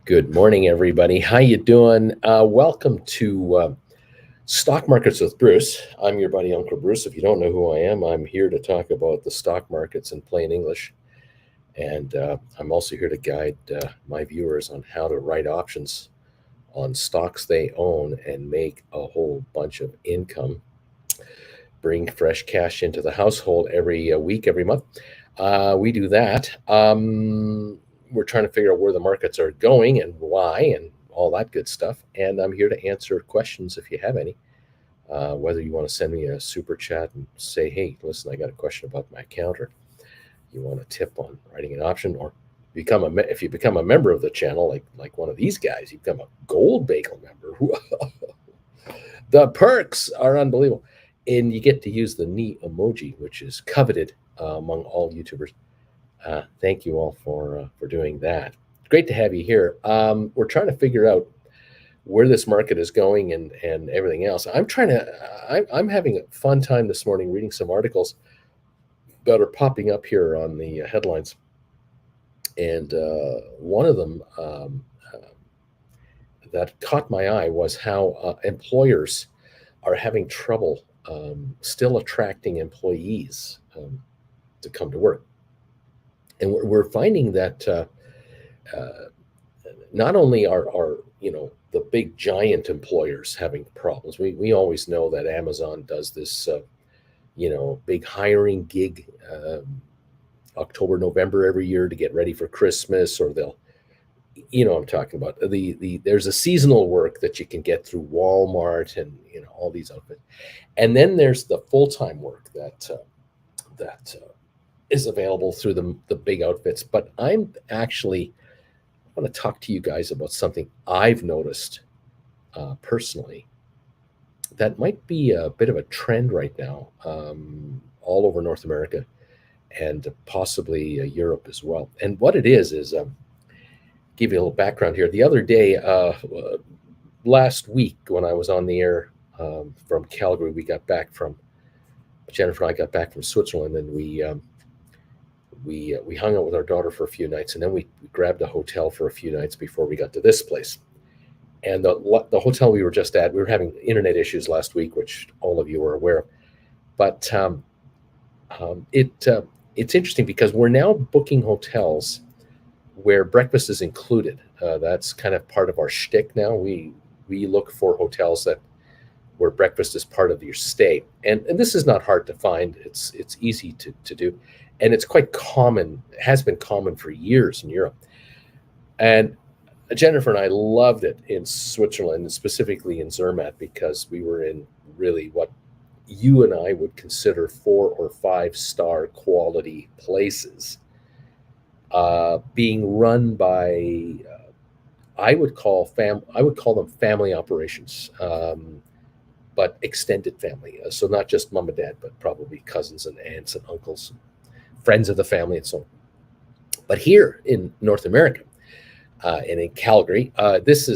Good morning, everybody. How you doing? Welcome to Stock Markets with Bruce. I'm your buddy Uncle Bruce. If you don't know who I am, I'm here to talk about the stock markets in plain English, and I'm also here to guide my viewers on how to write options on stocks they own and make a whole bunch of income. Bring fresh cash into the household every week, every month. We do that. We're trying to figure out where the markets are going and why and all that good stuff. And I'm here to answer questions if you have any. Whether you want to send me a super chat and say, hey, listen, I got a question about my account, or you want a tip on writing an option, or if you become a member of the channel, like one of these guys, you become a gold bagel member. The perks are unbelievable. And you get to use the knee emoji, which is coveted among all YouTubers. Thank you all for doing that. Great to have you here. We're trying to figure out where this market is going and everything else. I'm having a fun time this morning reading some articles that are popping up here on the headlines, and one of them that caught my eye was how employers are having trouble still attracting employees to come to work. And we're finding that not only are the big giant employers having problems. We always know that Amazon does this big hiring gig October, November every year to get ready for Christmas, or they'll I'm talking about there's a seasonal work that you can get through Walmart and all these outfits, and then there's the full-time work that is available through the big outfits. But I want to talk to you guys about something I've noticed personally that might be a bit of a trend right now, all over North America and possibly Europe as well. And what it is give you a little background here. The other day, last week, when I was on the air from Calgary, Jennifer and I got back from Switzerland, and we hung out with our daughter for a few nights, and then we grabbed a hotel for a few nights before we got to this place. And the hotel we were just at, we were having internet issues last week, which all of you are aware of. But it's interesting because we're now booking hotels where breakfast is included. That's kind of part of our shtick now. We look for hotels where breakfast is part of your stay, and this is not hard to find. It's easy to do, and it's quite common. It has been common for years in Europe. And Jennifer and I loved it in Switzerland, and specifically in Zermatt, because we were in really what you and I would consider 4 or 5 star quality places, being run by I would call them family operations, but extended family. So not just mom and dad, but probably cousins and aunts and uncles, friends of the family, and so on. But here in North America, and in Calgary, this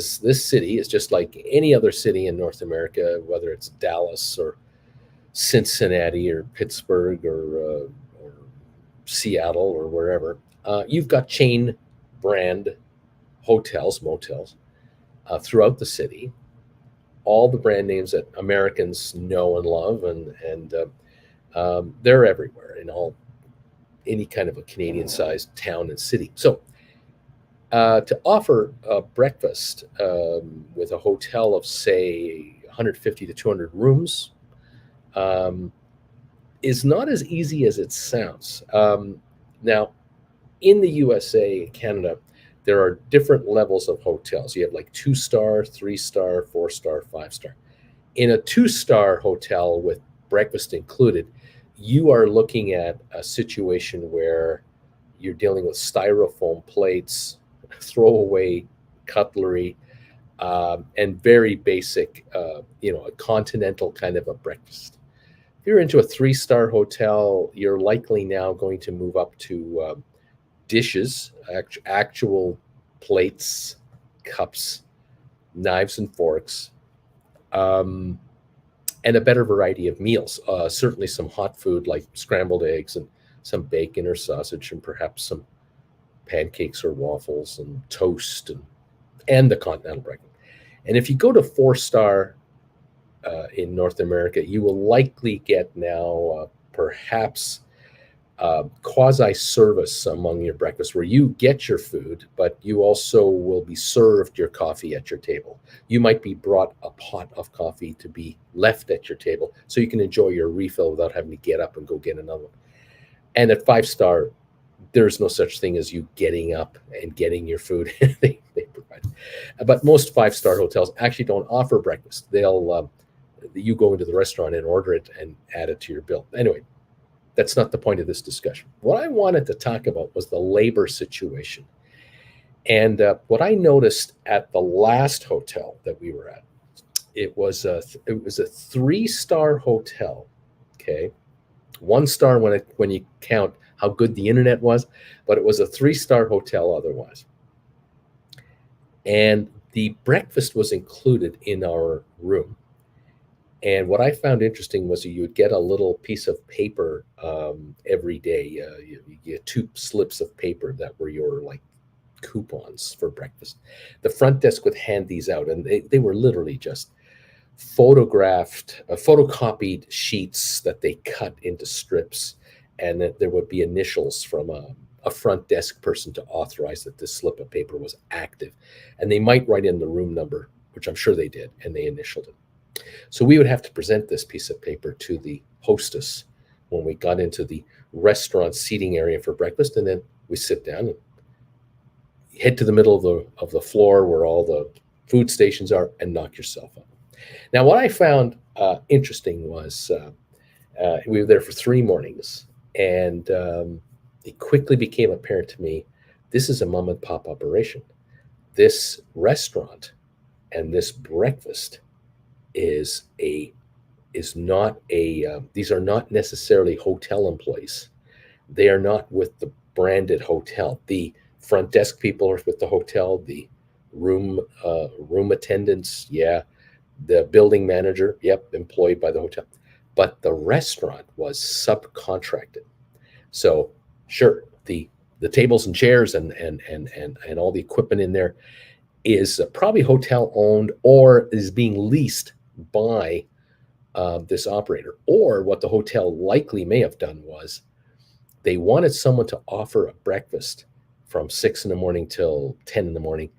city is just like any other city in North America, whether it's Dallas or Cincinnati or Pittsburgh or Seattle or wherever. You've got chain brand hotels, motels throughout the city, all the brand names that Americans know and love, and they're everywhere in any kind of a Canadian-sized town and city. So to offer breakfast with a hotel of, say, 150 to 200 rooms is not as easy as it sounds. Now, in the USA, Canada, there are different levels of hotels. You have like 2-star, 3-star, 4-star, 5-star. In a 2-star hotel with breakfast included, you are looking at a situation where you're dealing with styrofoam plates, throwaway cutlery, and very basic, a continental kind of a breakfast. If you're into a 3-star hotel, you're likely now going to move up to dishes, actual plates, cups, knives and forks, and a better variety of meals. Certainly some hot food like scrambled eggs and some bacon or sausage, and perhaps some pancakes or waffles and toast and and the continental breakfast. And if you go to 4-star in North America, you will likely get now perhaps quasi-service among your breakfast, where you get your food, but you also will be served your coffee at your table. You might be brought a pot of coffee to be left at your table so you can enjoy your refill without having to get up and go get another one. And at 5-star, there's no such thing as you getting up and getting your food. they provide. But most 5-star hotels actually don't offer breakfast. You go into the restaurant and order it and add it to your bill. Anyway, that's not the point of this discussion. What I wanted to talk about was the labor situation. And what I noticed at the last hotel that we were at, it was a 3-star hotel. Okay, 1 star when you count how good the internet was, but it was a 3-star hotel otherwise. And the breakfast was included in our room. And what I found interesting was you would get a little piece of paper every day. You get 2 slips of paper that were your like coupons for breakfast. The front desk would hand these out, and they were literally just photocopied sheets that they cut into strips, and that there would be initials from a front desk person to authorize that this slip of paper was active. And they might write in the room number, which I'm sure they did, and they initialed it. So we would have to present this piece of paper to the hostess when we got into the restaurant seating area for breakfast, and then we sit down and head to the middle of the floor where all the food stations are and knock yourself out. Now, what I found interesting was we were there for 3 mornings, and it quickly became apparent to me this is a mom and pop operation. This restaurant and this breakfast is not these are not necessarily hotel employees. They are not with the branded hotel. The front desk people are with the hotel, the room attendants, yeah, the building manager, yep, employed by the hotel. But the restaurant was subcontracted. So sure, the tables and chairs and all the equipment in there is probably hotel owned or is being leased by this operator. Or what the hotel likely may have done was they wanted someone to offer a breakfast from 6 in the morning till 10 in the morning.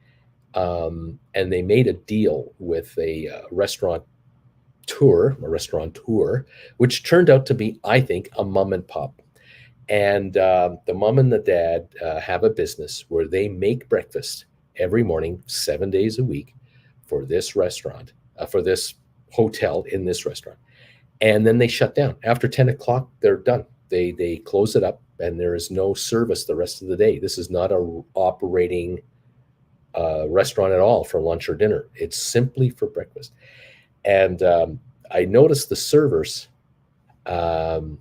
And they made a deal with a restaurateur, which turned out to be, I think, a mom and pop. And the mom and the dad have a business where they make breakfast every morning, 7 days a week for this restaurant, for this hotel in this restaurant. And then they shut down. After 10 o'clock, they're done. They close it up, and there is no service the rest of the day. This is not a operating restaurant at all for lunch or dinner. It's simply for breakfast. And I noticed the servers, how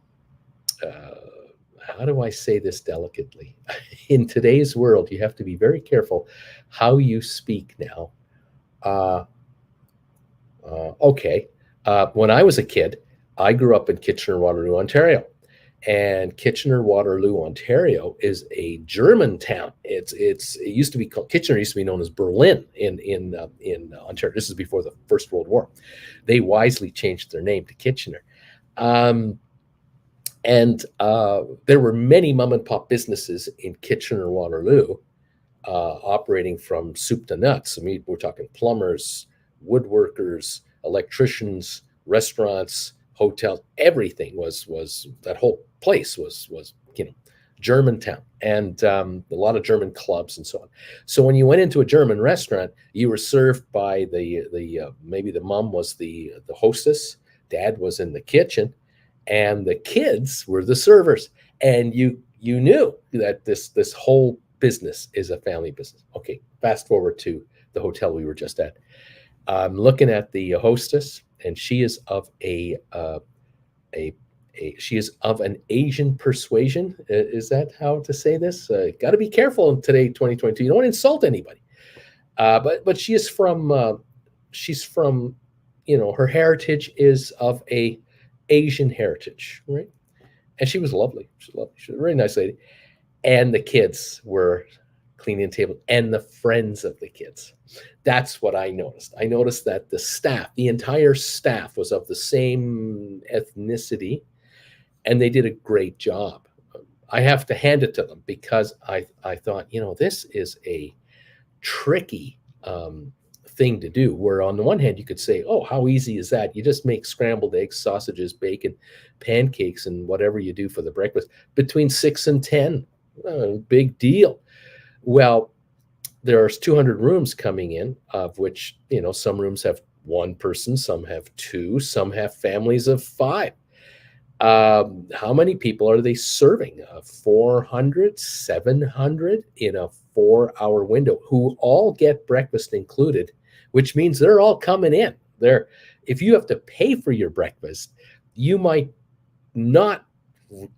do I say this delicately? In today's world, you have to be very careful how you speak now. Okay. When I was a kid, I grew up in Kitchener-Waterloo, Ontario. And Kitchener-Waterloo, Ontario is a German town. It used to be called Kitchener. Used to be known as Berlin in Ontario. This is before the First World War. They wisely changed their name to Kitchener. And there were many mom and pop businesses in Kitchener-Waterloo operating from soup to nuts. I mean, we're talking plumbers, woodworkers, electricians, restaurants, hotels. Everything was that whole place was German town, and a lot of German clubs and so on. So when you went into a German restaurant, you were served by the maybe the mom was the hostess, dad was in the kitchen, and the kids were the servers. And you knew that this whole business is a family business. Okay, fast forward to the hotel we were just at. I'm looking at the hostess, and she is of she is of an Asian persuasion. Is that how to say this? Got to be careful in today, 2022. You don't want to insult anybody. But she is from she's from, her heritage is of a Asian heritage, right? And she was lovely. She was lovely. She was a very nice lady. And the kids were cleaning the table, and the friends of the kids. That's what I noticed. I noticed that the staff, the entire staff, was of the same ethnicity, and they did a great job. I have to hand it to them because I thought, this is a tricky thing to do. Where on the one hand, you could say, oh, how easy is that? You just make scrambled eggs, sausages, bacon, pancakes, and whatever you do for the breakfast between 6 and 10. Big deal. Well, there's 200 rooms coming in, of which, some rooms have one person, some have two, some have families of five. How many people are they serving? 400, 700 in a 4-hour window, who all get breakfast included, which means they're all coming in. If you have to pay for your breakfast, you might not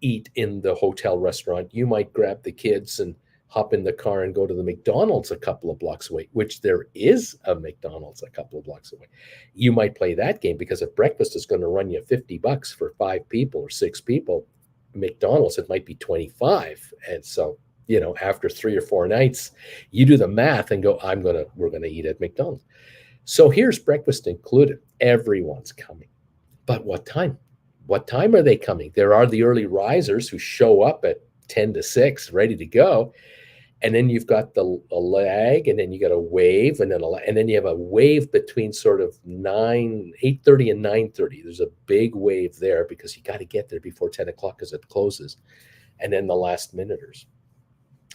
eat in the hotel restaurant. You might grab the kids and hop in the car and go to the McDonald's a couple of blocks away, which there is a McDonald's a couple of blocks away. You might play that game, because if breakfast is going to run you $50 for 5 people or 6 people, McDonald's, it might be 25. And so, after 3 or 4 nights, you do the math and go, we're going to eat at McDonald's. So here's breakfast included. Everyone's coming. But what time? What time are they coming? There are the early risers who show up at 10 to 6, ready to go. And then you've got a lag, and then you got a wave, and then you have a wave between sort of 8:30 and 9:30. There's a big wave there because you got to get there before 10 o'clock as it closes. And then the last minuters.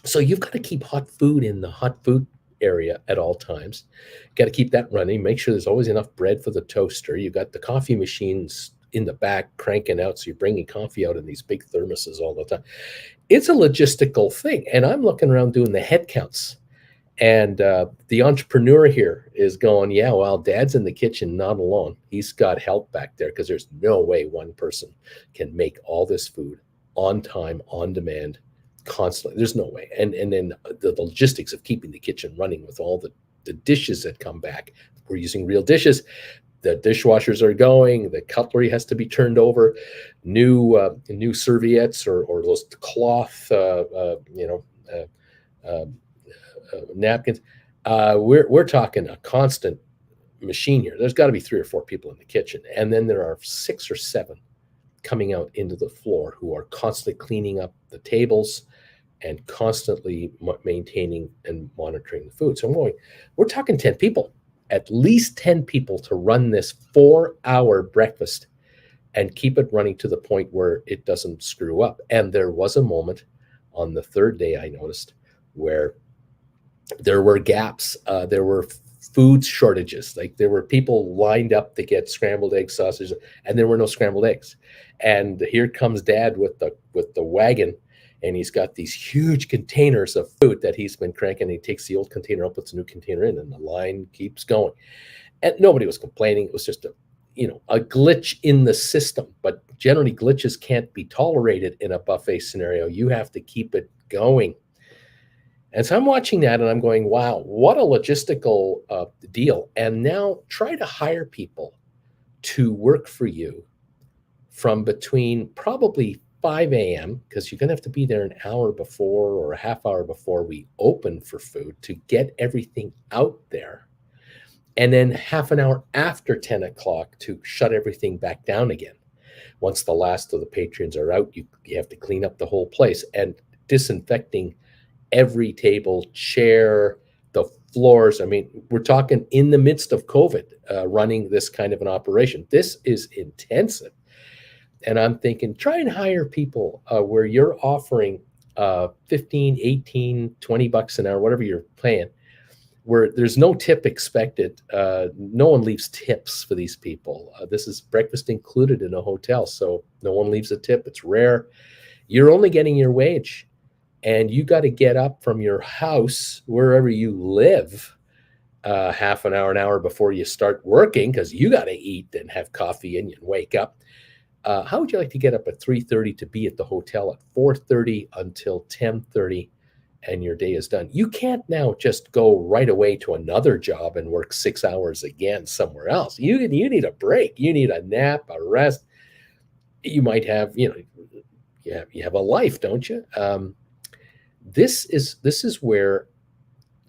So you've got to keep hot food in the hot food area at all times. Got to keep that running. Make sure there's always enough bread for the toaster. You got the coffee machines in the back cranking out, so you're bringing coffee out in these big thermoses all the time. It's a logistical thing, and I'm looking around doing the head counts, and the entrepreneur here is going, yeah, well, Dad's in the kitchen, not alone. He's got help back there, because there's no way one person can make all this food on time, on demand, constantly. There's no way. And then the logistics of keeping the kitchen running with all the dishes that come back. We're using real dishes. The dishwashers are going. The cutlery has to be turned over. New serviettes or those cloth, napkins. We're talking a constant machine here. There's got to be 3 or 4 people in the kitchen, and then there are 6 or 7 coming out into the floor who are constantly cleaning up the tables and constantly maintaining and monitoring the food. So we're talking 10 people. At least 10 people to run this 4-hour breakfast and keep it running to the point where it doesn't screw up. And there was a moment on the 3rd day, I noticed, where there were gaps. There were food shortages. Like, there were people lined up to get scrambled egg sausages, and there were no scrambled eggs. And here comes Dad with the wagon, and he's got these huge containers of food that he's been cranking. He takes the old container up, puts a new container in, and the line keeps going. And nobody was complaining. It was just a glitch in the system. But generally, glitches can't be tolerated in a buffet scenario. You have to keep it going. And so I'm watching that, and I'm going, wow, what a logistical deal. And now try to hire people to work for you from between probably 5 a.m., because you're going to have to be there an hour before or a half hour before we open for food to get everything out there. And then half an hour after 10 o'clock to shut everything back down again. Once the last of the patrons are out, you have to clean up the whole place, and disinfecting every table, chair, the floors. I mean, we're talking in the midst of COVID, running this kind of an operation. This is intensive. And I'm thinking, try and hire people where you're offering 15, 18, 20 bucks an hour, whatever you're paying, where there's no tip expected. No one leaves tips for these people. This is breakfast included in a hotel, so no one leaves a tip. It's rare. You're only getting your wage, and you got to get up from your house, wherever you live, half an hour before you start working, because you got to eat and have coffee and wake up. How would you like to get up at 3:30 to be at the hotel at 4:30 until 10:30, and your day is done? You can't now just go right away to another job and work 6 hours again somewhere else. You need a break. You need a nap, a rest. You might have, you have a life, don't you? This is where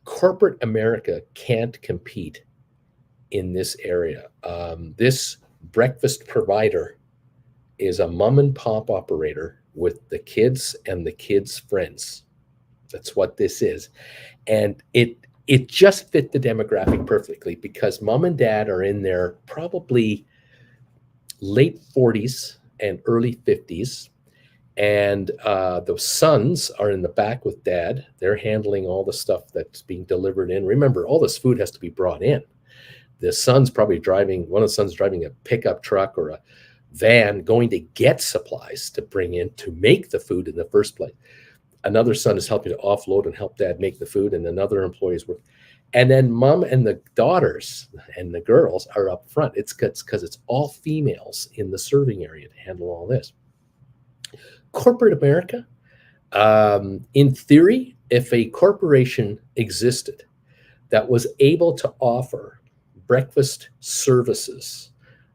Corporate America can't compete in this area. This breakfast provider is a mom and pop operator with the kids and the kids' friends. That's what this is. And it just fit the demographic perfectly because mom and dad are in their probably late 40s and early 50s. And the sons are in the back with dad. They're handling all the stuff that's being delivered in. Remember, all this food has to be brought in. The son's probably driving, one of the sons driving a pickup truck or a van going to get supplies to bring in to make the food in the first place. Another son is helping to offload and help dad make the food, and another employee is working. And then mom and the daughters and the girls are up front. It's because it's all females in the serving area to handle all this. Corporate America, in theory, if a corporation existed that was able to offer breakfast services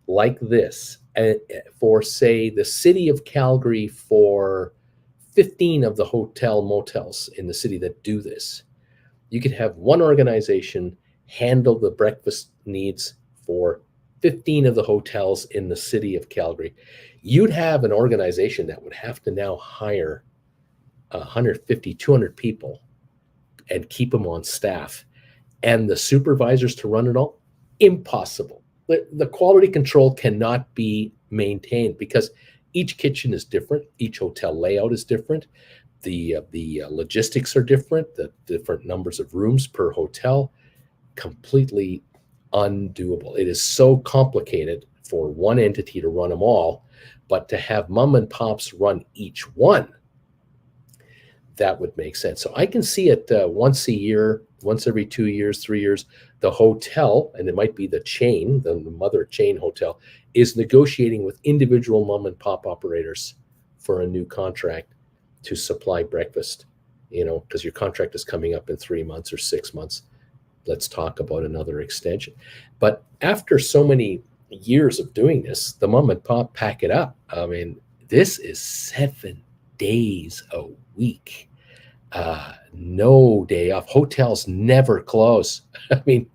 like this for, say, the city of Calgary, for 15 of the hotel motels in the city that do this, you could have one organization handle the breakfast needs for 15 of the hotels in the city of Calgary. You'd have an organization that would have to now hire 150, 200 people and keep them on staff. And the supervisors to run it all, impossible. The quality control cannot be maintained because each kitchen is different. Each hotel layout is different. The logistics are different. The different numbers of rooms per hotel, completely undoable. It is so complicated for one entity to run them all, but to have mom and pops run each one, that would make sense. So I can see it once a year, once every 2 years, 3 years, the hotel, and it might be the chain, the mother chain hotel, is negotiating with individual mom and pop operators for a new contract to supply breakfast, because your contract is coming up in 3 months or 6 months. Let's talk about another extension. But after so many years of doing this, the mom and pop pack it up. I mean, this is 7 days a week. No day off. Hotels never close. I mean,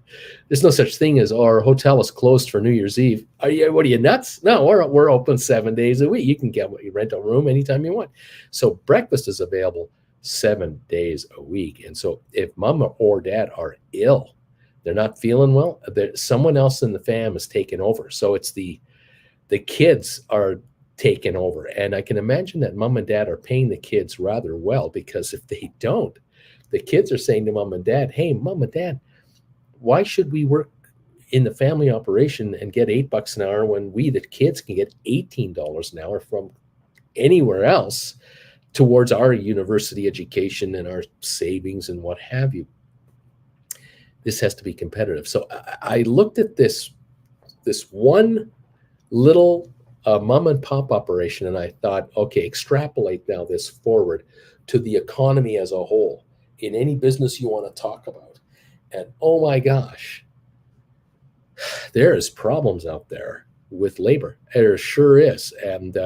there's no such thing as, our hotel is closed for New Year's Eve. What are you, nuts? No, we're open 7 days a week. You can rent a room anytime you want. So breakfast is available 7 days a week. And so if mom or dad are ill, they're not feeling well, someone else in the fam is taking over. So it's the kids are taken over. And I can imagine that mom and dad are paying the kids rather well, because if they don't, the kids are saying to mom and dad, hey, mom and dad, why should we work in the family operation and get $8 an hour when we, the kids, can get $18 an hour from anywhere else towards our university education and our savings and what have you? This has to be competitive. So I looked at this one little mom and pop operation, and I thought, okay, extrapolate now this forward to the economy as a whole in any business you want to talk about. And oh my gosh, there's problems out there with labor. There sure is. And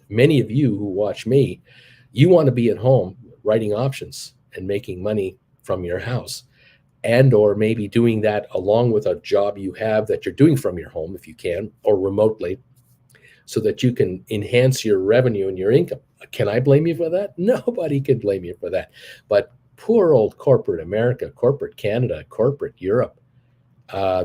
many of you who watch me, you want to be at home writing options and making money from your house, and or maybe doing that along with a job you have that you're doing from your home if you can, or remotely, so that you can enhance your revenue and your income. Can I blame you for that? Nobody can blame you for that. But poor old corporate America, corporate Canada, corporate Europe,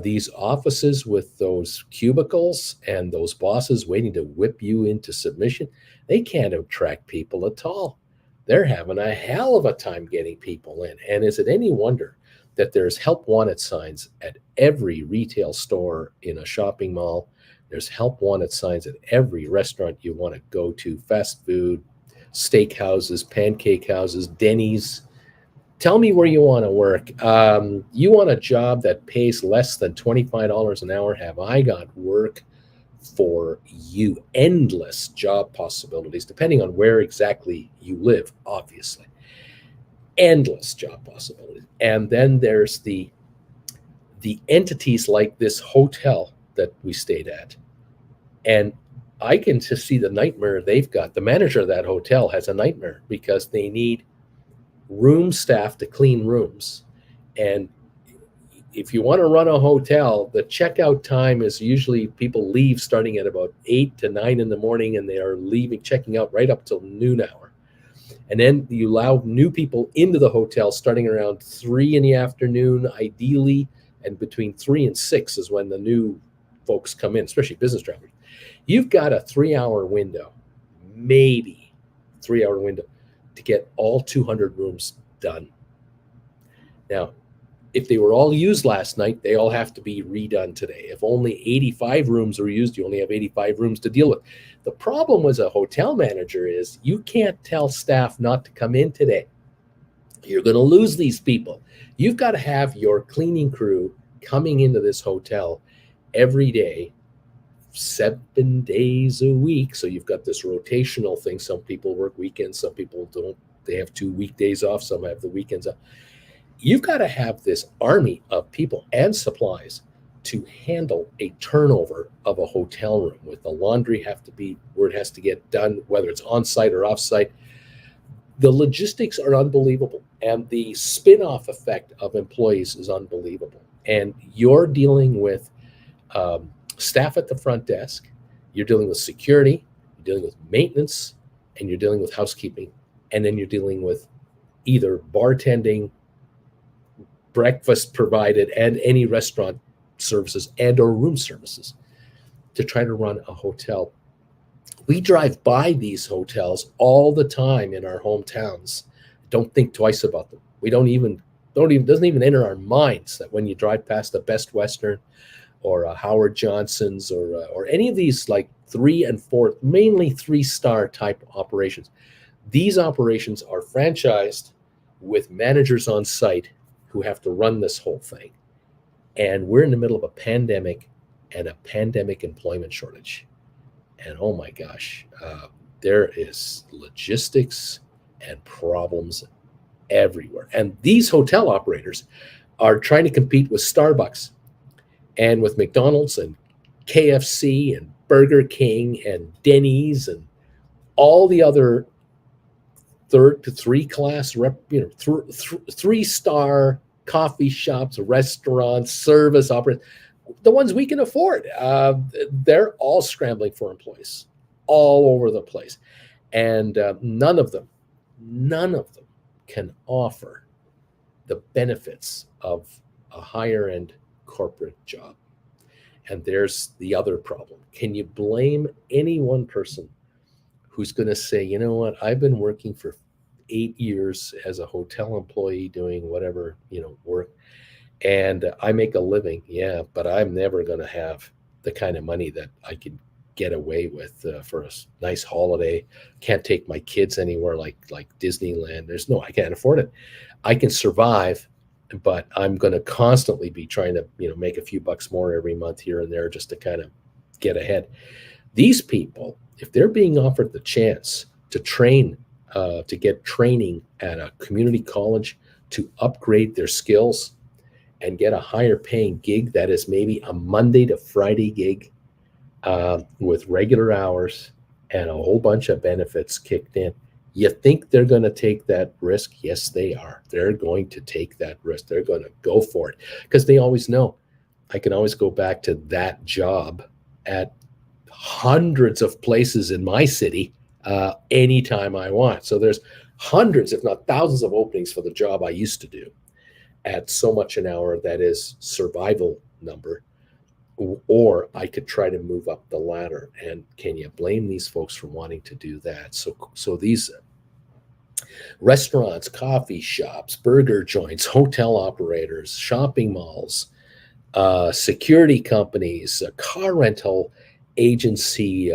these offices with those cubicles and those bosses waiting to whip you into submission, they can't attract people at all. They're having a hell of a time getting people in. And is it any wonder that there's help wanted signs at every retail store in a shopping mall? There's help wanted signs at every restaurant you want to go to, fast food, steak houses, pancake houses, Denny's. Tell me where you want to work. You want a job that pays less than $25 an hour? Have I got work for you? Endless job possibilities, depending on where exactly you live, obviously. Endless job possibilities. And then there's the entities like this hotel that we stayed at. And I can just see the nightmare they've got. The manager of that hotel has a nightmare because they need room staff to clean rooms. And if you want to run a hotel, the checkout time is usually people leave starting at about 8 to 9 in the morning, and they are leaving, checking out right up till noon hour. And then you allow new people into the hotel starting around 3 in the afternoon, ideally, and between 3 and 6 is when the new folks come in, especially business travelers. You've got a 3-hour window, maybe 3-hour window, to get all 200 rooms done. Now, if they were all used last night, they all have to be redone today. If only 85 rooms are used, you only have 85 rooms to deal with. The problem as a hotel manager is you can't tell staff not to come in today. You're going to lose these people. You've got to have your cleaning crew coming into this hotel every day, 7 days a week. So you've got this rotational thing. Some people work weekends, some people don't. They have 2 weekdays off, some have the weekends off. You've got to have this army of people and supplies to handle a turnover of a hotel room, with the laundry have to be where it has to get done, whether it's on site or off site. The logistics are unbelievable, and the spin-off effect of employees is unbelievable. And you're dealing with staff at the front desk, you're dealing with security, you're dealing with maintenance, and you're dealing with housekeeping, and then you're dealing with either bartending, breakfast provided, and any restaurant services and or room services to try to run a hotel. We drive by these hotels all the time in our hometowns. Don't think twice about them. We don't even doesn't even enter our minds that when you drive past a Best Western or a Howard Johnson's or any of these like 3 and 4, mainly 3-star type operations, these operations are franchised with managers on site who have to run this whole thing. And we're in the middle of a pandemic and a pandemic employment shortage. And oh my gosh, there is logistics and problems everywhere. And these hotel operators are trying to compete with Starbucks and with McDonald's and KFC and Burger King and Denny's and all the other 3-class, 3-star coffee shops, restaurants, service operators, the ones we can afford. They're all scrambling for employees all over the place. And none of them can offer the benefits of a higher end corporate job. And there's the other problem. Can you blame any one person who's going to say, you know what, I've been working for 8 years as a hotel employee doing whatever, work, and I make a living, yeah, but I'm never going to have the kind of money that I could get away with for a nice holiday. Can't take my kids anywhere like Disneyland. I can't afford it. I can survive, but I'm going to constantly be trying to, make a few bucks more every month here and there just to kind of get ahead. These people, if they're being offered the chance to train, to get training at a community college, to upgrade their skills and get a higher paying gig that is maybe a Monday to Friday gig with regular hours and a whole bunch of benefits kicked in, you think they're going to take that risk? Yes, they are. They're going to take that risk. They're going to go for it because they always know, I can always go back to that job at hundreds of places in my city anytime I want. So there's hundreds, if not thousands, of openings for the job I used to do at so much an hour that is survival number, or I could try to move up the ladder. And can you blame these folks for wanting to do that? So these restaurants, coffee shops, burger joints, hotel operators, shopping malls, security companies, car rental agency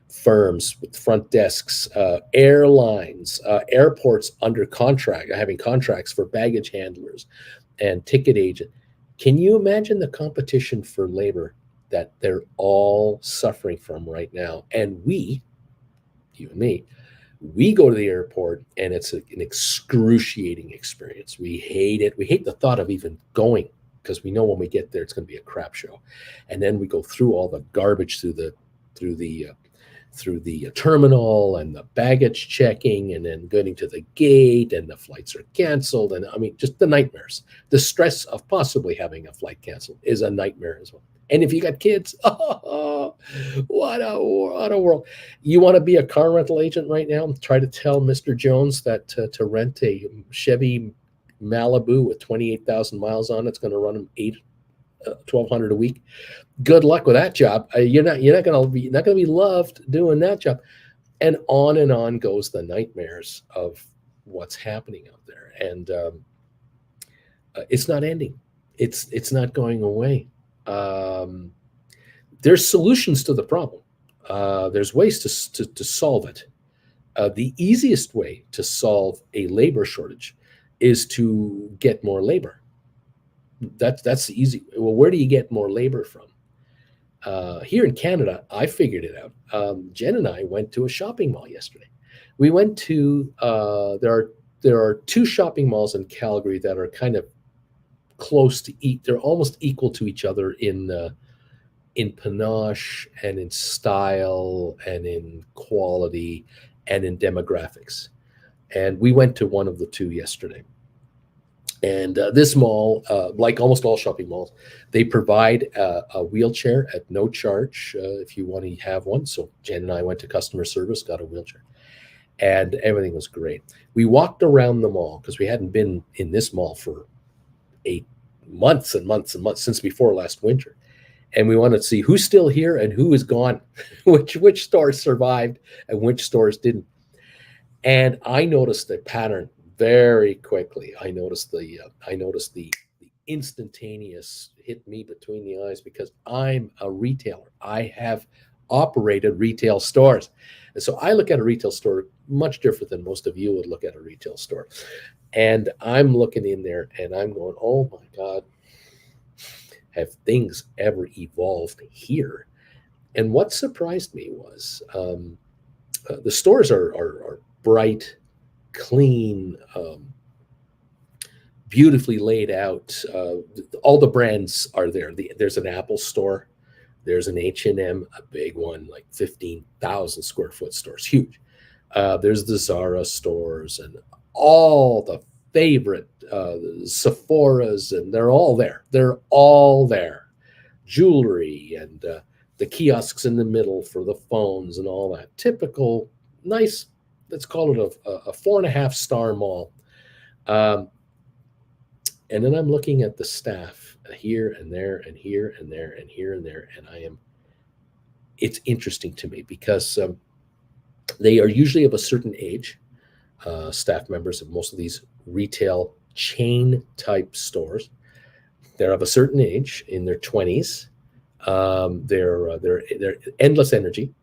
firms with front desks, airlines, airports under contract, having contracts for baggage handlers and ticket agent. Can you imagine the competition for labor that they're all suffering from right now? And we, you and me, we go to the airport and it's an excruciating experience. We hate it. We hate the thought of even going because we know when we get there, it's going to be a crap show. And then we go through all the garbage through through the terminal and the baggage checking and then getting to the gate and the flights are canceled. And I mean, just the nightmares. The stress of possibly having a flight canceled is a nightmare as well. And if you got kids, oh, what a world. You want to be a car rental agent right now? Try to tell Mr. Jones that to rent a Chevy Malibu with 28,000 miles on it's going to run him $1,200 a week. Good luck with that job. You're not going to be loved doing that job. And on goes the nightmares of what's happening out there. And it's not ending. It's not going away. There's solutions to the problem. There's ways to solve it. The easiest way to solve a labor shortage is to get more labor. That's the easy. Well, where do you get more labor from? Here in Canada, I figured it out. Jen and I went to a shopping mall yesterday. We went to there are two shopping malls in Calgary that are kind of close to they're almost equal to each other in panache and in style and in quality and in demographics. And we went to one of the two yesterday. And this mall, like almost all shopping malls, they provide a wheelchair at no charge if you want to have one. So Jen and I went to customer service, got a wheelchair, and everything was great. We walked around the mall because we hadn't been in this mall for months and months and months since before last winter. And we wanted to see who's still here and who is gone, which stores survived and which stores didn't. And I noticed a pattern very quickly. I noticed the instantaneous hit me between the eyes because I'm a retailer. I have operated retail stores. And so I look at a retail store much different than most of you would look at a retail store. And I'm looking in there and I'm going, oh my God, have things ever evolved here? And what surprised me was the stores are bright, clean, beautifully laid out. All the brands are there. There's an Apple store. There's an H&M, a big one, like 15,000 square foot stores, huge. There's the Zara stores and all the favorite Sephora's, and they're all there. They're all there. Jewelry and the kiosks in the middle for the phones and all that. Typical, nice, let's call it a 4.5-star mall. And then I'm looking at the staff here and there and here and there and here and there. And it's interesting to me because they are usually of a certain age. Staff members of most of these retail chain type stores. They're of a certain age, in their 20s. They're endless energy.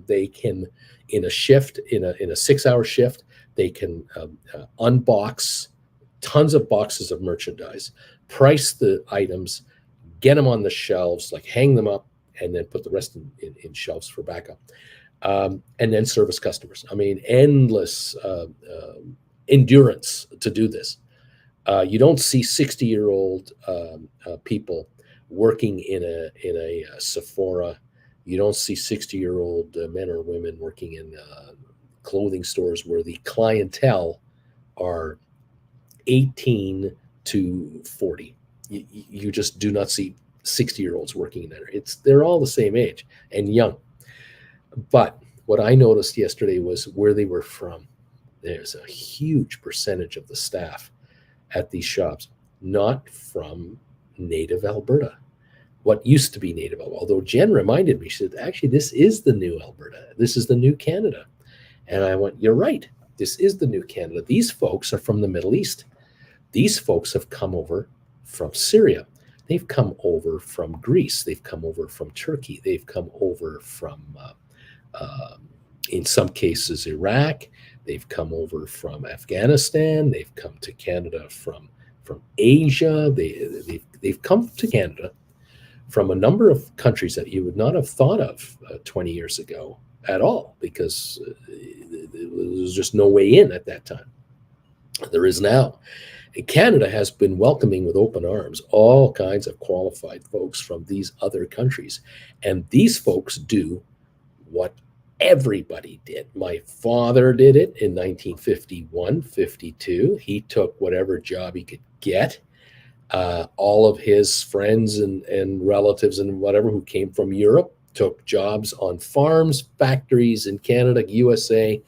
They can, in a shift, in a 6-hour shift, they can unbox tons of boxes of merchandise, price the items, get them on the shelves, like hang them up, and then put the rest in shelves for backup. And then service customers. I mean, endless endurance to do this. You don't see 60-year-old people working in a Sephora. You don't see 60-year-old men or women working in clothing stores where the clientele are 18 to 40. You just do not see 60-year-olds working in there. They're all the same age and young. But what I noticed yesterday was where they were from. There's a huge percentage of the staff at these shops not from native Alberta, what used to be native Alberta. Although Jen reminded me, she said, actually, this is the new Alberta. This is the new Canada. And I went, you're right. This is the new Canada. These folks are from the Middle East. These folks have come over from Syria. They've come over from Greece. They've come over from Turkey. They've come over from, in some cases, Iraq. They've come over from Afghanistan. They've come to Canada from Asia. They've come to Canada from a number of countries that you would not have thought of 20 years ago at all, because there was just no way in at that time. There is now. Canada has been welcoming with open arms all kinds of qualified folks from these other countries. And these folks do what everybody did. My father did it in 1951, 52. He took whatever job he could get. All of his friends and relatives and whatever who came from Europe took jobs on farms, factories in Canada, USA,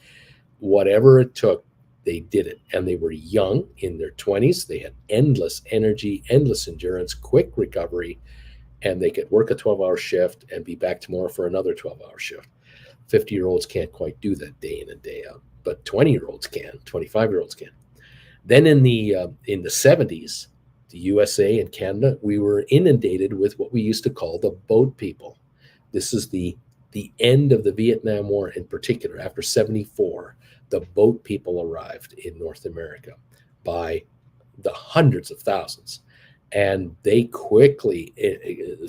whatever it took, they did it. And they were young, in their 20s. They had endless energy, endless endurance, quick recovery, and they could work a 12-hour shift and be back tomorrow for another 12-hour shift. 50-year-olds can't quite do that day in and day out, but 20-year-olds can, 25-year-olds can. Then in the 70s, the USA and Canada, we were inundated with what we used to call the boat people. This is the end of the Vietnam War in particular. After 74, the boat people arrived in North America by the hundreds of thousands. And they quickly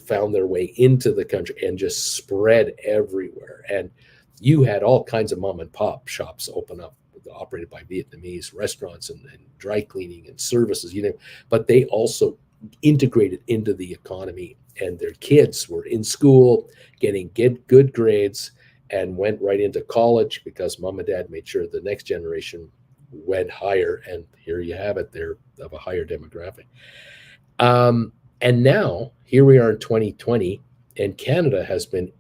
found their way into the country and just spread everywhere. And you had all kinds of mom and pop shops open up, operated by Vietnamese, restaurants and dry cleaning and services, you know, but they also integrated into the economy, and their kids were in school getting good grades and went right into college because mom and dad made sure the next generation went higher. And here you have it, they're of a higher demographic. And now here we are in 2020, and Canada has been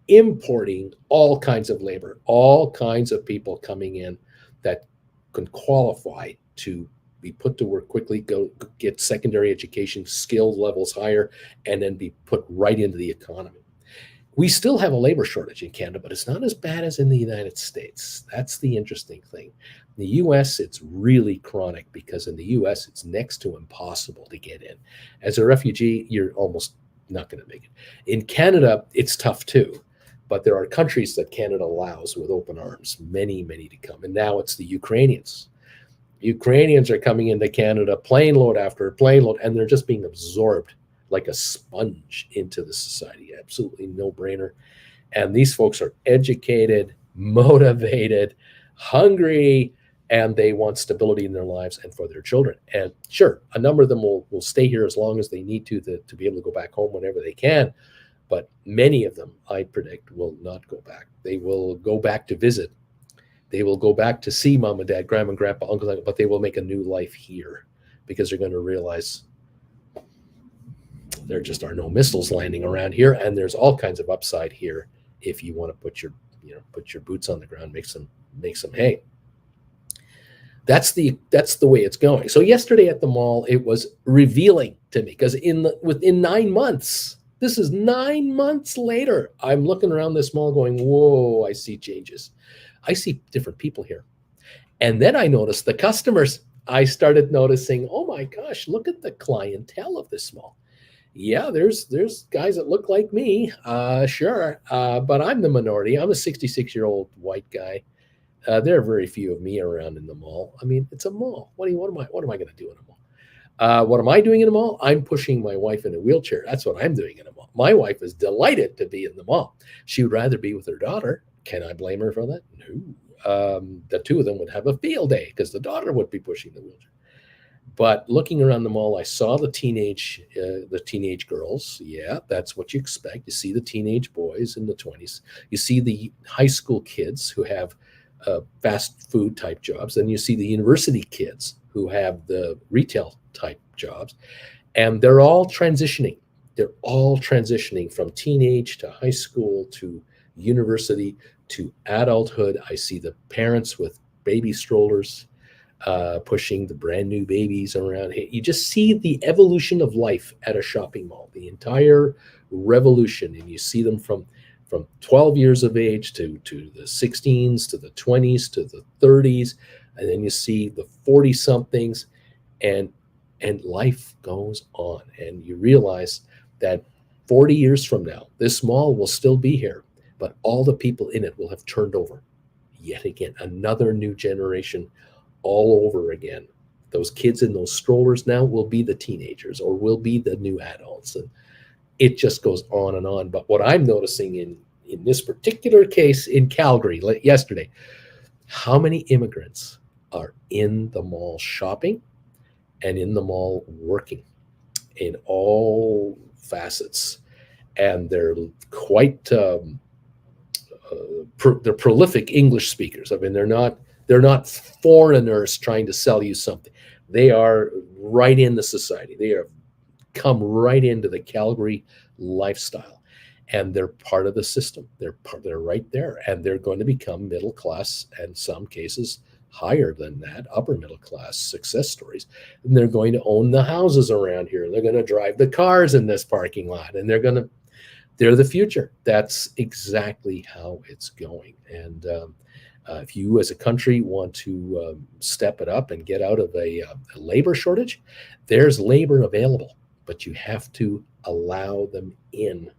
importing all kinds of labor, all kinds of people coming in that can qualify to be put to work quickly, go get secondary education, skill levels higher, and then be put right into the economy. We still have a labor shortage in Canada, but it's not as bad as in the United States. That's the interesting thing. In the US, it's really chronic because in the US, it's next to impossible to get in. As a refugee, you're almost not going to make it. In Canada, it's tough too, but there are countries that Canada allows with open arms, many, many to come. And now it's the Ukrainians. Ukrainians are coming into Canada, plane load after plane load, and they're just being absorbed like a sponge into the society. Absolutely no brainer. And these folks are educated, motivated, hungry, and they want stability in their lives and for their children. And sure, a number of them will stay here as long as they need to be able to go back home whenever they can. But many of them, I predict, will not go back. They will go back to visit. They will go back to see mom and dad, grandma and grandpa, uncle, but they will make a new life here because they're going to realize there just are no missiles landing around here, and there's all kinds of upside here if you want to put your boots on the ground, make some hay. That's the way it's going. So yesterday at the mall, it was revealing to me because within 9 months, this is 9 months later, I'm looking around this mall going, whoa, I see changes. I see different people here. And then I noticed the customers. I started noticing, oh my gosh, look at the clientele of this mall. Yeah, there's guys that look like me, sure, but I'm the minority. I'm a 66-year-old white guy. There are very few of me around in the mall. I mean, it's a mall. What am I going to do in a mall? What am I doing in a mall? I'm pushing my wife in a wheelchair. That's what I'm doing in a mall. My wife is delighted to be in the mall. She would rather be with her daughter. Can I blame her for that? No. The two of them would have a field day because the daughter would be pushing the wheelchair. But looking around the mall, I saw the teenage girls. Yeah, that's what you expect. You see the teenage boys in the 20s. You see the high school kids who have fast food type jobs. Then you see the university kids who have the retail type jobs. And they're all transitioning. They're all transitioning from teenage to high school to university to adulthood. I see the parents with baby strollers pushing the brand new babies around. You just see the evolution of life at a shopping mall, the entire revolution. And you see them from 12 years of age to the 16s, to the 20s, to the 30s. And then you see the 40 somethings and life goes on. And you realize that 40 years from now, this mall will still be here, but all the people in it will have turned over yet again, another new generation all over again. Those kids in those strollers now will be the teenagers or will be the new adults. And it just goes on and on. But what I'm noticing in this particular case in Calgary yesterday, how many immigrants are in the mall shopping and in the mall working in all facets. And they're quite they're prolific English speakers. I mean, they're not foreigners trying to sell you something. They are right in the society. They are come right into the Calgary lifestyle, and they're part of the system. They're right there, and they're going to become middle class, and in some cases higher than that, upper middle class success stories. And they're going to own the houses around here. They're going to drive the cars in this parking lot, and they're the future. That's exactly how it's going. And if you as a country want to step it up and get out of a labor shortage, there's labor available, but you have to allow them in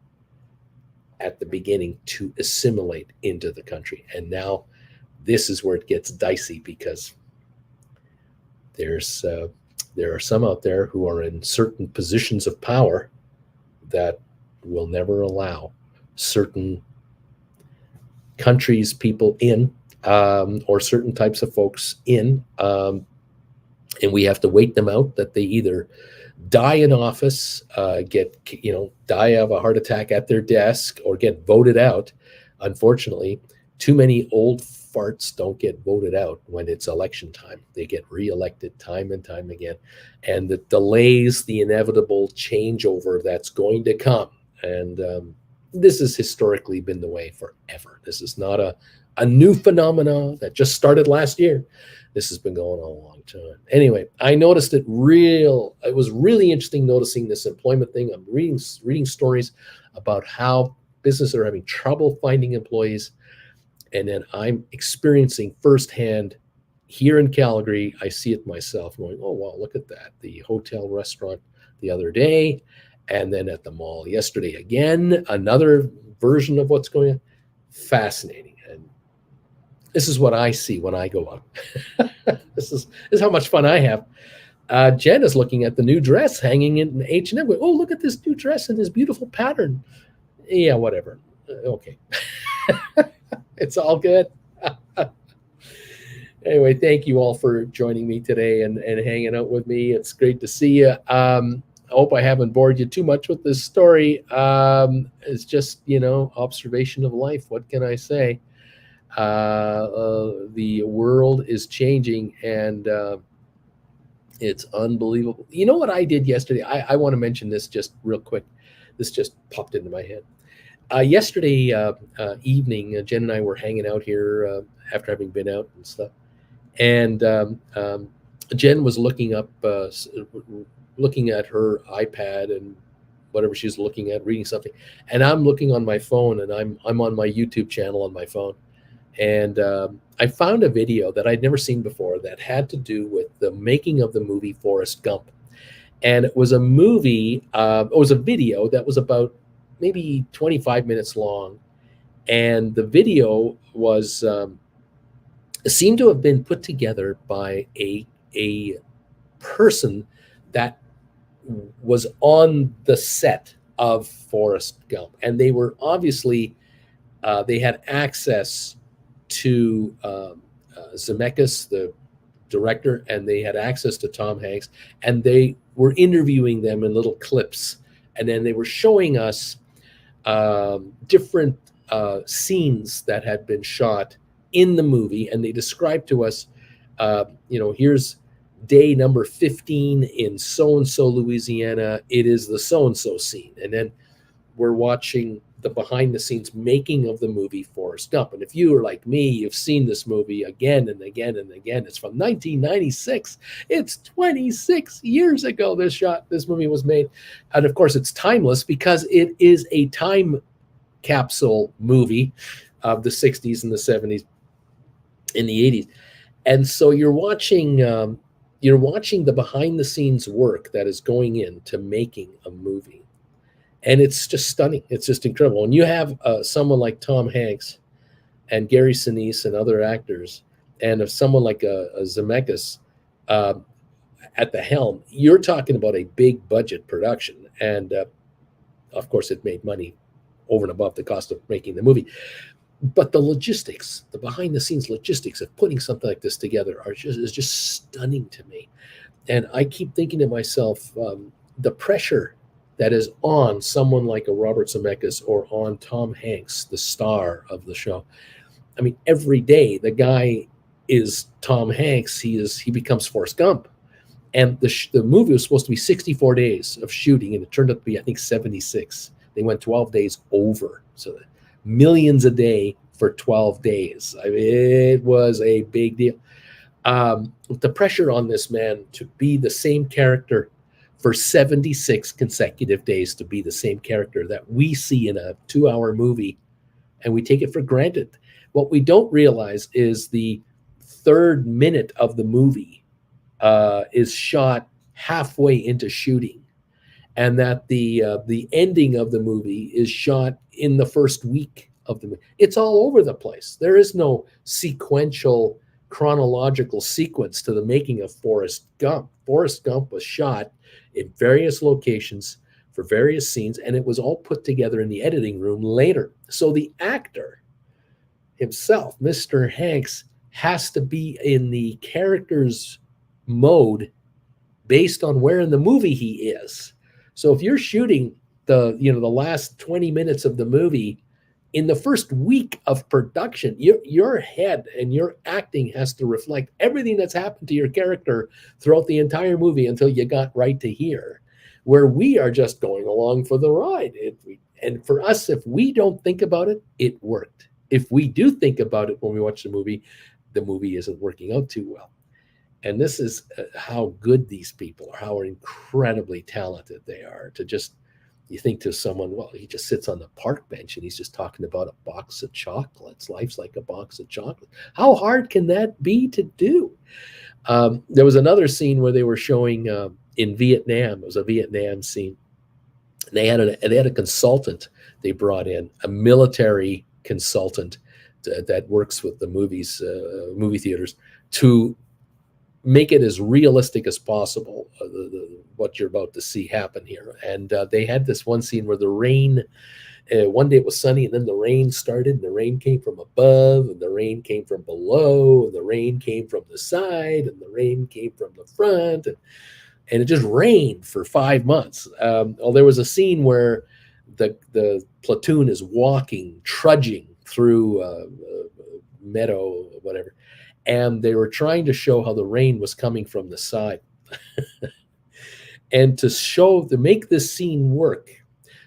at the beginning to assimilate into the country. And now this is where it gets dicey, because there are some out there who are in certain positions of power that will never allow certain countries, people in, or certain types of folks in, and we have to wait them out. That they either die in office, die of a heart attack at their desk, or get voted out. Unfortunately, too many old farts don't get voted out when it's election time. They get reelected time and time again, and it delays the inevitable changeover that's going to come. And this has historically been the way forever. This is not a new phenomenon that just started last year. This has been going on a long time. Anyway, I noticed it was really interesting noticing this employment thing. I'm reading stories about how businesses are having trouble finding employees. And then I'm experiencing firsthand here in Calgary. I see it myself going, oh, wow, look at that. The hotel restaurant the other day, and then at the mall yesterday again, another version of what's going on. Fascinating. And this is what I see when I go out. This is how much fun I have. Jen is looking at the new dress hanging in H&M. Oh, look at this new dress and this beautiful pattern. Yeah, whatever. Okay. It's all good. Anyway, thank you all for joining me today and hanging out with me. It's great to see you. I hope I haven't bored you too much with this story. It's just, observation of life. What can I say? The world is changing, and it's unbelievable. You know what I did yesterday? I want to mention this just real quick. This just popped into my head. Yesterday evening, Jen and I were hanging out here after having been out and stuff. And Jen was looking at her iPad and whatever she's looking at, reading something. And I'm looking on my phone, and I'm on my YouTube channel on my phone. And I found a video that I'd never seen before that had to do with the making of the movie Forrest Gump. And it was a video that was about maybe 25 minutes long. And the video was seemed to have been put together by a person that was on the set of Forrest Gump. And they were obviously, they had access to Zemeckis, the director, and they had access to Tom Hanks, and they were interviewing them in little clips. And then they were showing us different scenes that had been shot in the movie, and they described to us, here's day number 15 in so-and-so Louisiana. It is the so-and-so scene. And then we're watching the behind the scenes making of the movie Forrest Gump. And if you are like me, you've seen this movie again and again and again. It's from 1996. It's 26 years ago this movie was made. And of course it's timeless because it is a time capsule movie of the 60s and the 70s and the 80s. And so you're watching the behind the scenes work that is going into making a movie. And it's just stunning. It's just incredible. And you have someone like Tom Hanks and Gary Sinise and other actors, and if someone like a Zemeckis at the helm, you're talking about a big budget production. And of course, it made money over and above the cost of making the movie. But the logistics, the behind the scenes logistics of putting something like this together is just stunning to me. And I keep thinking to myself, the pressure that is on someone like a Robert Zemeckis or on Tom Hanks, the star of the show. I mean, every day the guy is Tom Hanks. He becomes Forrest Gump, and the movie was supposed to be 64 days of shooting, and it turned out to be, I think, 76. They went 12 days over, so millions a day for 12 days. I mean, it was a big deal. The pressure on this man to be the same character for 76 consecutive days, to be the same character that we see in a 2-hour movie, and we take it for granted. What we don't realize is the third minute of the movie is shot halfway into shooting, and that the ending of the movie is shot in the first week of the movie. It's all over the place. There is no sequential chronological sequence to the making of Forrest Gump. Forrest Gump was shot in various locations for various scenes, and it was all put together in the editing room later. So the actor himself, Mr. Hanks, has to be in the character's mode based on where in the movie he is. So if you're shooting the last 20 minutes of the movie, in the first week of production, your head and your acting has to reflect everything that's happened to your character throughout the entire movie until you got right to here, where we are just going along for the ride. And for us, if we don't think about it, it worked. If we do think about it when we watch the movie isn't working out too well. And this is how good these people are, how incredibly talented they are. To just, you think to someone, well, he just sits on the park bench and he's just talking about a box of chocolates. Life's like a box of chocolates. How hard can that be to do? There was another scene where they were showing in Vietnam. It was a Vietnam scene. They had a consultant they brought in, a military consultant that works with the movie theaters, to make it as realistic as possible, what you're about to see happen here. And they had this one scene where the rain, one day it was sunny, and then the rain started, and the rain came from above, and the rain came from below, and the rain came from the side, and the rain came from the front, and it just rained for 5 months. There was a scene where the platoon is walking, trudging through a meadow, whatever, and they were trying to show how the rain was coming from the side. And to make this scene work,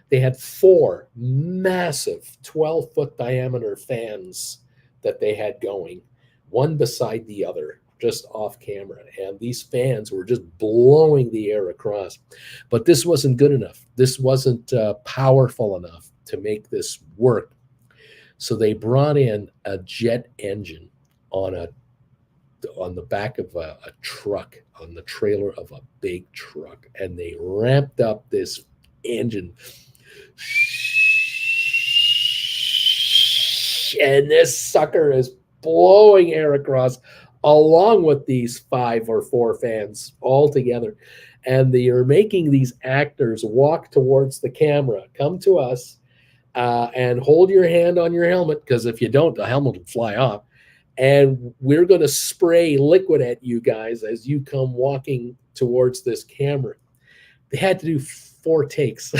they had 4 massive 12-foot diameter fans that they had going, one beside the other, just off camera. And these fans were just blowing the air across. But this wasn't good enough. This wasn't powerful enough to make this work. So they brought in a jet engine on the back of a truck, on the trailer of a big truck, and they ramped up this engine, and this sucker is blowing air across along with these 5 or 4 fans all together. And they are making these actors walk towards the camera, come to us, and hold your hand on your helmet, because if you don't, the helmet will fly off. And we're going to spray liquid at you guys as you come walking towards this camera. They had to do 4 takes.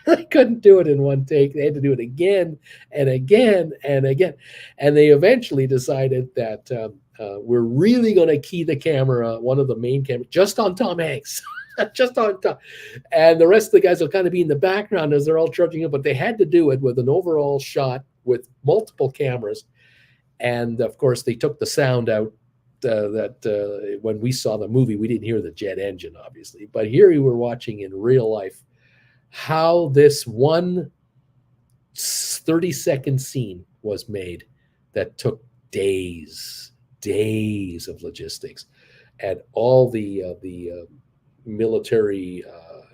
They couldn't do it in one take. They had to do it again and again and again. And they eventually decided that we're really going to key the camera, one of the main cameras, just on Tom Hanks. Just on Tom. And the rest of the guys will kind of be in the background as they're all trudging up. But they had to do it with an overall shot with multiple cameras. And of course, they took the sound out when we saw the movie, we didn't hear the jet engine, obviously. But here we were watching in real life how this one 30-second scene was made that took days of logistics. And all the military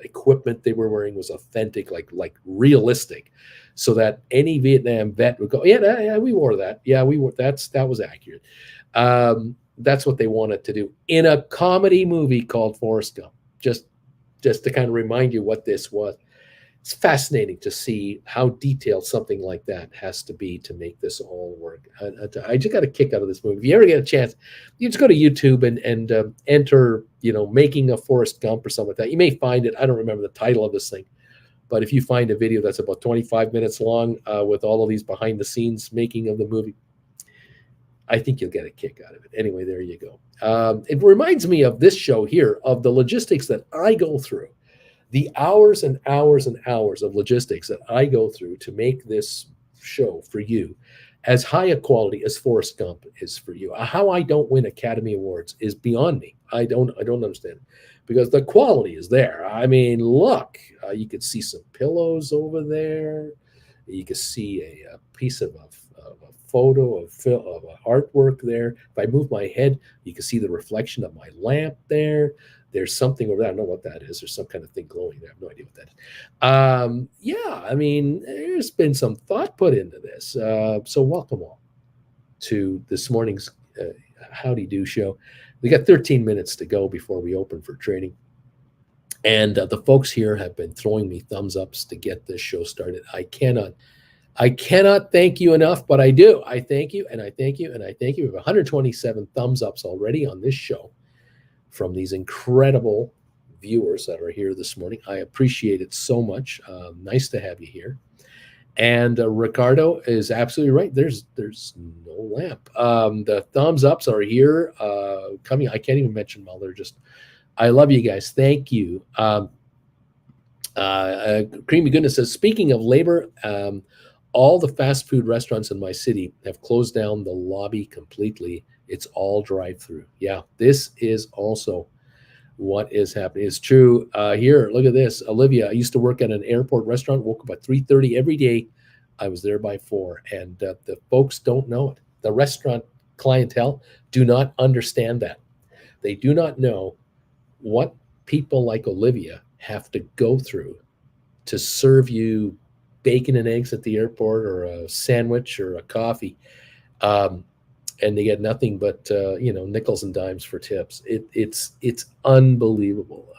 equipment they were wearing was authentic, like realistic, so that any Vietnam vet would go, yeah, we wore that. Yeah, we wore that was accurate. That's what they wanted to do in a comedy movie called Forrest Gump, just to kind of remind you what this was. it's fascinating to see how detailed something like that has to be to make this all work. I just got a kick out of this movie. If you ever get a chance, you just go to YouTube and enter, making a Forrest Gump or something like that. You may find it. I don't remember the title of this thing, but if you find a video that's about 25 minutes long with all of these behind the scenes making of the movie, I think you'll get a kick out of it. Anyway, there you go. It reminds me of this show here, of the logistics that I go through, the hours and hours and hours of logistics that I go through to make this show for you as high a quality as Forrest Gump is for you. How I don't win Academy Awards is beyond me. I don't understand, because the quality is there. I mean, look, you could see some pillows over there. You could see a piece of a photo of artwork there. If I move my head, you can see the reflection of my lamp there. There's something over there. I don't know what that is. There's some kind of thing glowing there. I have no idea what that is. Yeah, I mean, there's been some thought put into this. So welcome all to this morning's Howdy Do show. We got 13 minutes to go before we open for trading. And the folks here have been throwing me thumbs ups to get this show started. I cannot thank you enough, but I do. I thank you, and I thank you, and I thank you. We have 127 thumbs ups already on this show from these incredible viewers that are here this morning. I appreciate it so much. Nice to have you here. And Ricardo is absolutely right. There's no lamp. The thumbs ups are here coming. I can't even mention them all. They're just, I love you guys. Thank you. Creamy Goodness says, speaking of labor, all the fast food restaurants in my city have closed down the lobby completely. It's all drive-through. Yeah, this is also what is happening. It's true. Here, look at this. Olivia, I used to work at an airport restaurant, woke up at 3:30 every day. I was there by 4, and the folks don't know it. The restaurant clientele do not understand that. They do not know what people like Olivia have to go through to serve you bacon and eggs at the airport, or a sandwich, or a coffee. And they get nothing but nickels and dimes for tips. It's unbelievable.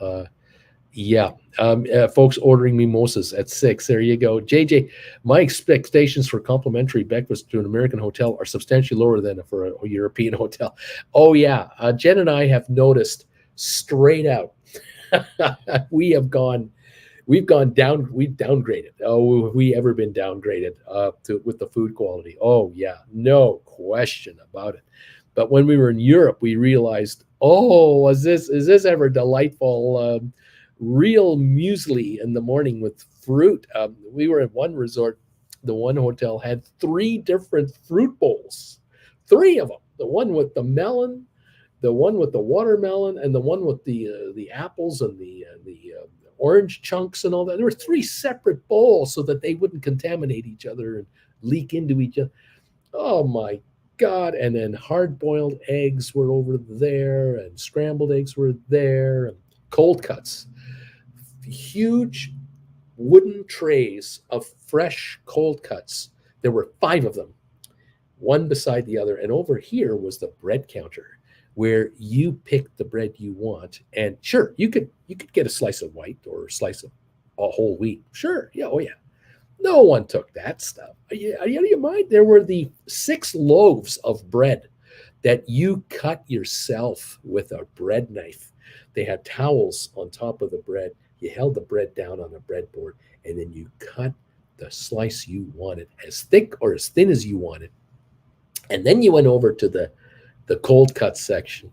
Folks ordering mimosas at 6. There you go. JJ, my expectations for complimentary breakfast to an American hotel are substantially lower than for a European hotel. Oh yeah, Jen and I have noticed straight out. We've downgraded. Oh, have we ever been downgraded with the food quality? Oh yeah, no question about it. But when we were in Europe, we realized, is this ever delightful? Real muesli in the morning with fruit. We were at one resort. The one hotel had 3 different fruit bowls, 3 of them. The one with the melon, the one with the watermelon, and the one with the apples and the orange chunks and all that. There were 3 separate bowls so that they wouldn't contaminate each other and leak into each other. Oh my God. And then hard-boiled eggs were over there, and scrambled eggs were there, and cold cuts. Huge wooden trays of fresh cold cuts. There were 5 of them, one beside the other. And over here was the bread counter, where you pick the bread you want. And sure, you could get a slice of white or a slice of a whole wheat. Sure. Yeah. Oh yeah. No one took that stuff. You mind? There were the 6 loaves of bread that you cut yourself with a bread knife. They had towels on top of the bread. You held the bread down on the breadboard, and then you cut the slice you wanted, as thick or as thin as you wanted. And then you went over to the cold cut section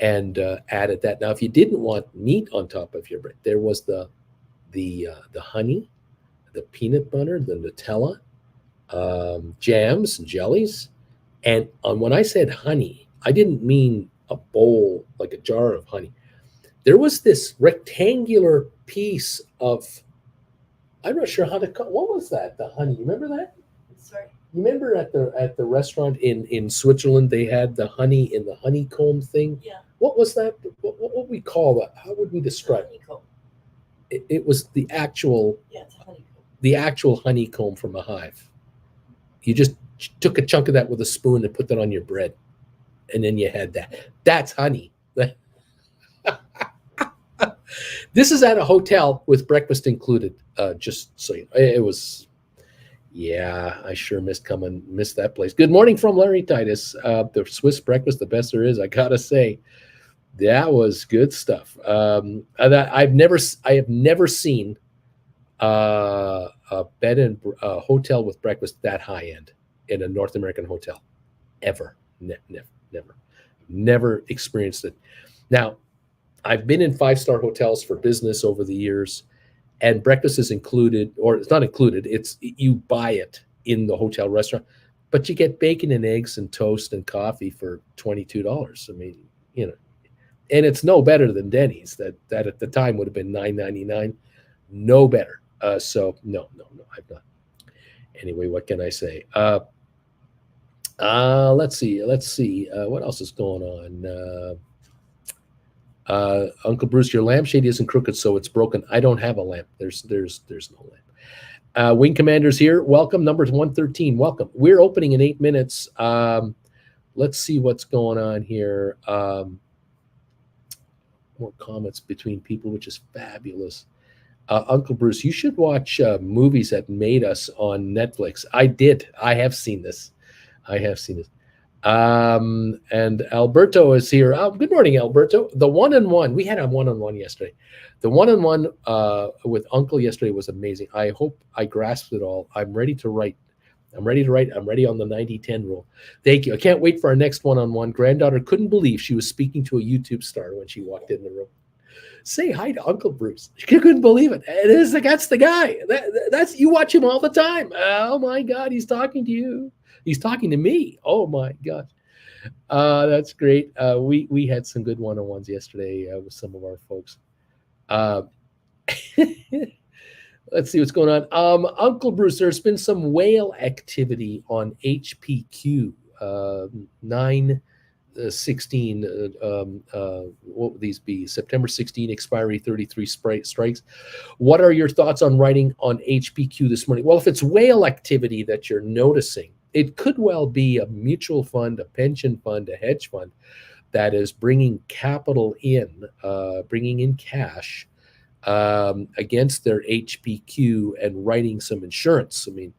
and added that. Now, if you didn't want meat on top of your bread, there was the honey, the peanut butter, the Nutella, jams and jellies. And when I said honey, I didn't mean a bowl, like a jar of honey. There was this rectangular piece of, I'm not sure how to call, what was that? The honey, you remember that? Sorry. You remember at the restaurant in Switzerland, they had the honey in the honeycomb thing? Yeah. What was that? What would we call that? How would we describe it? Honeycomb. It was the actual, it's a honeycomb. The actual honeycomb from a hive. You just took a chunk of that with a spoon and put that on your bread, and then you had that. That's honey. This is at a hotel with breakfast included. Just so you know, it was. Yeah, I sure missed that place. Good morning from Larry Titus. The Swiss breakfast, the best there is. I gotta say, that was good stuff. I have never seen a bed and hotel with breakfast that high end in a North American hotel, ever. Never experienced it. Now, I've been in 5-star hotels for business over the years, and breakfast is included, or it's not included. It's you buy it in the hotel restaurant, but you get bacon and eggs and toast and coffee for $22. I mean, and it's no better than Denny's. That at the time would have been $9.99. No better. So no, I've not. Anyway, what can I say? Let's see. What else is going on? Uncle Bruce, your lampshade isn't crooked, so it's broken. I don't have a lamp. There's no lamp. Wing Commander's here. Welcome. Number 113. Welcome. We're opening in 8 minutes. Let's see what's going on here. More comments between people, which is fabulous. Uncle Bruce, you should watch movies that made us on Netflix. I did. I have seen this. And Alberto is here. Good morning, Alberto. The one-on-one. We had a one-on-one yesterday. The one-on-one with Uncle yesterday was amazing. I hope I grasped it all. I'm ready to write. I'm ready on the 90-10 rule. Thank you. I can't wait for our next one-on-one. Granddaughter couldn't believe she was speaking to a YouTube star when she walked in the room. Say hi to Uncle Bruce. She couldn't believe it. That's the guy. That's you watch him all the time. Oh my God, he's talking to you. He's talking to me. Oh my God. That's great. We had some good one-on-ones yesterday with some of our folks. Let's see what's going on. Uncle Bruce, there's been some whale activity on HPQ 9/16. What would these be? September 16, expiry 33 strikes. What are your thoughts on writing on HPQ this morning? Well, if it's whale activity that you're noticing, it could well be a mutual fund, a pension fund, a hedge fund that is bringing capital in, bringing in cash against their HPQ and writing some insurance. I mean,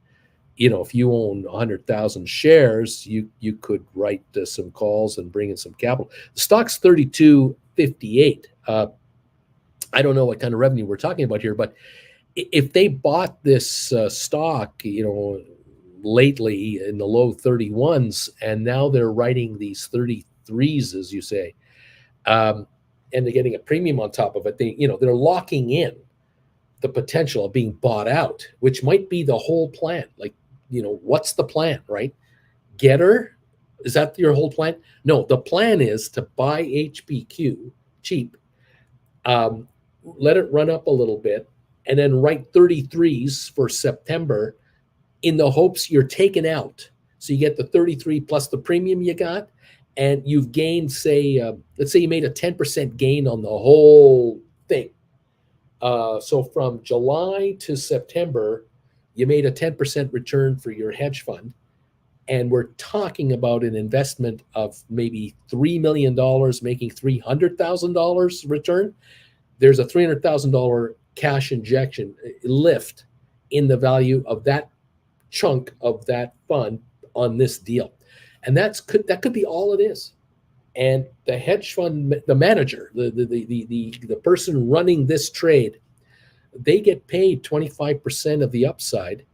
if you own 100,000 shares, you could write some calls and bring in some capital. The stock's 32.58. I don't know what kind of revenue we're talking about here, but if they bought this stock, lately in the low 31s, and now they're writing these 33s, as you say, and they're getting a premium on top of it, they're locking in the potential of being bought out, which might be the whole plan. Like, what's the plan, right? Get her? Is that your whole plan? No, the plan is to buy HPQ cheap, let it run up a little bit, and then write 33s for September in the hopes you're taken out. So you get the 33 plus the premium you got, and you've gained, say, let's say you made a 10% gain on the whole thing. So from July to September, you made a 10% return for your hedge fund. And we're talking about an investment of maybe $3 million, making $300,000 return. There's a $300,000 cash injection lift in the value of that chunk of that fund on this deal. And that could be all it is. And the hedge fund, the manager, the person running this trade, they get paid 25% of the upside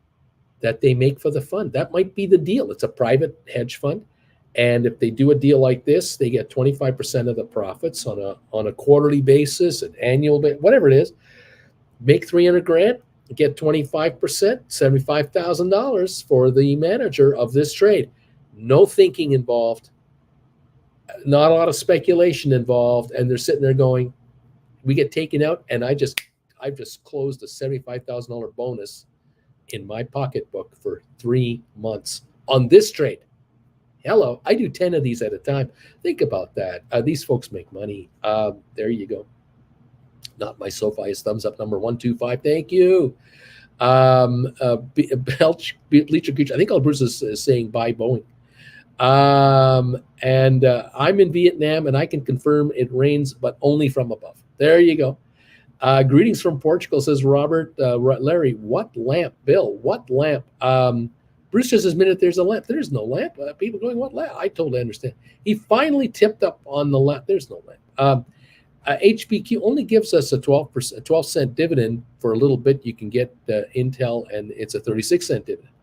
that they make for the fund. That might be the deal. It's a private hedge fund. And if they do a deal like this, they get 25% of the profits on a quarterly basis, an annual, whatever it is. Make $300,000, get 25%, $75,000 for the manager of this trade. No thinking involved, not a lot of speculation involved, and they're sitting there going, we get taken out, and I've just closed a $75,000 bonus in my pocketbook for 3 months on this trade. Hello, I do 10 of these at a time. Think about that. These folks make money. There you go. Not my SoFi is thumbs up number 125. Thank you. Bleacher Creature. I think all Bruce is saying buy Boeing. I'm in Vietnam, and I can confirm it rains, but only from above. There you go. Greetings from Portugal, says Robert. Larry, what lamp? Bill, what lamp? Bruce just says, minute, there's a lamp. There's no lamp. People going, what lamp? I totally understand. He finally tipped up on the lamp. There's no lamp. HBQ only gives us a 12-cent dividend for a little bit. You can get Intel, and it's a 36-cent dividend.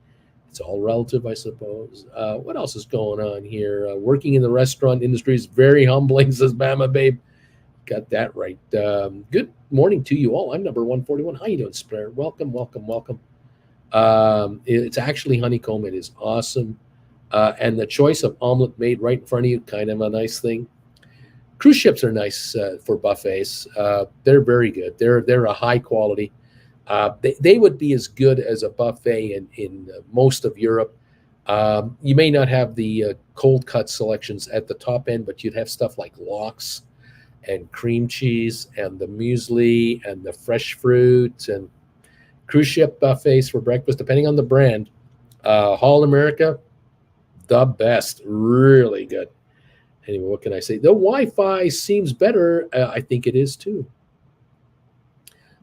It's all relative, I suppose. What else is going on here? Working in the restaurant industry is very humbling, says Bama Babe. Got that right. Good morning to you all. I'm number 141. How you doing, Spare? Welcome, welcome, welcome. It's actually honeycomb. It is awesome. And the choice of omelet made right in front of you, kind of a nice thing. Cruise ships are nice for buffets. They're very good. They're a high quality. They would be as good as a buffet in most of Europe. You may not have the cold cut selections at the top end, but you'd have stuff like lox and cream cheese and the muesli and the fresh fruit and cruise ship buffets for breakfast, depending on the brand. Hall America, the best, really good. Anyway, what can I say? The Wi-Fi seems better. I think it is too.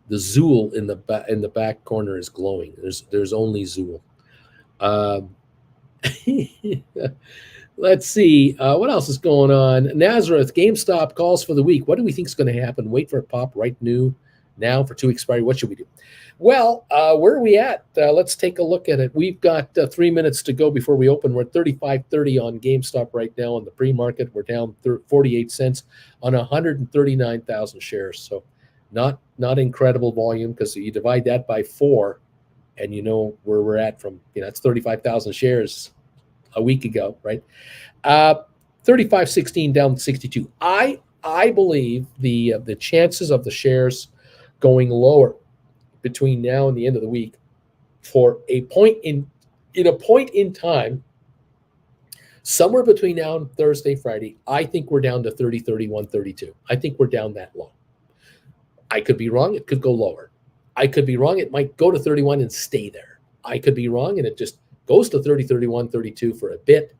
The Zool in the back corner is glowing. There's only Zool. Let's see. What else is going on? Nazareth, GameStop calls for the week. What do we think is going to happen? Wait for a pop right now for 2 expiry. What should we do? Well, where are we at? Let's take a look at it. We've got 3 minutes to go before we open. We're at 35.30 on GameStop right now on the pre-market. We're down 48 cents on 139,000 shares. So not incredible volume, because you divide that by 4 and you know where we're at from, it's 35,000 shares a week ago, right? 35.16 down 62. I believe the chances of the shares going lower between now and the end of the week for a point in time, somewhere between now and Thursday, Friday, I think we're down to 30, 31, 32. I think we're down that low. I could be wrong. It could go lower. I could be wrong. It might go to 31 and stay there. I could be wrong, and it just goes to 30, 31, 32 for a bit,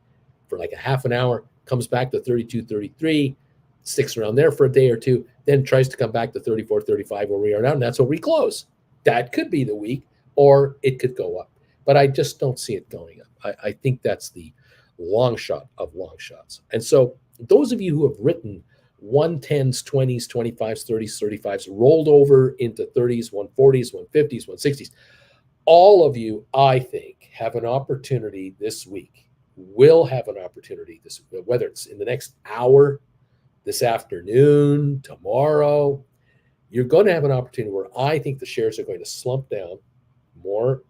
for like a half an hour, comes back to 32, 33, sticks around there for a day or two, then tries to come back to 34, 35 where we are now, and that's where we close. That could be the week, or it could go up. But I just don't see it going up. I think that's the long shot of long shots. And so those of you who have written 110s, 20s, 25s, 30s, 35s, rolled over into 30s, 140s, 150s, 160s, all of you, I think, have an opportunity this week, will have an opportunity this week, whether it's in the next hour, this afternoon, tomorrow. You're going to have an opportunity where I think the shares are going to slump down, more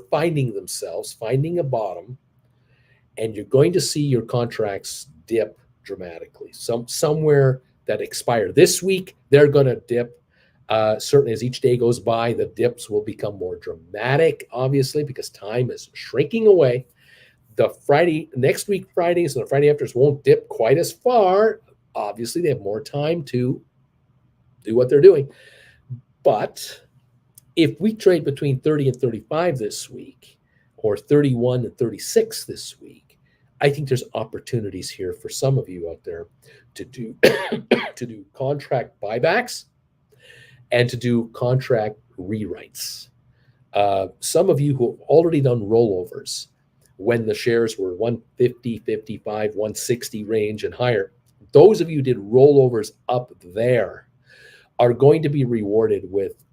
finding themselves, finding a bottom, and you're going to see your contracts dip dramatically. Somewhere that expire this week, they're going to dip. Certainly as each day goes by, the dips will become more dramatic, obviously, because time is shrinking away. The next week Fridays and the Friday afters won't dip quite as far. Obviously, they have more time to do what they're doing. But if we trade between 30 and 35 this week, or 31 and 36 this week, I think there's opportunities here for some of you out there to do to do contract buybacks and to do contract rewrites. Some of you who have already done rollovers when the shares were 150, 55, 160 range and higher, those of you who did rollovers up there are going to be rewarded with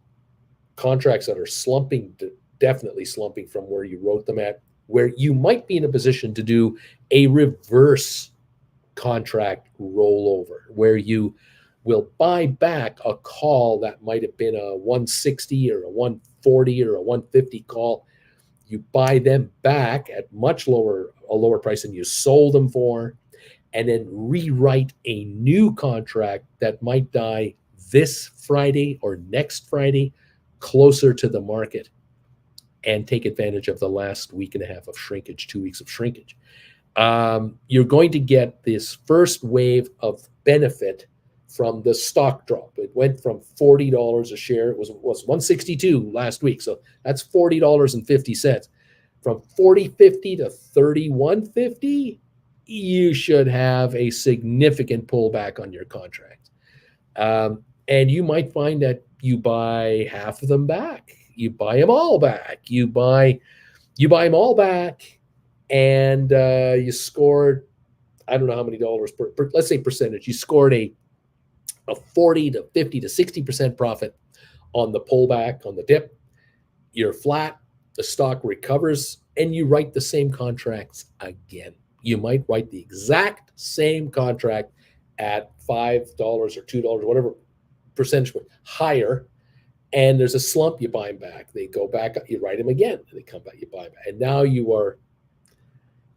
contracts that are slumping, definitely slumping from where you wrote them at, where you might be in a position to do a reverse contract rollover, where you will buy back a call that might have been a 160 or a 140 or a 150 call. You buy them back at a lower price than you sold them for, and then rewrite a new contract that might die this Friday or next Friday, closer to the market, and take advantage of the last week and a half of shrinkage, 2 weeks of shrinkage. You're going to get this first wave of benefit from the stock drop. It went from $40 a share. It was 162 last week. So that's $40.50. From 40.50 to 31.50, you should have a significant pullback on your contract. And you might find that you buy half of them back. You buy them all back. You buy them all back, and you scored, I don't know how many dollars per let's say percentage. You scored a 40 to 50 to 60% profit on the pullback, on the dip. You're flat, the stock recovers, and you write the same contracts again. You might write the exact same contract at $5 or $2, whatever percentage point higher, and there's a slump, you buy them back. They go back up, you write them again, and they come back, you buy them back. And now you're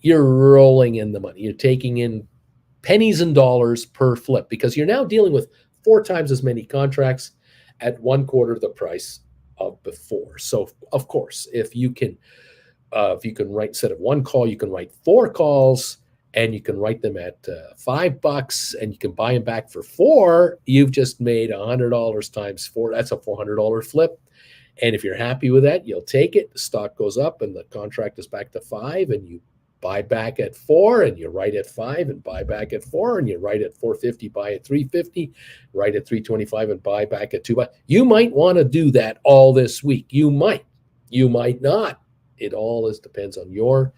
rolling in the money. You're taking in pennies and dollars per flip, because you're now dealing with 4 times as many contracts at 1/4 the price of before. So of course, if you can write, instead of 1 call, you can write 4 calls, and you can write them at $5, and you can buy them back for 4. You've just made $100 times 4. That's a $400 flip. And if you're happy with that, you'll take it. The stock goes up, and the contract is back to 5, and you buy back at 4, and you write at 5, and buy back at 4, and you write at 450, buy at 350, write at 325, and buy back at 2. You might want to do that all this week. You might not. It all depends on your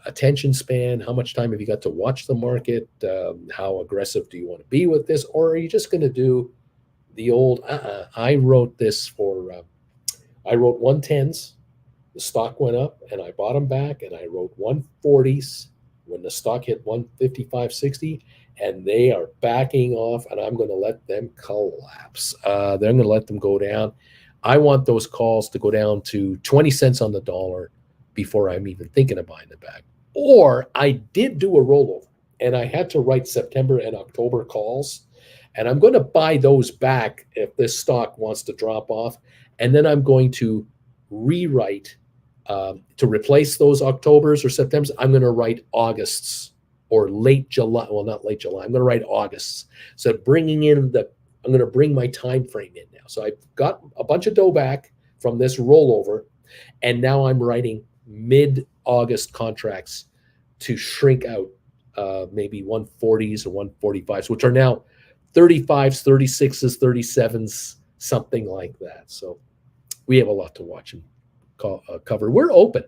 attention span. How much time have you got to watch the market? How aggressive do you want to be with this? Or are you just going to do the old, I wrote this for, I wrote 110s. The stock went up, and I bought them back, and I wrote 140s when the stock hit 155.60, and they are backing off, and I'm going to let them collapse. They're going to let them go down. I want those calls to go down to 20 cents on the dollar before I'm even thinking of buying them back. Or I did do a rollover, and I had to write September and October calls, and I'm going to buy those back if this stock wants to drop off, and then I'm going to rewrite to replace those Octobers or Septembers. I'm going to write Augusts or late July. Well, not late July. I'm going to write Augusts. So I'm going to bring my time frame in now. So I've got a bunch of dough back from this rollover, and now I'm writing mid-August contracts to shrink out maybe 140s or 145s, which are now 35s, 36s, 37s, something like that. So we have a lot to watch and cover. We're open.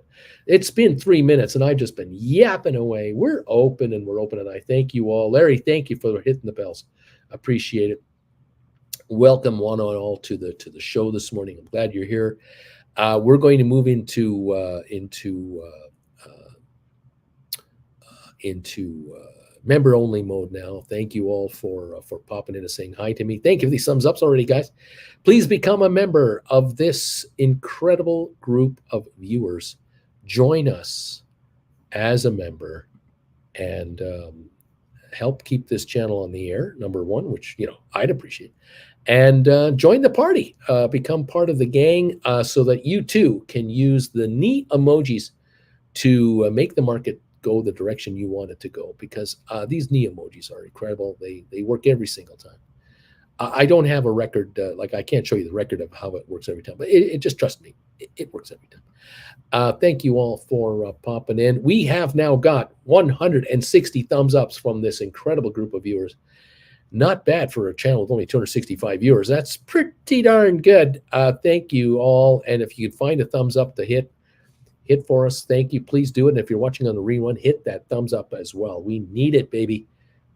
It's been 3 minutes, and I've just been yapping away. We're open, and I thank you all. Larry, thank you for hitting the bells. Appreciate it. Welcome one and all to the show this morning. I'm glad you're here. We're going to move into member only mode now. Thank you all for popping in and saying hi to me. Thank you for these thumbs ups already, guys. Please become a member of this incredible group of viewers. Join us as a member and help keep this channel on the air, number one, which I'd appreciate. And join the party, become part of the gang, so that you too can use the neat emojis to make the market go the direction you want it to go, because these knee emojis are incredible. They work every single time. I don't have a record, like I can't show you the record of how it works every time, but it just, trust me, it works every time. Thank you all for popping in. We have now got 160 thumbs ups from this incredible group of viewers. Not bad for a channel with only 265 viewers. That's pretty darn good. Thank you all. And if you can find a thumbs up to hit for us, thank you. Please do it. And if you're watching on the rerun, hit that thumbs up as well. We need it, baby.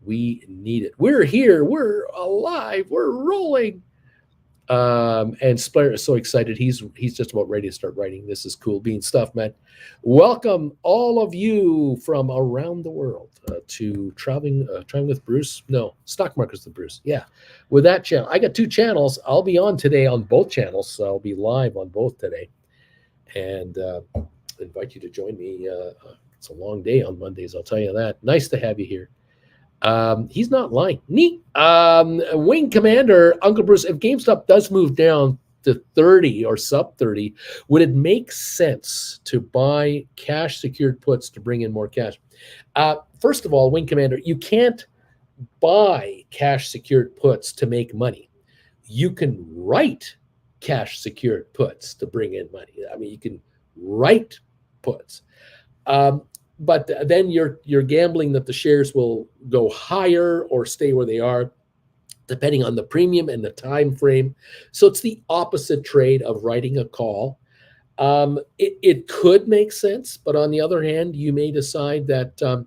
We need it. We're here. We're alive. We're rolling. And Splair is so excited. He's just about ready to start writing. This is cool bean stuff, man. Welcome all of you from around the world to traveling with Bruce. No, Stock Markets with Bruce. Yeah, with that channel. I got 2 channels. I'll be on today on both channels, so I'll be live on both today. And invite you to join me. It's a long day on Mondays, I'll tell you that. Nice to have you here. He's not lying. Neat. Wing Commander, Uncle Bruce, if GameStop does move down to 30 or sub 30, would it make sense to buy cash secured puts to bring in more cash? First of all, Wing Commander, you can't buy cash secured puts to make money. You can write cash secured puts to bring in money. I mean, you can write puts. But then you're gambling that the shares will go higher or stay where they are. depending on the premium and the time frame. So it's the opposite trade of writing a call. It could make sense, but on the other hand, you may decide that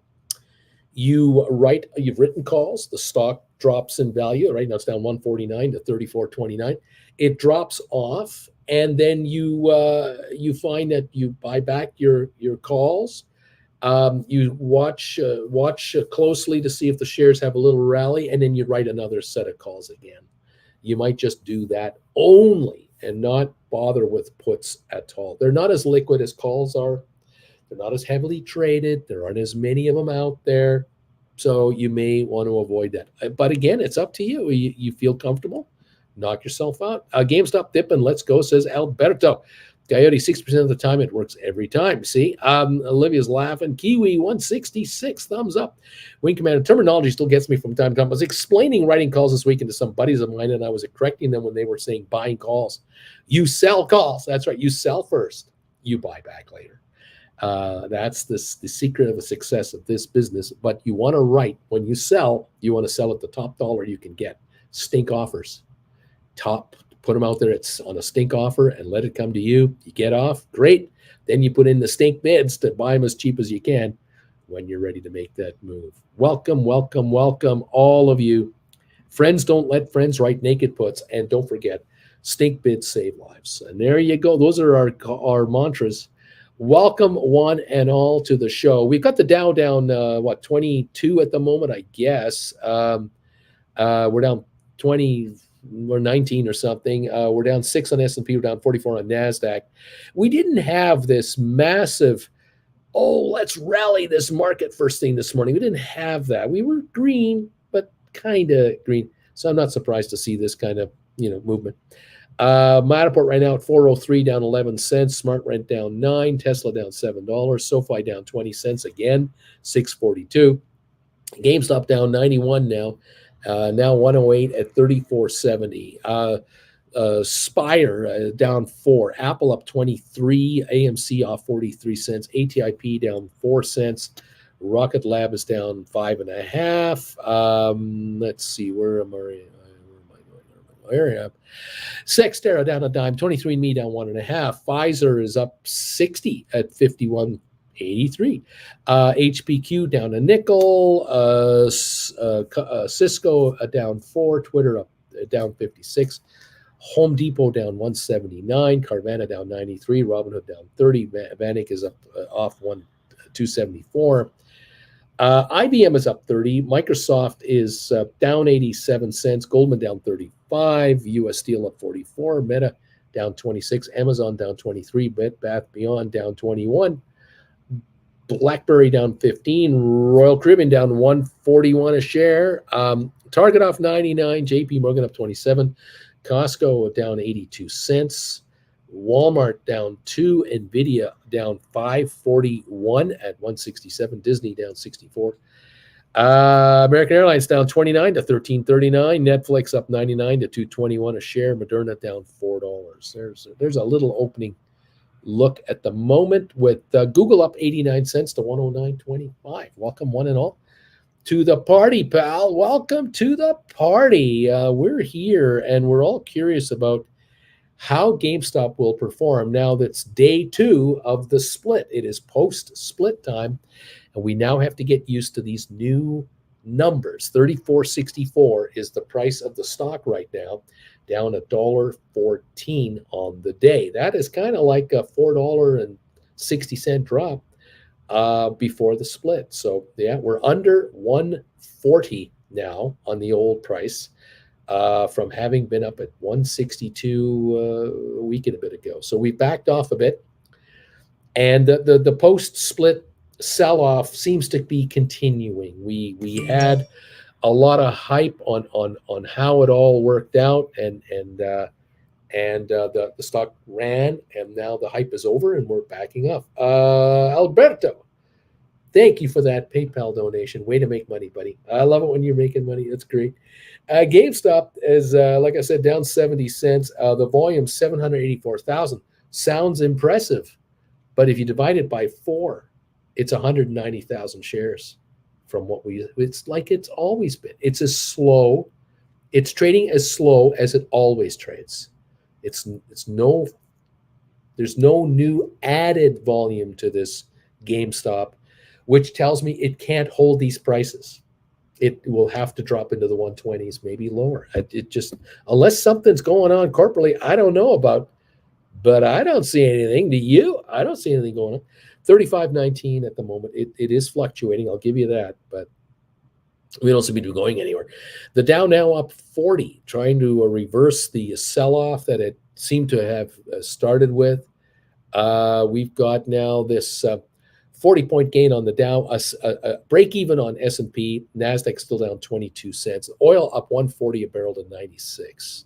you've written calls, the stock drops in value. Right now it's down 149 to 34.29. It drops off, and then you find that you buy back your calls. You watch closely to see if the shares have a little rally, and then you write another set of calls again. You might just do that only and not bother with puts at all. They're not as liquid as calls are. They're not as heavily traded. There aren't as many of them out there. So you may want to avoid that. But again, it's up to you. You feel comfortable, knock yourself out. GameStop dipping, let's go, says Alberto. Coyote, 6% of the time, it works every time. See, Olivia's laughing. Kiwi, 166, thumbs up. Wing Commander, terminology still gets me from time to time. I was explaining writing calls this weekend to some buddies of mine, and I was correcting them when they were saying buying calls. You sell calls. That's right. You sell first. You buy back later. That's the secret of the success of this business. But you want to write. When you sell, you want to sell at the top dollar you can get. Stink offers. Put them out there. It's on a stink offer and let it come to you. You get off, great. Then you put in the stink bids to buy them as cheap as you can when you're ready to make that move. Welcome, welcome, welcome, all of you. Friends don't let friends write naked puts. And don't forget, stink bids save lives. And there you go. Those are our mantras. Welcome one and all to the show. We've got the Dow down, 22 at the moment, I guess. We're down 20 or 19 or something. We're down 6 on S&P. We're down 44 on NASDAQ. We didn't have this massive, let's rally this market first thing this morning. We didn't have that. We were green, but kind of green. So I'm not surprised to see this kind of, movement. Matterport right now at 403, down 11 cents. Smart Rent down 9. Tesla down $7. SoFi down 20 cents again, 642. GameStop down 91 now. Now 108 at 34.70. Spire down 4. Apple up 23. AMC off 43 cents. ATIP down 4 cents. Rocket Lab is down 5.5. Let's see, where am I going? There I am. Sextera down a dime. 23andMe down 1.5. Pfizer is up 60 at 51.83. HPQ down a nickel. Cisco down 4. Twitter up down 56. Home Depot down 179. Carvana down 93. Robinhood down 30. Vanik is up off 274. IBM is up 30. Microsoft is down 87 cents. Goldman down 35. US Steel up 44. Meta down 26. Amazon down 23. Bed Bath Beyond down 21. BlackBerry down 15. Royal Caribbean down 141 a share. Target off 99. JP Morgan up 27. Costco down 82 cents. Walmart down 2. Nvidia down 541 at 167. Disney down 64. American Airlines down 29 to 13.39. Netflix up 99 to 221 a share. Moderna down $4. There's a little opening look at the moment with Google up 89 cents to 109.25. Welcome one and all to the party, pal. Welcome to the party. We're here and we're all curious about how GameStop will perform now that's day 2 of the split. It is post-split time, and we now have to get used to these new numbers. $34.64 is the price of the stock right now, down $1.14 on the day. That is kind of like a $4.60 drop before the split. So yeah, we're under 140 now on the old price. From having been up at 162 a week and a bit ago. So we backed off a bit. And the post-split sell-off seems to be continuing. We had a lot of hype on how it all worked out, and the stock ran, and now the hype is over, and we're backing off. Alberto, thank you for that PayPal donation. Way to make money, buddy. I love it when you're making money. That's great. GameStop is, like I said, down 70 cents. The volume, 784,000. Sounds impressive. But if you divide it by 4, it's 190,000 shares from it's like it's always been. It's a slow It's trading as slow as it always trades. It's no There's no new added volume to this GameStop, which tells me it can't hold these prices. It will have to drop into the 120s, maybe lower. It just, unless something's going on corporately, I don't know about, but I don't see anything. Do you? I don't see anything going on. 35.19 at the moment. It is fluctuating. I'll give you that, but we don't seem to be going anywhere. The Dow now up 40, trying to reverse the sell-off that it seemed to have started with. We've got now this 40-point gain on the Dow, a break even on S&P. Nasdaq still down 22 cents. Oil up 140 a barrel to 96.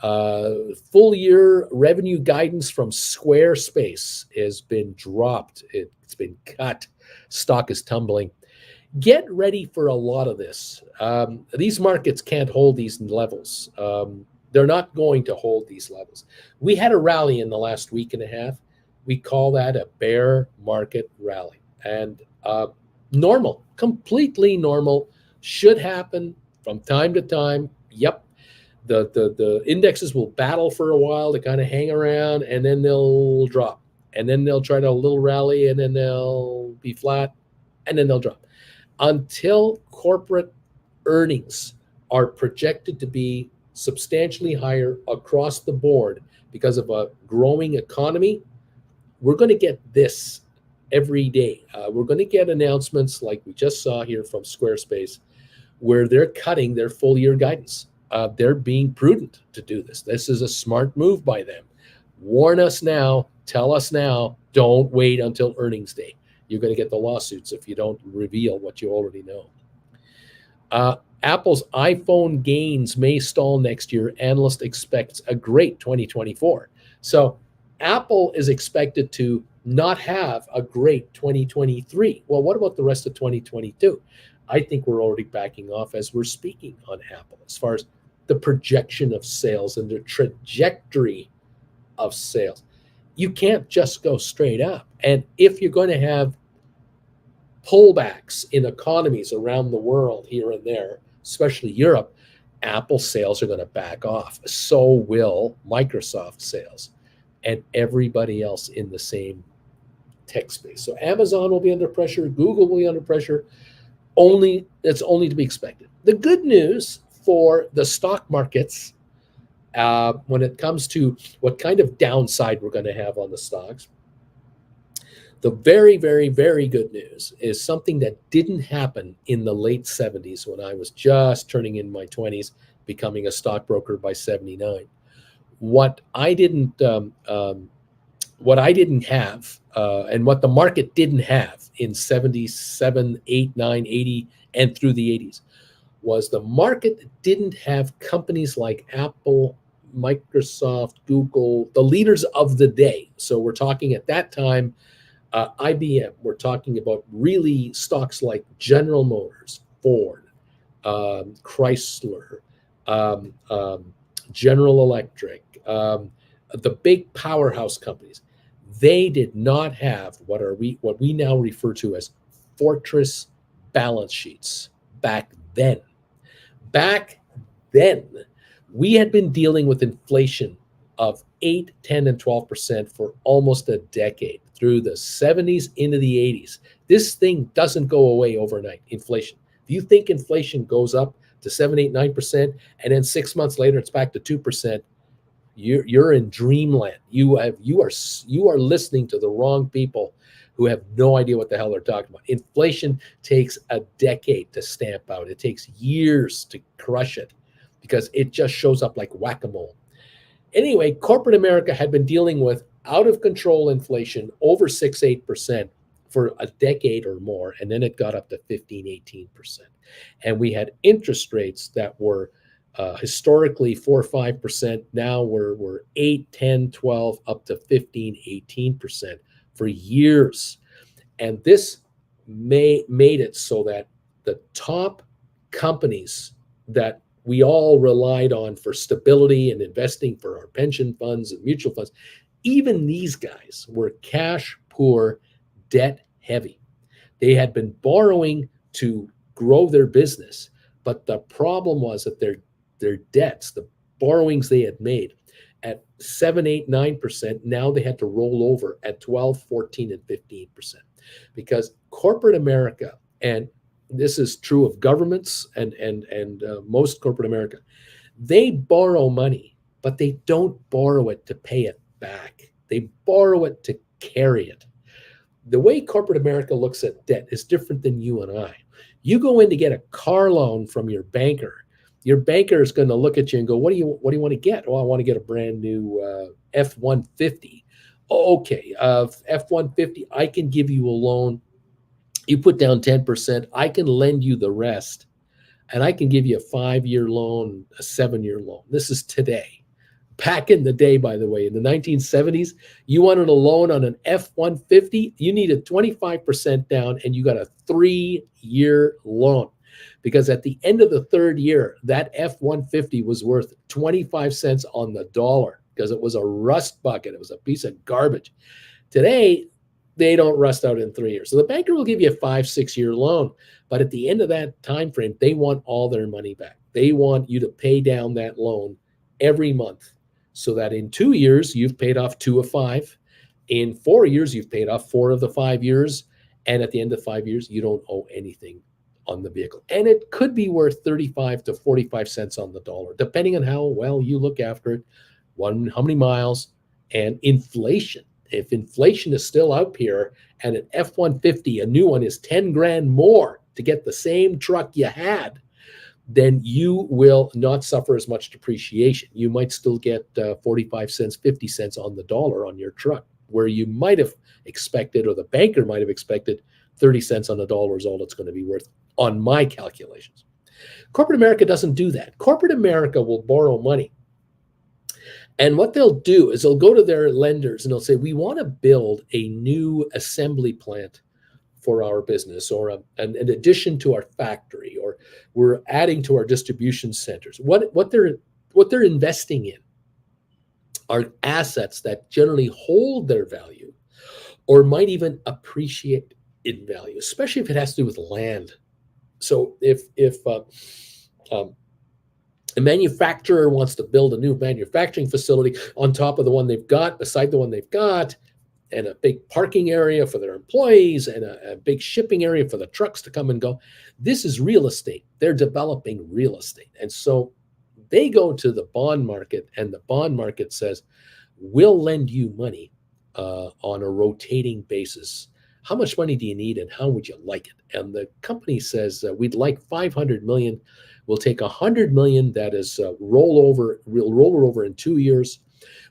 Full year revenue guidance from Squarespace has been dropped. It's been cut. Stock is tumbling. Get ready for a lot of this. These markets can't hold these levels. They're not going to hold these levels. We had a rally in the last week and a half. We call that a bear market rally. And normal, completely normal, should happen from time to time. Yep. The indexes will battle for a while to kind of hang around, and then they'll drop. And then they'll try to a little rally, and then they'll be flat, and then they'll drop. Until corporate earnings are projected to be substantially higher across the board because of a growing economy, we're going to get this every day. We're going to get announcements like we just saw here from Squarespace, where they're cutting their full year guidance. They're being prudent to do this. This is a smart move by them. Warn us now, tell us now, don't wait until earnings day. You're going to get the lawsuits if you don't reveal what you already know. Apple's iPhone gains may stall next year. Analyst expects a great 2024. So Apple is expected to not have a great 2023. Well, what about the rest of 2022? I think we're already backing off as we're speaking on Apple as far as the projection of sales and the trajectory of sales. You can't just go straight up. And if you're going to have pullbacks in economies around the world here and there, especially Europe, Apple sales are going to back off. So will Microsoft sales and everybody else in the same tech space. So Amazon will be under pressure. Google will be under pressure. That's only to be expected. The good news for the stock markets, when it comes to what kind of downside we're going to have on the stocks, the very, very, very good news is something that didn't happen in the late 70s when I was just turning in my 20s, becoming a stockbroker by 79. What I didn't have, and what the market didn't have in 77, 8, 9, 80, and through the 80s, was the market didn't have companies like Apple, Microsoft, Google, the leaders of the day. So we're talking at that time, IBM. We're talking about really stocks like General Motors, Ford, Chrysler, General Electric, the big powerhouse companies. They did not have what we now refer to as fortress balance sheets back then. Back then, we had been dealing with inflation of 8, 10, and 12% for almost a decade, through the 70s into the 80s. This thing doesn't go away overnight, inflation. If you think inflation goes up to 7, 8, 9%, and then 6 months later it's back to 2%, you're in dreamland. You are listening to the wrong people who have no idea what the hell they're talking about. Inflation takes a decade to stamp out. It takes years to crush it because it just shows up like whack-a-mole. Anyway, corporate America had been dealing with out of control inflation over 6, 8% for a decade or more, and then it got up to 15, 18%. And we had interest rates that were historically 4 or 5%. Now we're 8, 10, 12, up to 15, 18% for years. And this made it so that the top companies that we all relied on for stability and investing for our pension funds and mutual funds, even these guys were cash poor, debt heavy. They had been borrowing to grow their business, but the problem was that their their debts, the borrowings they had made at 7, 8, 9%. Now they had to roll over at 12, 14, and 15%. Because corporate America, and this is true of governments and most corporate America, they borrow money, but they don't borrow it to pay it back. They borrow it to carry it. The way corporate America looks at debt is different than you and I. You go in to get a car loan from your banker. Your banker is going to look at you and go, "What do you want to get?" "Oh, I want to get a brand new F-150." "Okay, F-150. I can give you a loan. You put down 10%. I can lend you the rest, and I can give you a 5-year loan, a 7-year loan." This is today. Back in the day, by the way, in the 1970s, you wanted a loan on an F-150, you needed 25% down, and you got a 3-year loan. Because at the end of the 3rd year, that F-150 was worth 25 cents on the dollar because it was a rust bucket. It was a piece of garbage. Today, they don't rust out in 3 years. So the banker will give you a 5-6 year loan, but at the end of that time frame, they want all their money back. They want you to pay down that loan every month, so that in 2 years, you've paid off 2 of 5. In 4 years, you've paid off 4 of the 5 years. And at the end of 5 years, you don't owe anything on the vehicle. And it could be worth 35 to 45 cents on the dollar, depending on how well you look after it, how many miles, and inflation. If inflation is still up here and an F-150, a new one, is 10 grand more to get the same truck you had, then you will not suffer as much depreciation. You might still get 45 cents, 50 cents on the dollar on your truck, where you might have expected, or the banker might have expected, 30 cents on the dollar is all it's going to be worth on my calculations. Corporate America doesn't do that. Corporate America will borrow money. And what they'll do is they'll go to their lenders and they'll say, "We want to build a new assembly plant for our business, or an addition to our factory, or we're adding to our distribution centers." What they're investing in are assets that generally hold their value or might even appreciate in value, especially if it has to do with land. So if a manufacturer wants to build a new manufacturing facility on top of the one they've got, beside the one they've got, and a big parking area for their employees, and a big shipping area for the trucks to come and go. This is real estate. They're developing real estate. And so they go to the bond market, and the bond market says, "We'll lend you money on a rotating basis. How much money do you need, and how would you like it?" And the company says, "We'd like 500 million. We'll take 100 million that is we'll roll over in 2 years.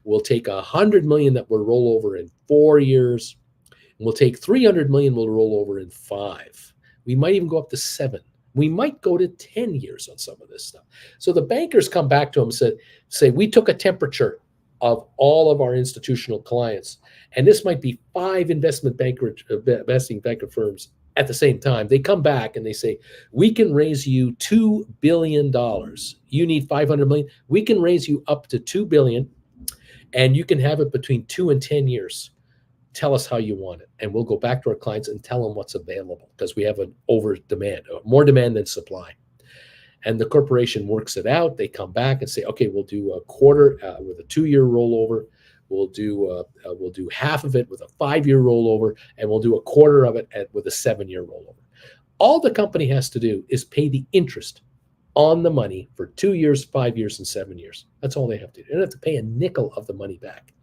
We'll take 100 million that will roll over in 4 years. And we'll take 300 million will roll over in 5. We might even go up to 7. We might go to 10 years on some of this stuff." So the bankers come back to them and say, "We took a temperature of all of our institutional clients, and this might be 5 investing banker firms at the same time." They come back and they say, "We can raise you $2 billion. You need 500 million. We can raise you up to 2 billion. And you can have it between 2 and 10 years. Tell us how you want it." And we'll go back to our clients and tell them what's available, because we have an over demand, more demand than supply. And the corporation works it out. They come back and say, "Okay, we'll do a quarter with a 2-year rollover. We'll do half of it with a 5-year rollover, and we'll do a quarter of it with a 7-year rollover." All the company has to do is pay the interest on the money for 2 years, 5 years, and 7 years. That's all they have to do. They don't have to pay a nickel of the money back.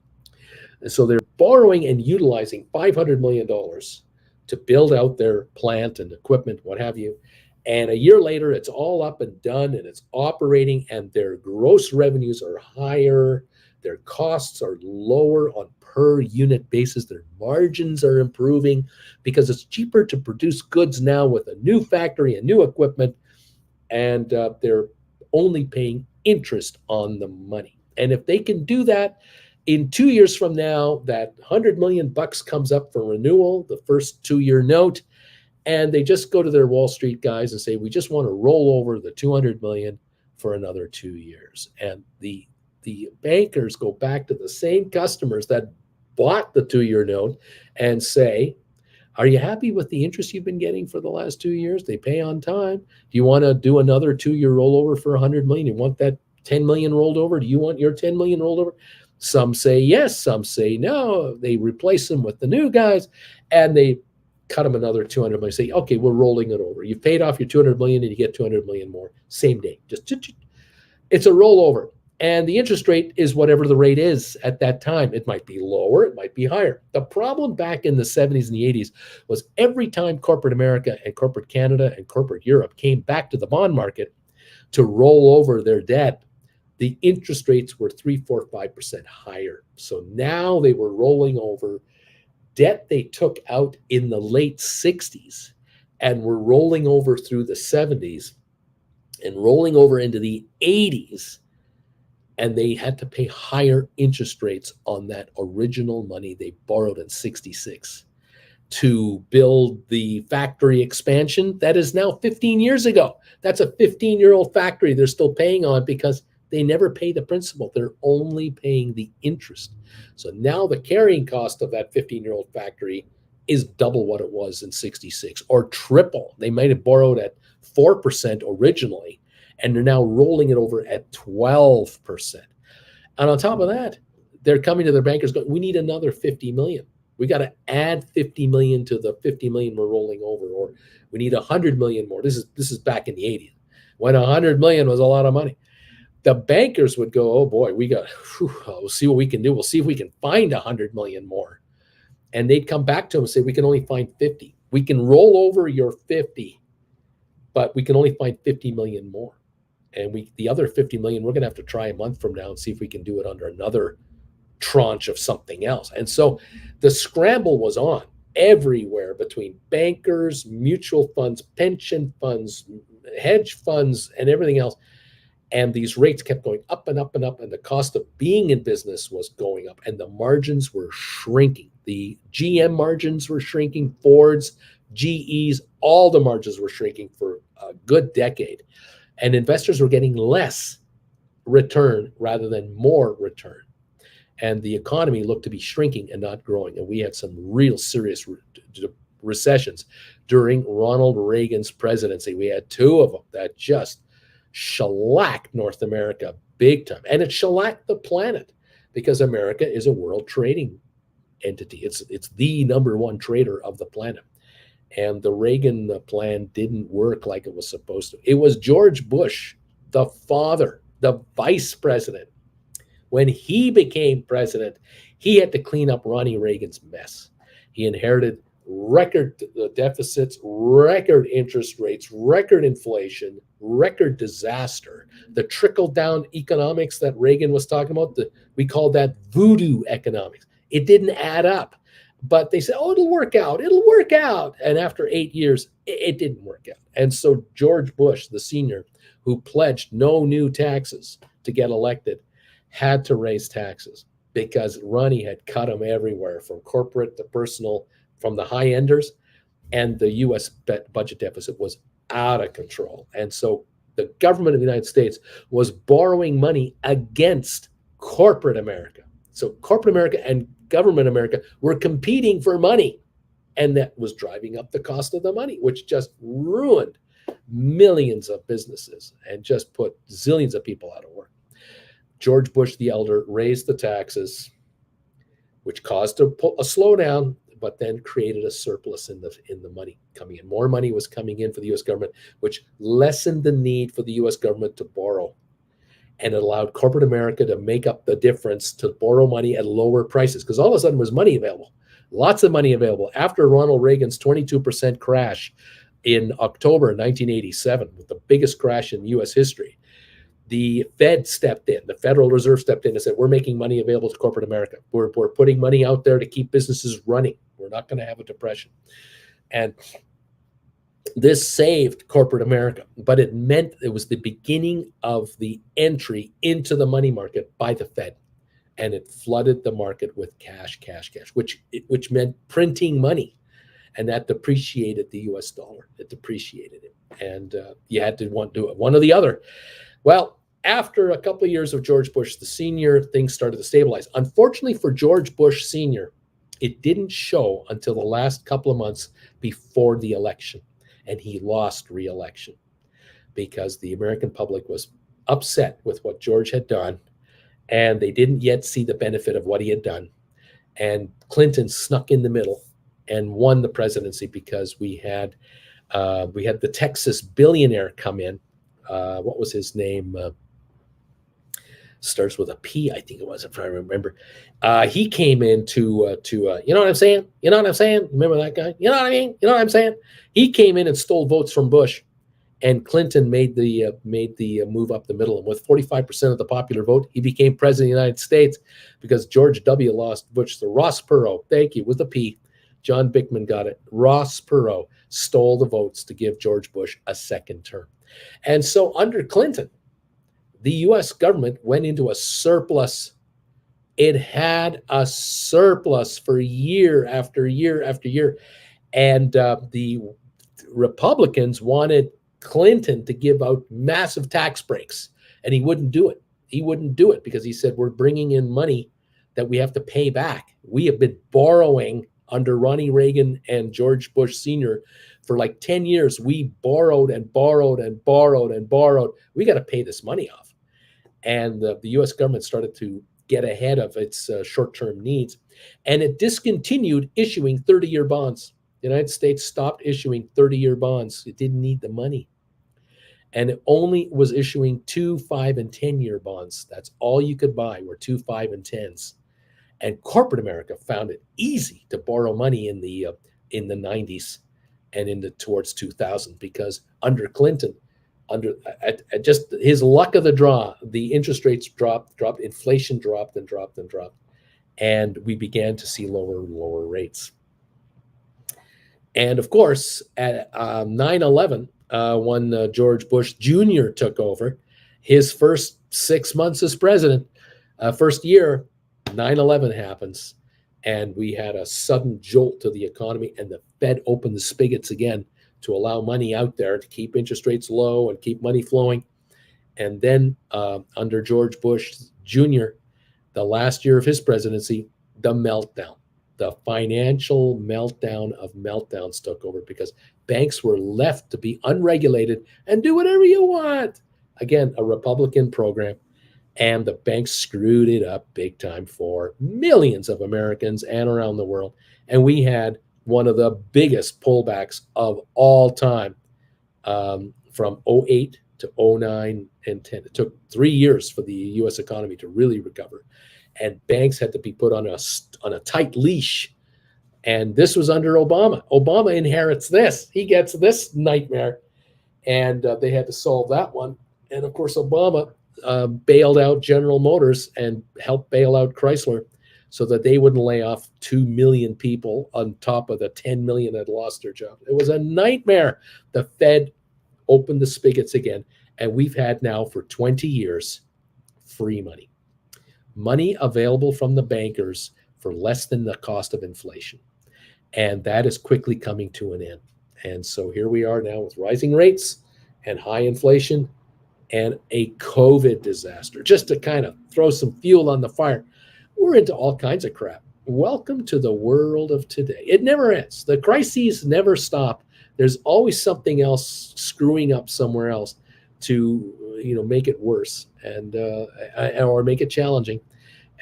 And so they're borrowing and utilizing $500 million to build out their plant and equipment, what have you. And a year later, it's all up and done, and it's operating, and their gross revenues are higher. Their costs are lower on per unit basis. Their margins are improving because it's cheaper to produce goods now with a new factory and new equipment, and they're only paying interest on the money. And if they can do that, in 2 years from now, that $100 million comes up for renewal, the first 2-year note, and they just go to their Wall Street guys and say, "We just want to roll over the 200 million for another 2 years." And the bankers go back to the same customers that bought the 2-year note and say, Are you happy with the interest you've been getting for the last 2 years? They pay on time. Do you want to do another 2-year rollover for 100 million? You want that 10 million rolled over? Do you want your 10 million rolled over? Some say yes, some say no. They replace them with the new guys, and they cut them another 200 million. Say, okay, we're rolling it over. You've paid off your 200 million, and you get 200 million more same day. Just it's a rollover. And the interest rate is whatever the rate is at that time. It might be lower, it might be higher. The problem back in the 70s and the 80s was every time corporate America and corporate Canada and corporate Europe came back to the bond market to roll over their debt, the interest rates were 3, 4, 5% higher. So now they were rolling over debt they took out in the late 60s and were rolling over through the 70s and rolling over into the 80s. And they had to pay higher interest rates on that original money they borrowed in 66 to build the factory expansion that is now 15 years ago. That's a 15-year-old factory they're still paying on because they never pay the principal. They're only paying the interest. So now the carrying cost of that 15-year-old factory is double what it was in 66 or triple. They might have borrowed at 4% originally, and they're now rolling it over at 12%. And on top of that, they're coming to their bankers going, we need another 50 million. We got to add 50 million to the 50 million we're rolling over, or we need 100 million more. This is back in the 80s when 100 million was a lot of money. The bankers would go, oh boy, we'll see what we can do. We'll see if we can find 100 million more. And they'd come back to them and say, we can only find 50. We can roll over your 50, but we can only find 50 million more. And the other 50 million, we're going to have to try a month from now and see if we can do it under another tranche of something else. And so the scramble was on everywhere between bankers, mutual funds, pension funds, hedge funds, and everything else. And these rates kept going up and up and up, and the cost of being in business was going up, and the margins were shrinking. The GM margins were shrinking, Ford's, GE's, all the margins were shrinking for a good decade. And investors were getting less return rather than more return. And the economy looked to be shrinking and not growing. And we had some real serious recessions during Ronald Reagan's presidency. We had 2 of them that just shellacked North America big time. And it shellacked the planet because America is a world trading entity. It's the number 1 trader of the planet. And the Reagan plan didn't work like it was supposed to. It was George Bush, the father, the vice president. When he became president, he had to clean up Ronnie Reagan's mess. He inherited record deficits, record interest rates, record inflation, record disaster. The trickle-down economics that Reagan was talking about, we call that voodoo economics. It didn't add up. But they said, oh, it'll work out. It'll work out. And after 8 years, it didn't work out. And so George Bush, the senior, who pledged no new taxes to get elected, had to raise taxes because Ronnie had cut them everywhere, from corporate to personal, from the high enders. And the U.S. budget deficit was out of control. And so the government of the United States was borrowing money against corporate America. So corporate America and government America were competing for money, and that was driving up the cost of the money, which just ruined millions of businesses and just put zillions of people out of work. George Bush the elder raised the taxes, which caused a slowdown, but then created a surplus in the money coming in. More money was coming in for the U.S. government, which lessened the need for the U.S. government to borrow. And it allowed corporate America to make up the difference, to borrow money at lower prices, because all of a sudden there was money available, lots of money available. After Ronald Reagan's 22% crash in October 1987, with the biggest crash in U.S. history, the Fed stepped in, the Federal Reserve stepped in and said, we're making money available to corporate America. We're putting money out there to keep businesses running. We're not going to have a depression. And this saved corporate America, but it meant it was the beginning of the entry into the money market by the Fed. And it flooded the market with cash, which meant printing money. And that depreciated the US dollar. It depreciated it. And you had to do it, one or the other. Well, after a couple of years of George Bush the senior, things started to stabilize. Unfortunately for George Bush Sr., It didn't show until the last couple of months before the election, and he lost re-election because the American public was upset with what George had done, and they didn't yet see the benefit of what he had done. And Clinton snuck in the middle and won the presidency because we had the Texas billionaire come in. What was his name? Starts with a P, I think it was, if I remember. He came in to you know what I'm saying? You know what I'm saying? Remember that guy? You know what I mean? You know what I'm saying? He came in and stole votes from Bush, and Clinton made the move up the middle. And with 45% of the popular vote, he became president of the United States because George W. lost Bush. So Ross Perot, thank you, with a P. John Bickman got it. Ross Perot stole the votes to give George Bush a second term. And so under Clinton, the U.S. government went into a surplus. It had a surplus for year after year after year. And the Republicans wanted Clinton to give out massive tax breaks, and he wouldn't do it. He wouldn't do it because he said, we're bringing in money that we have to pay back. We have been borrowing under Ronnie Reagan and George Bush Sr. for like 10 years. We borrowed and borrowed and borrowed and borrowed. We got to pay this money off. And the U.S. government started to get ahead of its short-term needs, and it discontinued issuing 30-year bonds. The United States stopped issuing 30-year bonds. It didn't need the money. And it only was issuing 2, 5, and 10-year bonds. That's all you could buy were 2, 5, and 10s. And corporate America found it easy to borrow money in the 90s and towards 2000 because under Clinton, at just his luck of the draw, the interest rates dropped, inflation dropped, and we began to see lower rates. And of course, at 9/11, when George Bush Jr. took over, his first 6 months as president, first year, 9/11 happens, and we had a sudden jolt to the economy, and the Fed opened the spigots again to allow money out there to keep interest rates low and keep money flowing. And then under George Bush Jr., the last year of his presidency, the meltdown, the financial meltdown of meltdowns took over because banks were left to be unregulated and do whatever you want. Again, a Republican program. And the banks screwed it up big time for millions of Americans and around the world. And we had one of the biggest pullbacks of all time from 08 to 09 and 10. It took 3 years for the U.S. economy to really recover. And banks had to be put on a tight leash. And this was under Obama. Obama inherits this. He gets this nightmare. And they had to solve that one. And of course, Obama bailed out General Motors and helped bail out Chrysler so that they wouldn't lay off 2 million people on top of the 10 million that lost their job. It was a nightmare. The Fed opened the spigots again, and we've had now for 20 years free money. Money available from the bankers for less than the cost of inflation. And that is quickly coming to an end. And so here we are now with rising rates and high inflation and a COVID disaster. Just to kind of throw some fuel on the fire, we're into all kinds of crap. Welcome to the world of today. It never ends. The crises never stop. There's always something else screwing up somewhere else to make it worse and or make it challenging.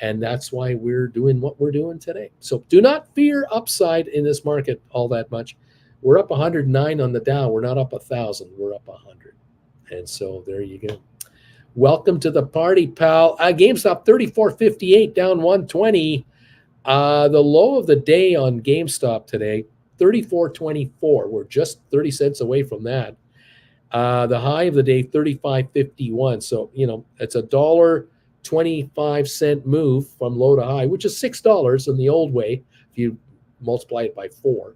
And that's why we're doing what we're doing today. So do not fear upside in this market all that much. We're up 109 on the Dow. We're not up 1,000. We're up 100. And so there you go. Welcome to the party, pal. GameStop 34.58 down 120. The low of the day on GameStop today, 34.24. We're just 30 cents away from that. The high of the day, 35.51. So, it's a $1.25 move from low to high, which is $6 in the old way if you multiply it by 4.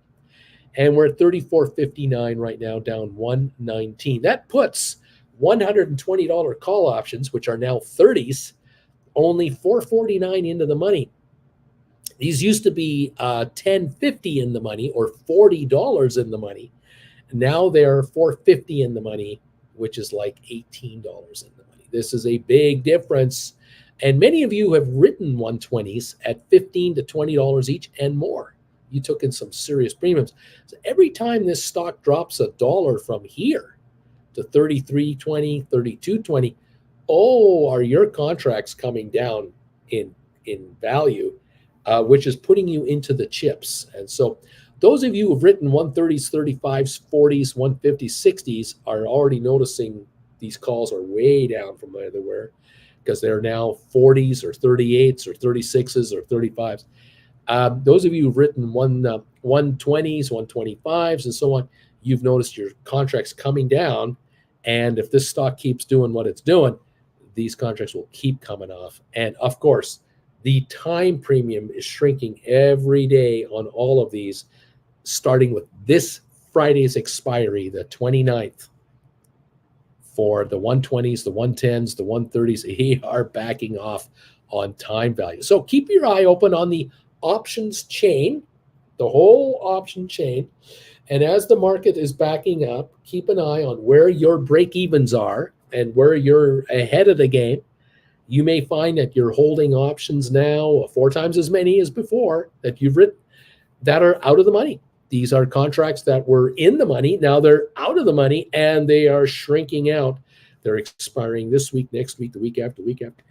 And we're at 34.59 right now, down 119. That puts $120 call options, which are now 30s, only $4.49 into the money. These used to be $10.50 in the money or $40 in the money. Now they're $4.50 in the money, which is like $18 in the money. This is a big difference. And many of you have written 120s at $15 to $20 each and more. You took in some serious premiums. So every time this stock drops $1 from here to 33.20, 32.20, oh, are your contracts coming down in value, which is putting you into the chips. And so those of you who've written 130s, 35s, 40s, 150s, 60s are already noticing these calls are way down from where they were, because they're now 40s or 38s or 36s or 35s. Those of you who've written 120s, 125s, and so on, you've noticed your contracts coming down. And if this stock keeps doing what it's doing, these contracts will keep coming off. And of course, the time premium is shrinking every day on all of these, starting with this Friday's expiry, the 29th. For the 120s, the 110s, the 130s, they are backing off on time value. So keep your eye open on the options chain, the whole option chain. And as the market is backing up, keep an eye on where your break-evens are and where you're ahead of the game. You may find that you're holding options now 4 times as many as before that you've written that are out of the money. These are contracts that were in the money. Now they're out of the money and they are shrinking out. They're expiring this week, next week, the week after, week after.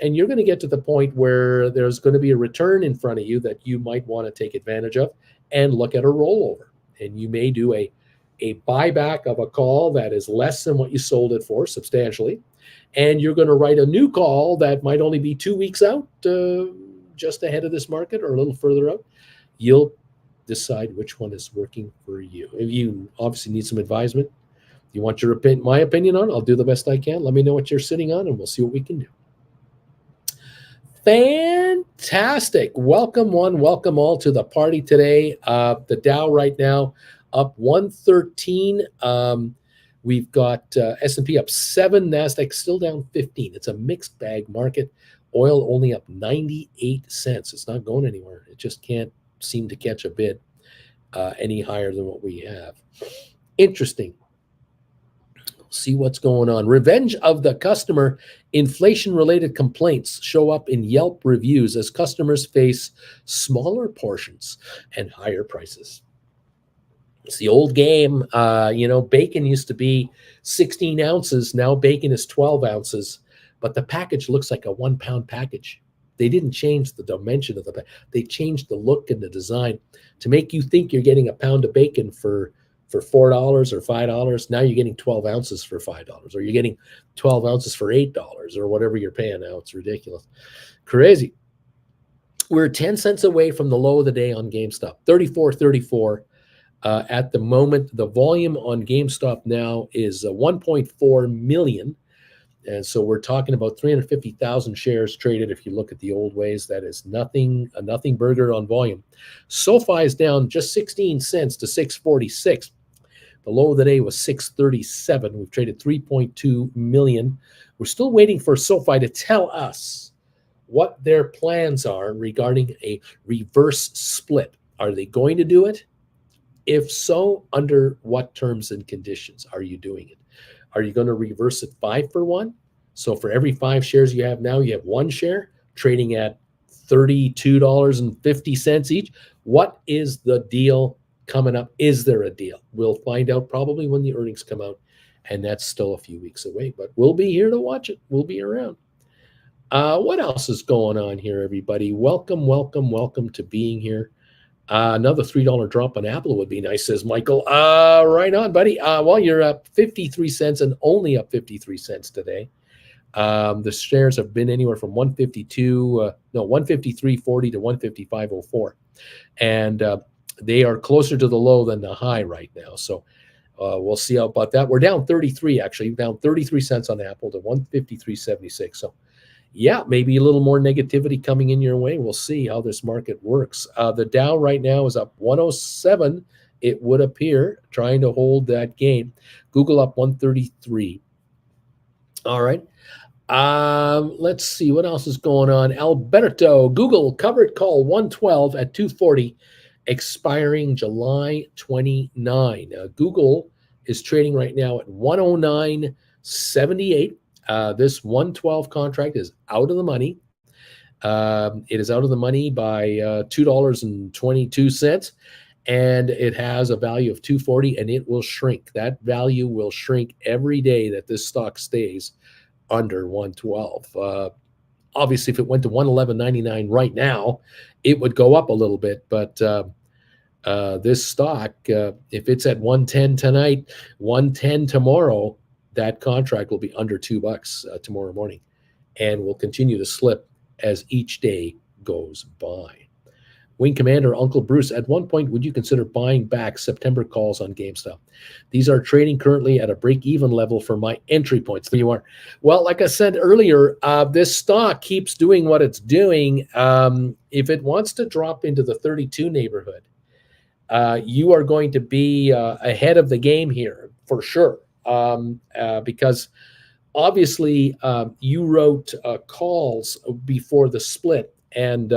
And you're going to get to the point where there's going to be a return in front of you that you might want to take advantage of and look at a rollover. And you may do a buyback of a call that is less than what you sold it for substantially. And you're going to write a new call that might only be 2 weeks out, just ahead of this market or a little further out. You'll decide which one is working for you. If you obviously need some advisement, you want my opinion on it, I'll do the best I can. Let me know what you're sitting on and we'll see what we can do. Fantastic. Welcome one, welcome all to the party today. The Dow right now up 113. We've got S&P up 7, NASDAQ still down 15. It's a mixed bag market. Oil only up 98 cents. It's not going anywhere. It just can't seem to catch a bid any higher than what we have. Interesting. See what's going on. Revenge of the customer. Inflation-related complaints show up in Yelp reviews as customers face smaller portions and higher prices. It's the old game. Bacon used to be 16 ounces. Now bacon is 12 ounces, but the package looks like a 1 pound package. They didn't change the dimension of the package. They changed the look and the design to make you think you're getting a pound of bacon for $4 or $5. Now you're getting 12 ounces for $5, or you're getting 12 ounces for $8 or whatever you're paying now. It's ridiculous. Crazy. We're 10 cents away from the low of the day on GameStop, 34.34. At the moment, the volume on GameStop now is 1.4 million. And so we're talking about 350,000 shares traded. If you look at the old ways, that is a nothing burger on volume. SoFi is down just 16 cents to 646. The low of the day was 637. We've traded 3.2 million. We're still waiting for SoFi to tell us what their plans are regarding a reverse split. Are they going to do it? If so, under what terms and conditions are you doing it? Are you going to reverse it 5 for 1? So for every 5 shares you have now, you have 1 share trading at $32.50 each. What is the deal coming up? Is there a deal? We'll find out probably when the earnings come out, and that's still a few weeks away, but we'll be here to watch it. We'll be around. What else is going on here, everybody? Welcome to being here. Another $3 drop on Apple would be nice, says Michael. Right on, buddy. Well, you're up 53 cents and only up 53 cents today. The shares have been anywhere from 153.40 to 155.04. And they are closer to the low than the high right now. So we'll see how about that. We're down 33, actually, down 33 cents on Apple to 153.76. So yeah, maybe a little more negativity coming in your way. We'll see how this market works. The Dow right now is up 107, it would appear, trying to hold that gain. Google up 133. All right. Let's see what else is going on. Alberto, Google covered call 112 at 240, expiring July 29. Google is trading right now at 109.78. This 112 contract is out of the money. It is out of the money by $2.22, and it has a value of 240, and it will shrink. That value will shrink every day that this stock stays under 112. Obviously, if it went to 111.99 right now, it would go up a little bit, but this stock, if it's at 110 tonight, 110 tomorrow, that contract will be under $2 tomorrow morning, and will continue to slip as each day goes by. Wing Commander Uncle Bruce, at one point, would you consider buying back September calls on Gamestop? These are trading currently at a break-even level for my entry points. There you are. Well, like I said earlier, this stock keeps doing what it's doing. If it wants to drop into the 32 neighborhood, you are going to be ahead of the game here for sure, because obviously you wrote calls before the split, and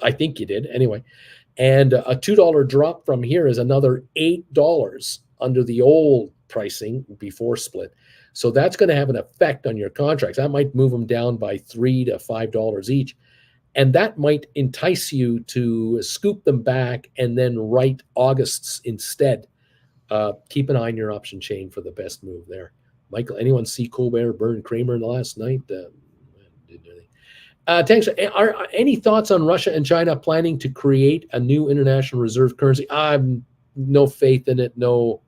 I think you did anyway. And a $2 drop from here is another $8 under the old pricing before split. So that's going to have an effect on your contracts. That might move them down by $3 to $5 each. And that might entice you to scoop them back and then write August's instead. Keep an eye on your option chain for the best move there. Michael, anyone see Colbert burn Kramer in the last night? Thanks. Any thoughts on Russia and China planning to create a new international reserve currency? I've no faith in it. No,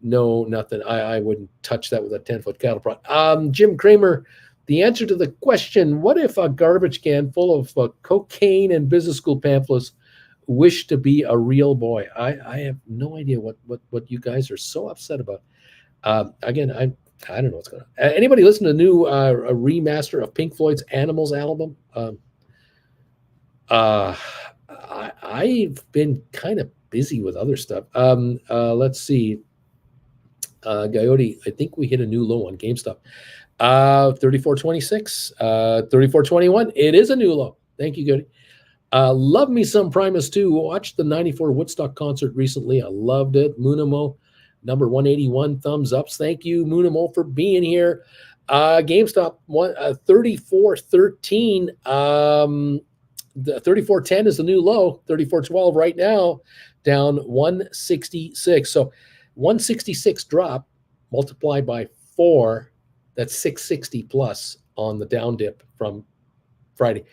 nothing. I wouldn't touch that with a 10-foot cattle prod. Jim Kramer, the answer to the question, what if a garbage can full of cocaine and business school pamphlets wish to be a real boy? I have no idea what you guys are so upset about. Again, I don't know what's going on. Anybody listen to the new a remaster of Pink Floyd's Animals album? I've been kind of busy with other stuff. Let's see. Coyote, I think we hit a new low on GameStop. 34.26, 34.21. It is a new low. Thank you, Coyote. Love me some Primus too. Watched the 94 Woodstock concert recently. I loved it. Munamo, number 181, thumbs ups. Thank you, Munamo, for being here. GameStop, 34.13. The 34.10 is the new low. 34.12 right now, down 166. So 166 drop multiplied by 4, that's 660 plus on the down dip from Friday.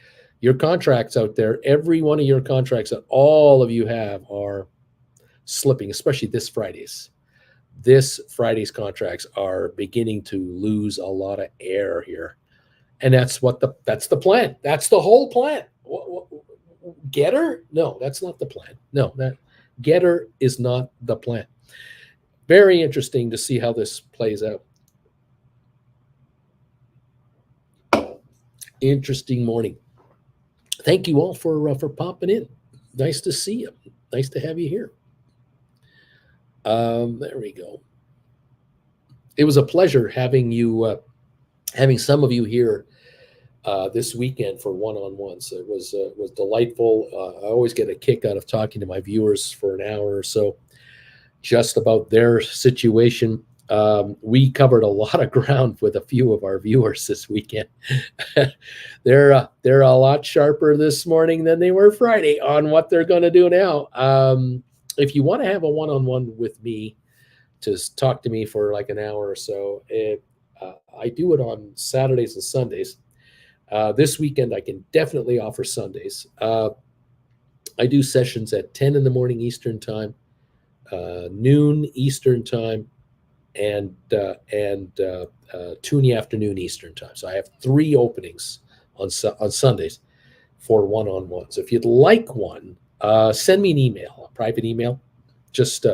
Your contracts out there, every one of your contracts that all of you have are slipping, especially this Friday's. This Friday's contracts are beginning to lose a lot of air here. And that's the plan. That's the whole plan. Getter? No, that's not the plan. No, that Getter is not the plan. Very interesting to see how this plays out. Interesting morning. Thank you all for popping in. Nice to see you. Nice to have you here. There we go. It was a pleasure having you, having some of you here this weekend for one-on-ones. It was delightful. I always get a kick out of talking to my viewers for an hour or so, just about their situation. We covered a lot of ground with a few of our viewers this weekend. They're a lot sharper this morning than they were Friday on what they're going to do now. If you want to have a one-on-one with me, to talk to me for like an hour or so, I do it on Saturdays and Sundays. This weekend, I can definitely offer Sundays. I do sessions at 10 in the morning Eastern time, noon Eastern time, and 2 in the afternoon Eastern time. So I have 3 openings on Sundays for one-on-ones. If you'd like one, send me an email, a private email. Just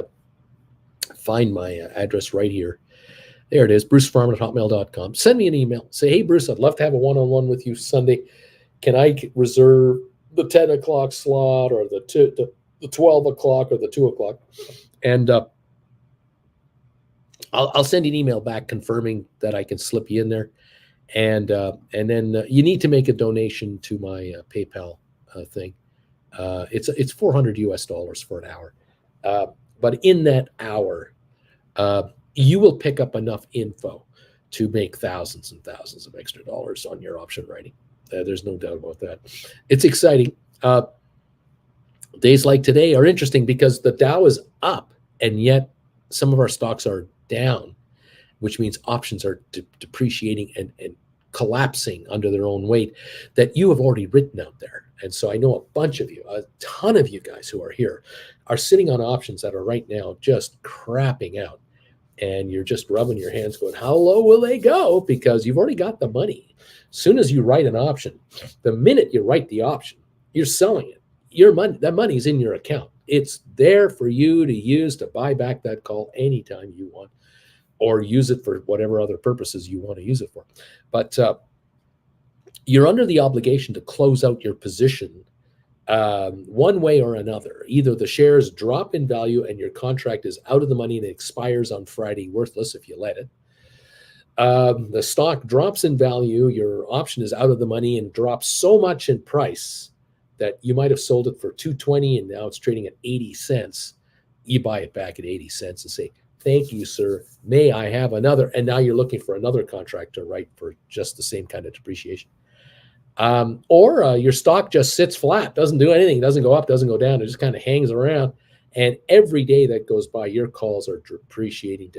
find my address right here. There it is, brucefarman@hotmail.com. Send me an email. Say, hey, Bruce, I'd love to have a one-on-one with you Sunday. Can I reserve the 10 o'clock slot or the 12 o'clock or the 2 o'clock? And I'll send you an email back confirming that I can slip you in there. And then you need to make a donation to my PayPal thing. It's $400 US for an hour. But in that hour, you will pick up enough info to make thousands and thousands of extra dollars on your option writing. There's no doubt about that. It's exciting. Days like today are interesting because the Dow is up, and yet some of our stocks are down, which means options are depreciating and collapsing under their own weight that you have already written out there. And so I know a bunch of you, a ton of you guys who are here, are sitting on options that are right now just crapping out. And you're just rubbing your hands going, how low will they go? Because you've already got the money. As soon as you write an option, the minute you write the option, you're selling it. Your money, that money's in your account. It's there for you to use to buy back that call anytime you want, or use it for whatever other purposes you want to use it for. But you're under the obligation to close out your position one way or another. Either the shares drop in value and your contract is out of the money and it expires on Friday, worthless if you let it. The stock drops in value, your option is out of the money and drops so much in price that you might have sold it for $2.20 and now it's trading at 80 cents. You buy it back at 80 cents and say, thank you, sir. May I have another? And now you're looking for another contract to write for just the same kind of depreciation. Or your stock just sits flat, doesn't do anything, doesn't go up, doesn't go down. It just kind of hangs around. And every day that goes by, your calls are depreciating.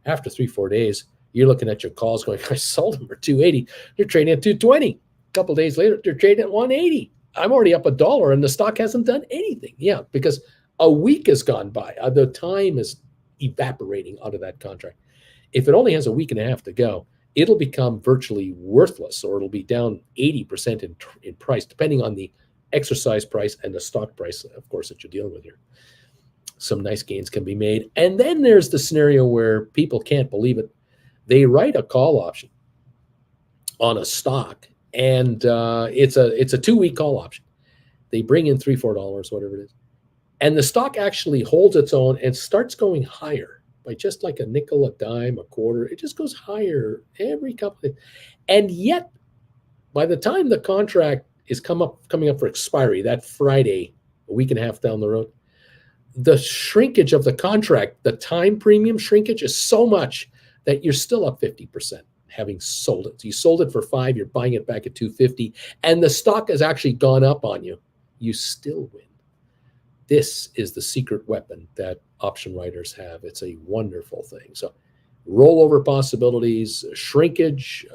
After 3-4 days, you're looking at your calls going, I sold them for $2.80. They're trading at $2.20. A couple of days later, they're trading at $1.80. I'm already up $1 and the stock hasn't done anything. Yeah, because a week has gone by. The time is evaporating out of that contract. If it only has a week and a half to go, it'll become virtually worthless, or it'll be down 80% in price, depending on the exercise price and the stock price, of course, that you're dealing with here. Some nice gains can be made. And then there's the scenario where people can't believe it. They write a call option on a stock, and it's a 2-week call option. They bring in $3-4, whatever it is. And the stock actually holds its own and starts going higher by just like a nickel, a dime, a quarter. It just goes higher every couple of days. And yet, by the time the contract is coming up for expiry, that Friday, a week and a half down the road, the shrinkage of the contract, the time premium shrinkage is so much that you're still up 50%. Having sold it. So you sold it for $5, you're buying it back at $2.50, and the stock has actually gone up on you. You still win. This is the secret weapon that option writers have. It's a wonderful thing. So rollover possibilities, shrinkage,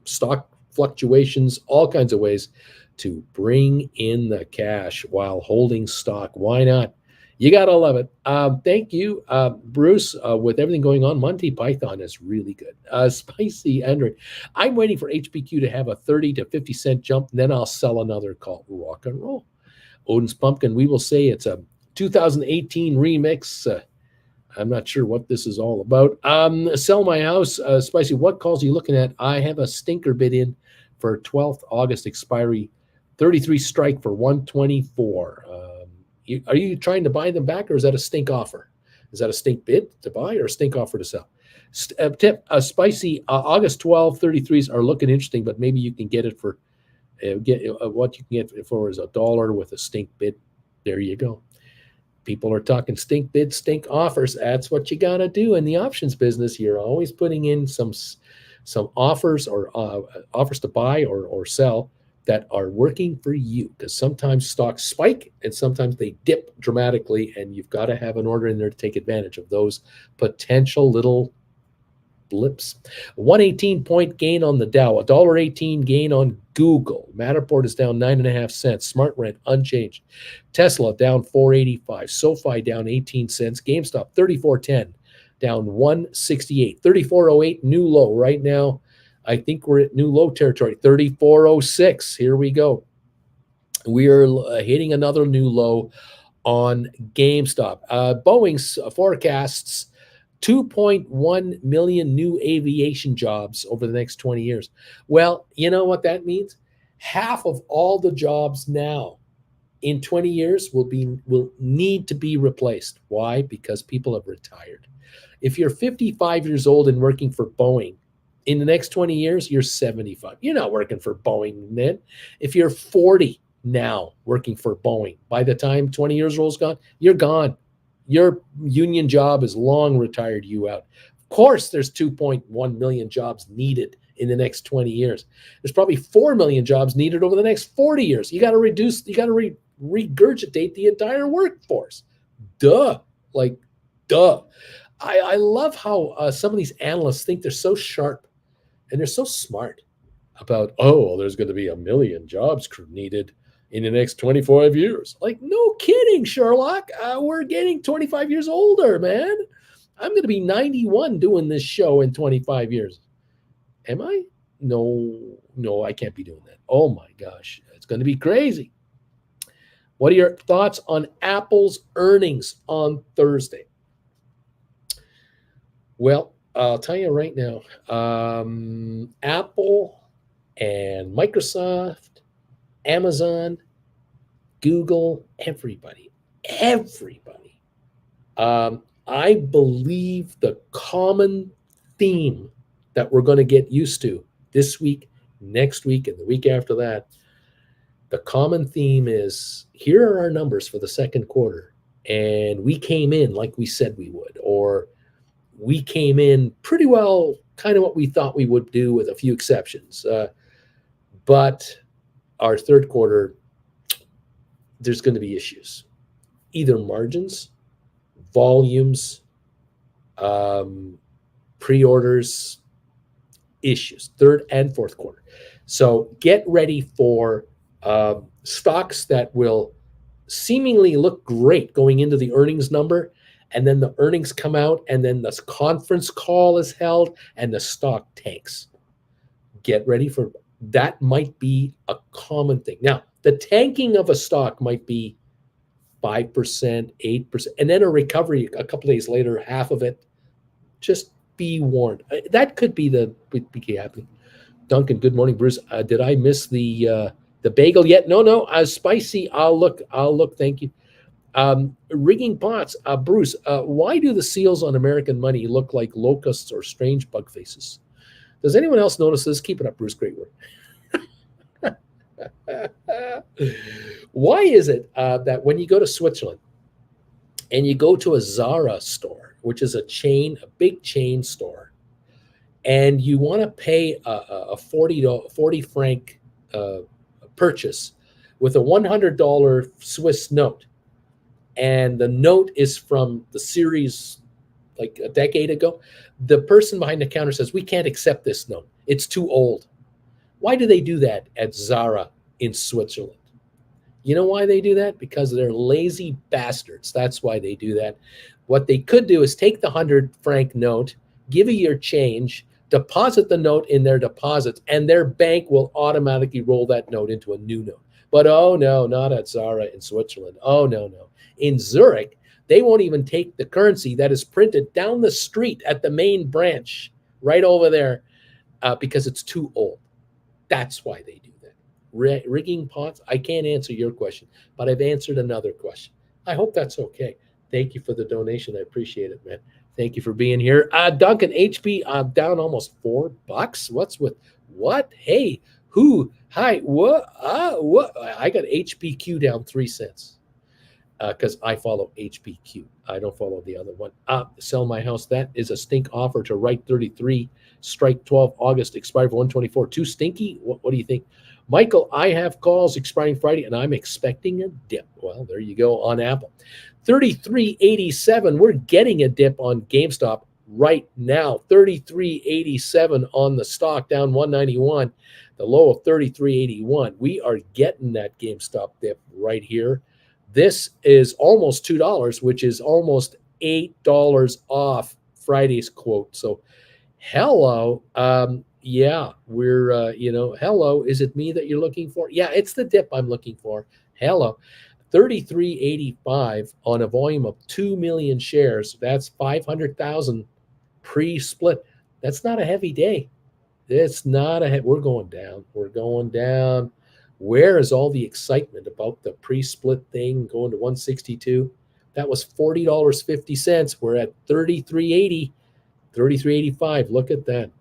stock fluctuations, all kinds of ways to bring in the cash while holding stock. Why not? You got to love it. Thank you, Bruce. With everything going on, Monty Python is really good. Spicy Andrew. I'm waiting for HPQ to have a 30 to 50 cent jump, and then I'll sell another call. Rock and roll. Odin's Pumpkin, we will say it's a 2018 remix. I'm not sure what this is all about. Sell my house. Spicy, what calls are you looking at? I have a stinker bid in for 12th August expiry, 33 strike for 124. Are you trying to buy them back, or is that a stink offer? Is that a stink bid to buy or a stink offer to sell? Tip, Spicy, August 12, 33s are looking interesting, but maybe you can get it for, what you can get for is $1 with a stink bid. There you go. People are talking stink bids, stink offers. That's what you got to do in the options business. You're always putting in some offers or offers to buy or sell that are working for you, because sometimes stocks spike and sometimes they dip dramatically, and you've got to have an order in there to take advantage of those potential little blips. 118-point gain on the Dow, $1.18 gain on Google. Matterport is down 9.5 cents. SmartRent unchanged. Tesla down 4.85. SoFi down 18 cents. GameStop 34.10, down 168. 34.08 new low right now. I think we're at new low territory. 34.06. Here we go. We are hitting another new low on GameStop. Boeing's forecasts 2.1 million new aviation jobs over the next 20 years. Well, you know what that means? Half of all the jobs now in 20 years will need to be replaced. Why? Because people have retired. If you're 55 years old and working for Boeing, in the next 20 years, you're 75. You're not working for Boeing then. If you're 40 now working for Boeing, by the time 20 years old is gone, you're gone. Your union job is long retired you out. course, there's 2.1 million jobs needed in the next 20 years. There's probably 4 million jobs needed over the next 40 years. You got to regurgitate the entire workforce. Duh. Like, duh. I love how some of these analysts think they're so sharp and they're so smart about, oh, well, there's going to be 1 million jobs needed in the next 25 years. Like, no kidding, Sherlock. We're getting 25 years older, man. I'm going to be 91 doing this show in 25 years. Am I? No, I can't be doing that. Oh my gosh, it's going to be crazy. What are your thoughts on Apple's earnings on Thursday? Well, I'll tell you right now, Apple and Microsoft, Amazon, Google, everybody. I believe the common theme that we're going to get used to this week, next week, and the week after that, the common theme is, here are our numbers for the second quarter, and we came in like we said we would, or we came in pretty well, kind of what we thought we would do with a few exceptions. But our third quarter, there's going to be issues, either margins, volumes, pre-orders, issues, third and fourth quarter. So get ready for stocks that will seemingly look great going into the earnings number, and then the earnings come out, and then this conference call is held, and the stock tanks. Get ready for that. Might be a common thing. Now, the tanking of a stock might be 5%, 8%, and then a recovery a couple of days later, half of it. Just be warned. That could be be happening. Duncan, good morning, Bruce. Did I miss the bagel yet? No. Spicy. I'll look. Thank you. Rigging pots. Bruce, why do the seals on American money look like locusts or strange bug faces? Does anyone else notice this? Keep it up, Bruce. Great work. Why is it that when you go to Switzerland and you go to a Zara store, which is a big chain store, and you want to pay a 40 franc purchase with a $100 Swiss note, and the note is from the series like a decade ago, the person behind the counter says, we can't accept this note. It's too old. Why do they do that at Zara in Switzerland? You know why they do that? Because they're lazy bastards. That's why they do that. What they could do is take the 100 franc note, give you your change, deposit the note in their deposits, and their bank will automatically roll that note into a new note. But oh no, not at Zara in Switzerland. Oh no. In Zurich, they won't even take the currency that is printed down the street at the main branch right over there because it's too old. That's why they do that. Rigging pots, I can't answer your question, but I've answered another question. I hope that's okay. Thank you for the donation. I appreciate it, man. Thank you for being here. Duncan, HP, I'm down almost $4. What's with what? Hey, who? Hi, what? What? I got HPQ down 3 cents because I follow HPQ. I don't follow the other one. Sell my house. That is a stink offer to write 33, strike 12, August, expire for 124. Too stinky? What do you think? Michael, I have calls expiring Friday, and I'm expecting a dip. Well, there you go on Apple. 33.87. We're getting a dip on GameStop right now. 33.87 on the stock, down 191. The low of 33.81. We are getting that GameStop dip right here. This is almost $2, which is almost $8 off Friday's quote. So, hello. Yeah, we're, hello. Is it me that you're looking for? Yeah, it's the dip I'm looking for. Hello. 33.85 on a volume of 2 million shares. That's 500,000 pre-split. That's not a heavy day. It's not we're going down. We're going down. Where is all the excitement about the pre-split thing going to 162? That was $40.50. We're at 33.80, 33.85. Look at that.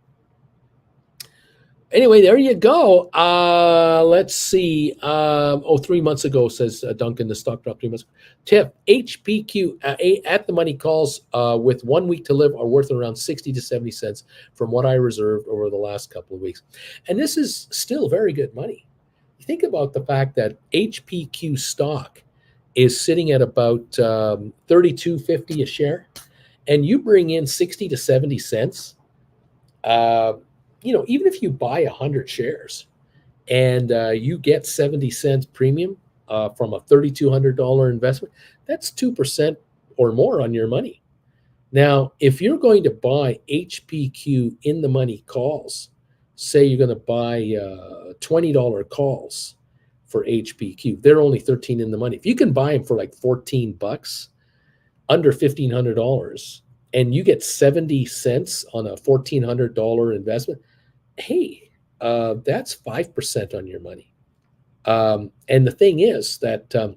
Anyway, there you go. Let's see. 3 months ago, says Duncan, the stock dropped 3 months ago. Tip, HPQ at the money calls with 1 week to live are worth around 60 to 70 cents from what I reserved over the last couple of weeks. And this is still very good money. You think about the fact that HPQ stock is sitting at about 32.50 a share, and you bring in 60 to 70 cents. Even if you buy 100 shares and you get 70 cents premium from a $3,200 investment, that's 2% or more on your money. Now, if you're going to buy HPQ in the money calls, say you're going to buy $20 calls for HPQ, they're only 13 in the money. If you can buy them for like 14 bucks, under $1,500, and you get 70 cents on a $1,400 investment, hey, that's 5% on your money. And the thing is that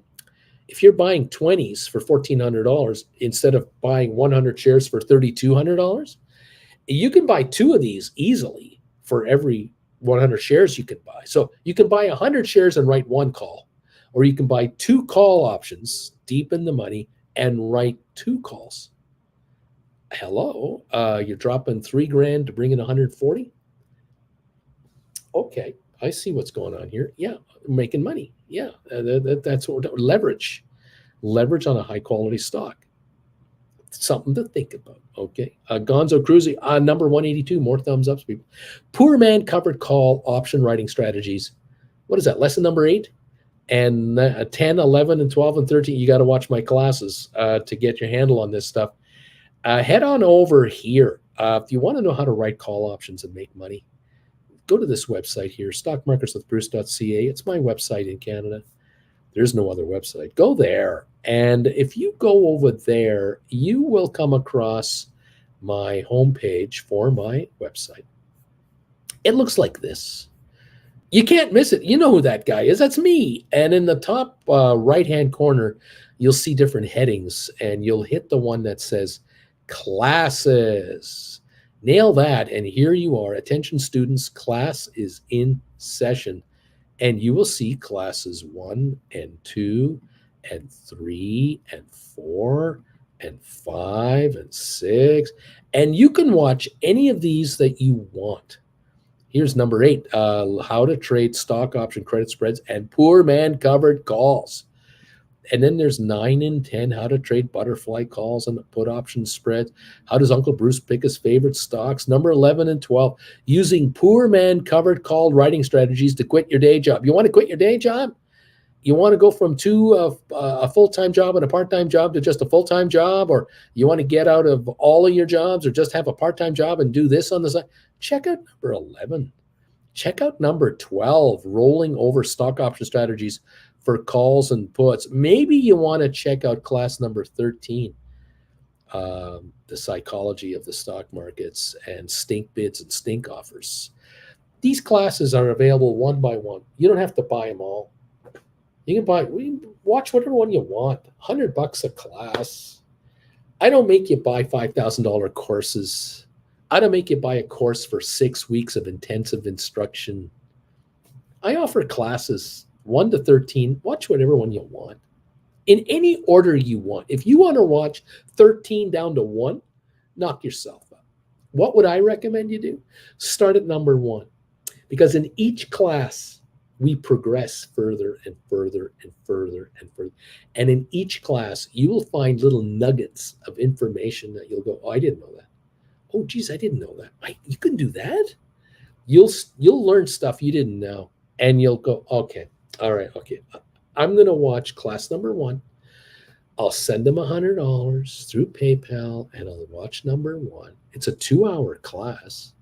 if you're buying 20s for $1,400 instead of buying 100 shares for $3,200, you can buy 2 of these easily for every 100 shares you can buy. So you can buy 100 shares and write 1 call, or you can buy 2 call options deep in the money and write 2 calls. Hello, you're dropping $3,000 to bring in 140. Okay, I see what's going on here. Yeah, making money. Yeah, that's what leverage on a high quality stock. Something to think about. Okay, Gonzo Cruzy, number 182. More thumbs ups, people. Poor man covered call option writing strategies. What is that? Lesson number 8. And 10, 11, and 12, and 13, you got to watch my classes to get your handle on this stuff. Head on over here. If you want to know how to write call options and make money, go to this website here, stockmarketswithbruce.ca. It's my website in Canada. There's no other website. Go there. And if you go over there, you will come across my homepage for my website. It looks like this. You can't miss it. You know who that guy is. That's me. And in the top right-hand corner, you'll see different headings, and you'll hit the one that says classes. Nail that, and here you are. Attention students, class is in session. And you will see classes 1 and 2 and 3 and 4 and 5 and 6. And you can watch any of these that you want. Here's number 8, how to trade stock option credit spreads and poor man covered calls. And then there's 9 and 10, how to trade butterfly calls and put option spreads. How does Uncle Bruce pick his favorite stocks? Number 11 and 12, using poor man covered call writing strategies to quit your day job. You want to quit your day job? You want to go from a full-time job and a part-time job to just a full-time job, or you want to get out of all of your jobs or just have a part-time job and do this on the side? Check out number 11. Check out number 12, rolling over stock option strategies for calls and puts. Maybe you want to check out class number 13, the psychology of the stock markets and stink bids and stink offers. These classes are available one by one. You don't have to buy them all. You can watch whatever one you want. $100 a class. I don't make you buy $5,000 courses. I don't make you buy a course for 6 weeks of intensive instruction. I offer classes 1 to 13. Watch whatever one you want in any order you want. If you want to watch 13 down to 1, knock yourself up. What would I recommend you do? Start at number 1, because in each class, we progress further and further and further and further. And in each class, you will find little nuggets of information that you'll go, oh, I didn't know that. Oh, geez, I didn't know that. You can do that? You'll learn stuff you didn't know. And you'll go, okay, all right, okay. I'm going to watch class number 1. I'll send them $100 through PayPal, and I'll watch number 1. It's a 2-hour class.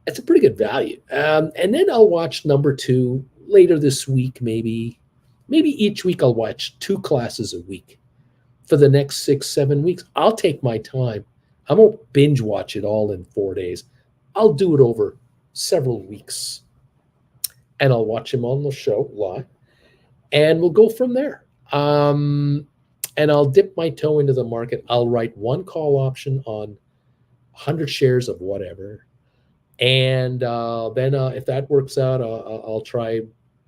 It's a pretty good value. And then I'll watch number 2 later this week, maybe each week I'll watch 2 classes a week for the next 6, 7 weeks. I'll take my time. I won't binge watch it all in 4 days. I'll do it over several weeks. And I'll watch them on the show live. And we'll go from there. And I'll dip my toe into the market. I'll write 1 call option on 100 shares of whatever. And then if that works out, I'll try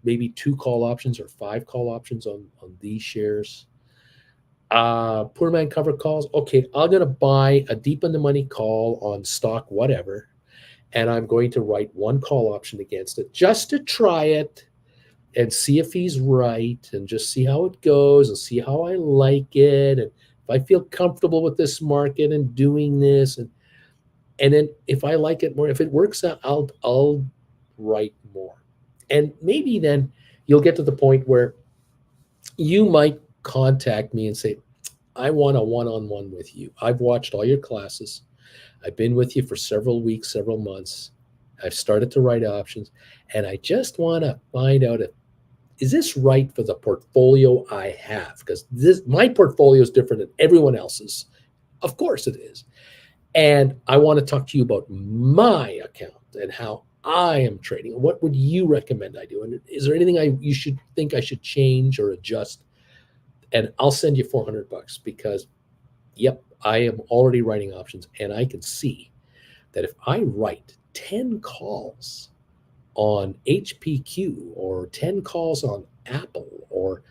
maybe 2 call options or 5 call options on these shares. Poor man cover calls. Okay, I'm going to buy a deep in the money call on stock, whatever, and I'm going to write 1 call option against it just to try it and see if he's right and just see how it goes and see how I like it and if I feel comfortable with this market and doing this and then if I like it more, if it works out, I'll write more. And maybe then you'll get to the point where you might contact me and say, I want a one-on-one with you. I've watched all your classes. I've been with you for several weeks, several months. I've started to write options, and I just want to find out if is this right for the portfolio I have? Because my portfolio is different than everyone else's. Of course it is. And I want to talk to you about my account and how I am trading. What would you recommend I do? And is there anything you should think I should change or adjust? And I'll send you $400 because, yep, I am already writing options, and I can see that if I write 10 calls on HPQ or 10 calls on Apple, or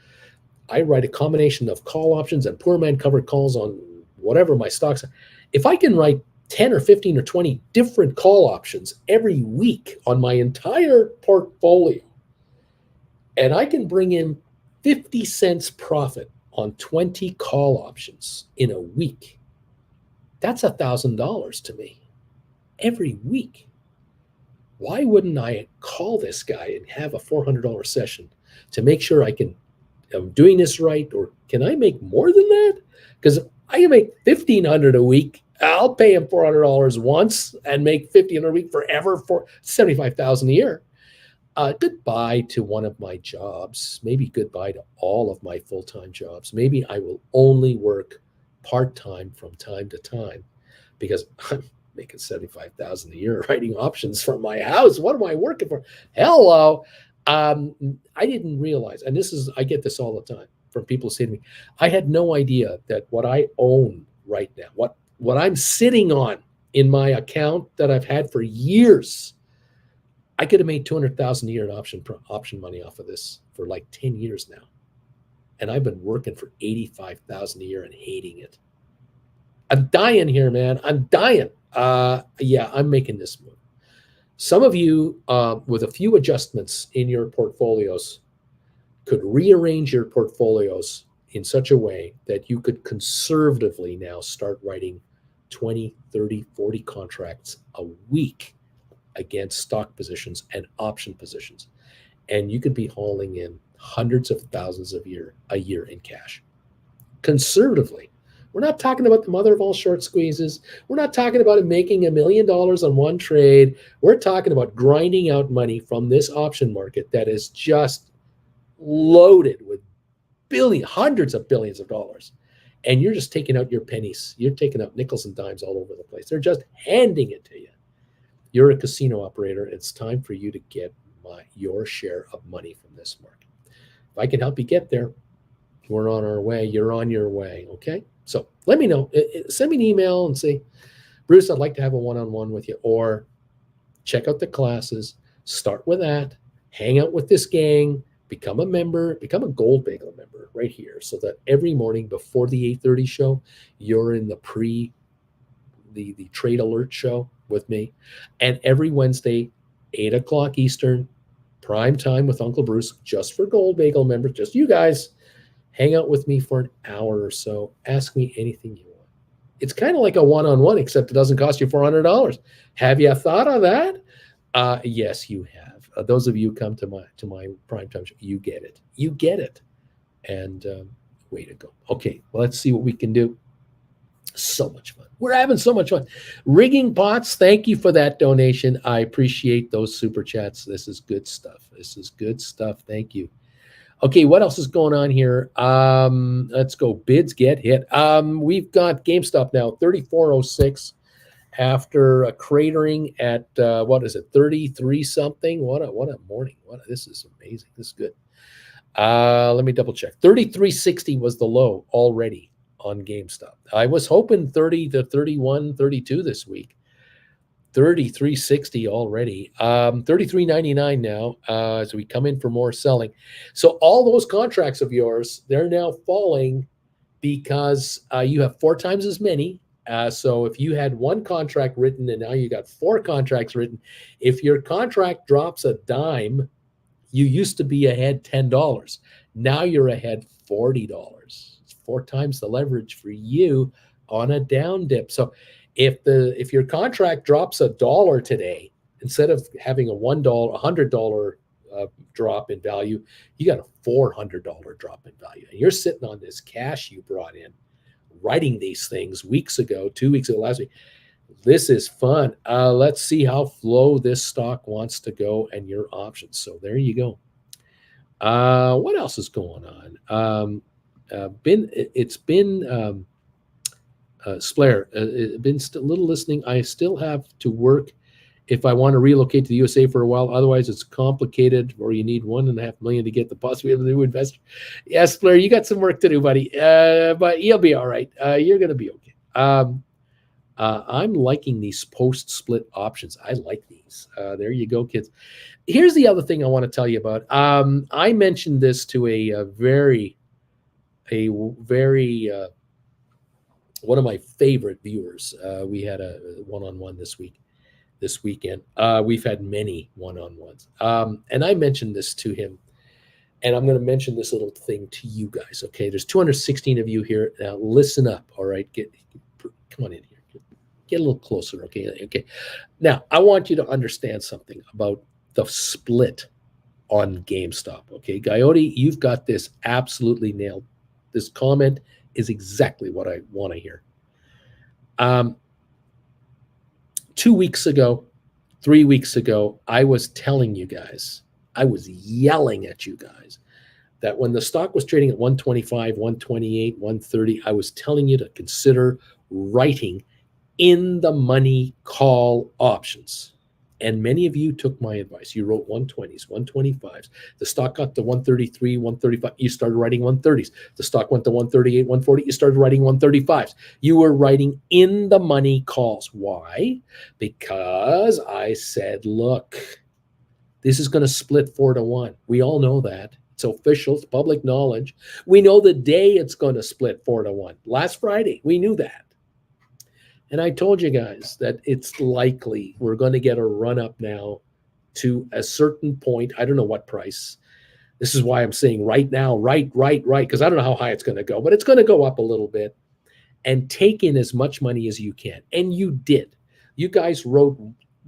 I write a combination of call options and poor man covered calls on whatever my stocks are, if I can write 10 or 15 or 20 different call options every week on my entire portfolio, and I can bring in 50 cents profit on 20 call options in a week, that's $1,000 to me every week. Why wouldn't I call this guy and have a $400 session to make sure I'm doing this right? Or can I make more than that? Because I can make $1,500 a week. I'll pay him $400 once and make $1,500 a week forever for $75,000 a year. Goodbye to one of my jobs. Maybe goodbye to all of my full-time jobs. Maybe I will only work part-time from time to time because I'm making $75,000 a year writing options from my house. What am I working for? Hello. I didn't realize, and I get this all the time from people saying to me, I had no idea that what I own right now, what I'm sitting on in my account that I've had for years, I could have made $200,000 a year in option money off of this for like 10 years now. And I've been working for $85,000 a year and hating it. I'm dying here, man. I'm dying. Yeah, I'm making this move. Some of you, with a few adjustments in your portfolios, could rearrange your portfolios in such a way that you could conservatively now start writing 20, 30, 40 contracts a week against stock positions and option positions. And you could be hauling in hundreds of thousands a year in cash. Conservatively. We're not talking about the mother of all short squeezes. We're not talking about making $1 million on one trade. We're talking about grinding out money from this option market that is just loaded with hundreds of billions of dollars. And you're just taking out your pennies. You're taking out nickels and dimes all over the place. They're just handing it to you. You're a casino operator. It's time for you to get your share of money from this market. If I can help you get there, we're on our way. You're on your way, okay? So let me know. Send me an email and say, Bruce, I'd like to have a one-on-one with you. Or check out the classes. Start with that. Hang out with this gang. Become a member. Become a Gold Bagel member right here so that every morning before the 8:30 show, you're in the trade alert show with me. And every Wednesday, 8 o'clock Eastern, prime time with Uncle Bruce, just for Gold Bagel members, just you guys. Hang out with me for an hour or so. Ask me anything you want. It's kind of like a one-on-one, except it doesn't cost you $400. Have you thought of that? Yes, you have. Those of you who come to my primetime show, you get it. You get it. And way to go. Okay, well, let's see what we can do. So much fun. We're having so much fun. Rigging Bots, thank you for that donation. I appreciate those super chats. This is good stuff. This is good stuff. Thank you. Okay, what else is going on here? Let's go. Bids get hit. We've got GameStop now, 34.06 after cratering at, 33 something? What a morning. This is amazing. This is good. Let me double check. 33.60 was the low already on GameStop. I was hoping 30 to 31, 32 this week. $33.60 already. $33.99 now as we come in for more selling. So all those contracts of yours, they're now falling because you have 4 times as many. So if you had one contract written and now you got 4 contracts written, if your contract drops a dime, you used to be ahead $10. Now you're ahead $40. It's 4 times the leverage for you on a down dip. So if your contract drops $1 today, instead of having a $100 drop in value, you got a $400 drop in value. And you're sitting on this cash you brought in, writing these things weeks ago, 2 weeks ago, last week. This is fun. Let's see how low this stock wants to go and your options. So there you go. What else is going on? It's been Splair. Been a little listening. I still have to work if I want to relocate to the USA for a while. Otherwise, it's complicated, or you need $1.5 million to get the possibility of a new investor. Yes, Blair, you got some work to do, buddy. But you'll be all right. You're going to be okay. I'm liking these post-split options. I like these. There you go, kids. Here's the other thing I want to tell you about. I mentioned this to a very one of my favorite viewers. We had a one-on-one this weekend. We've had many one-on-ones. And I mentioned this to him, and I'm going to mention this little thing to you guys. Okay, there's 216 of you here. Now listen up. All right, come on in here. Get a little closer. Okay. Now I want you to understand something about the split on GameStop. Okay, Coyote, you've got this absolutely nailed. This comment is exactly what I want to hear. 2 weeks ago, 3 weeks ago, I was telling you guys, I was yelling at you guys that when the stock was trading at 125, 128, 130, I was telling you to consider writing in the money call options. And many of you took my advice. You wrote 120s, 125s. The stock got to 133, 135. You started writing 130s. The stock went to 138, 140. You started writing 135s. You were writing in the money calls. Why? Because I said, look, this is going to split 4-1. We all know that. It's official. It's public knowledge. We know the day it's going to split 4-1. Last Friday, we knew that. And I told you guys that it's likely we're going to get a run up now to a certain point. I don't know what price. This is why I'm saying right now, right, because I don't know how high it's going to go, but it's going to go up a little bit, and take in as much money as you can. And you did. You guys wrote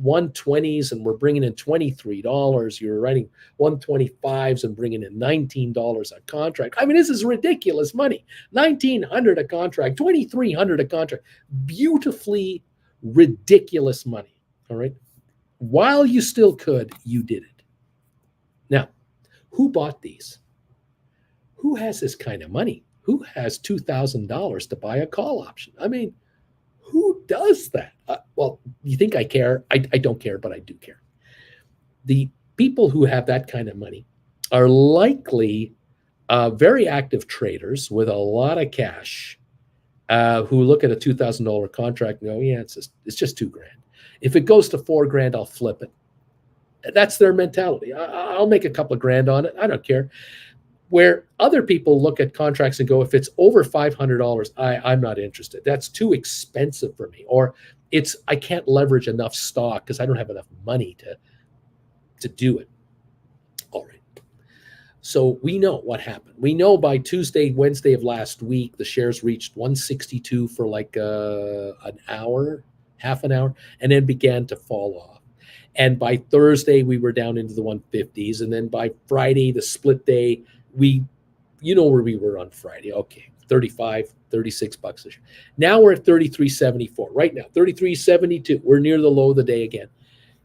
120s and we're bringing in $23. You're writing 125s and bringing in $19 a contract. I mean, this is ridiculous money. $1,900 a contract, $2,300 a contract. Beautifully ridiculous money. All right. While you still could, you did it. Now, who bought these? Who has this kind of money? Who has $2,000 to buy a call option? I mean, who does that? Well, you think I care? I don't care, but I do care. The people who have that kind of money are likely very active traders with a lot of cash who look at a $2,000 contract and go, yeah, it's just $2,000. If it goes to $4,000, I'll flip it. That's their mentality. I'll make a couple of grand on it. I don't care. Where other people look at contracts and go, if it's over $500, I'm not interested. That's too expensive for me. Or I can't leverage enough stock because I don't have enough money to do it. All right. So we know what happened. We know by Tuesday, Wednesday of last week, the shares reached 162 for like an hour, half an hour, and then began to fall off. And by Thursday, we were down into the 150s. And then by Friday, the split day, you know where we were on Friday. Okay, 35, 36 bucks a share. Now we're at 33.74. Right now, 33.72. We're near the low of the day again.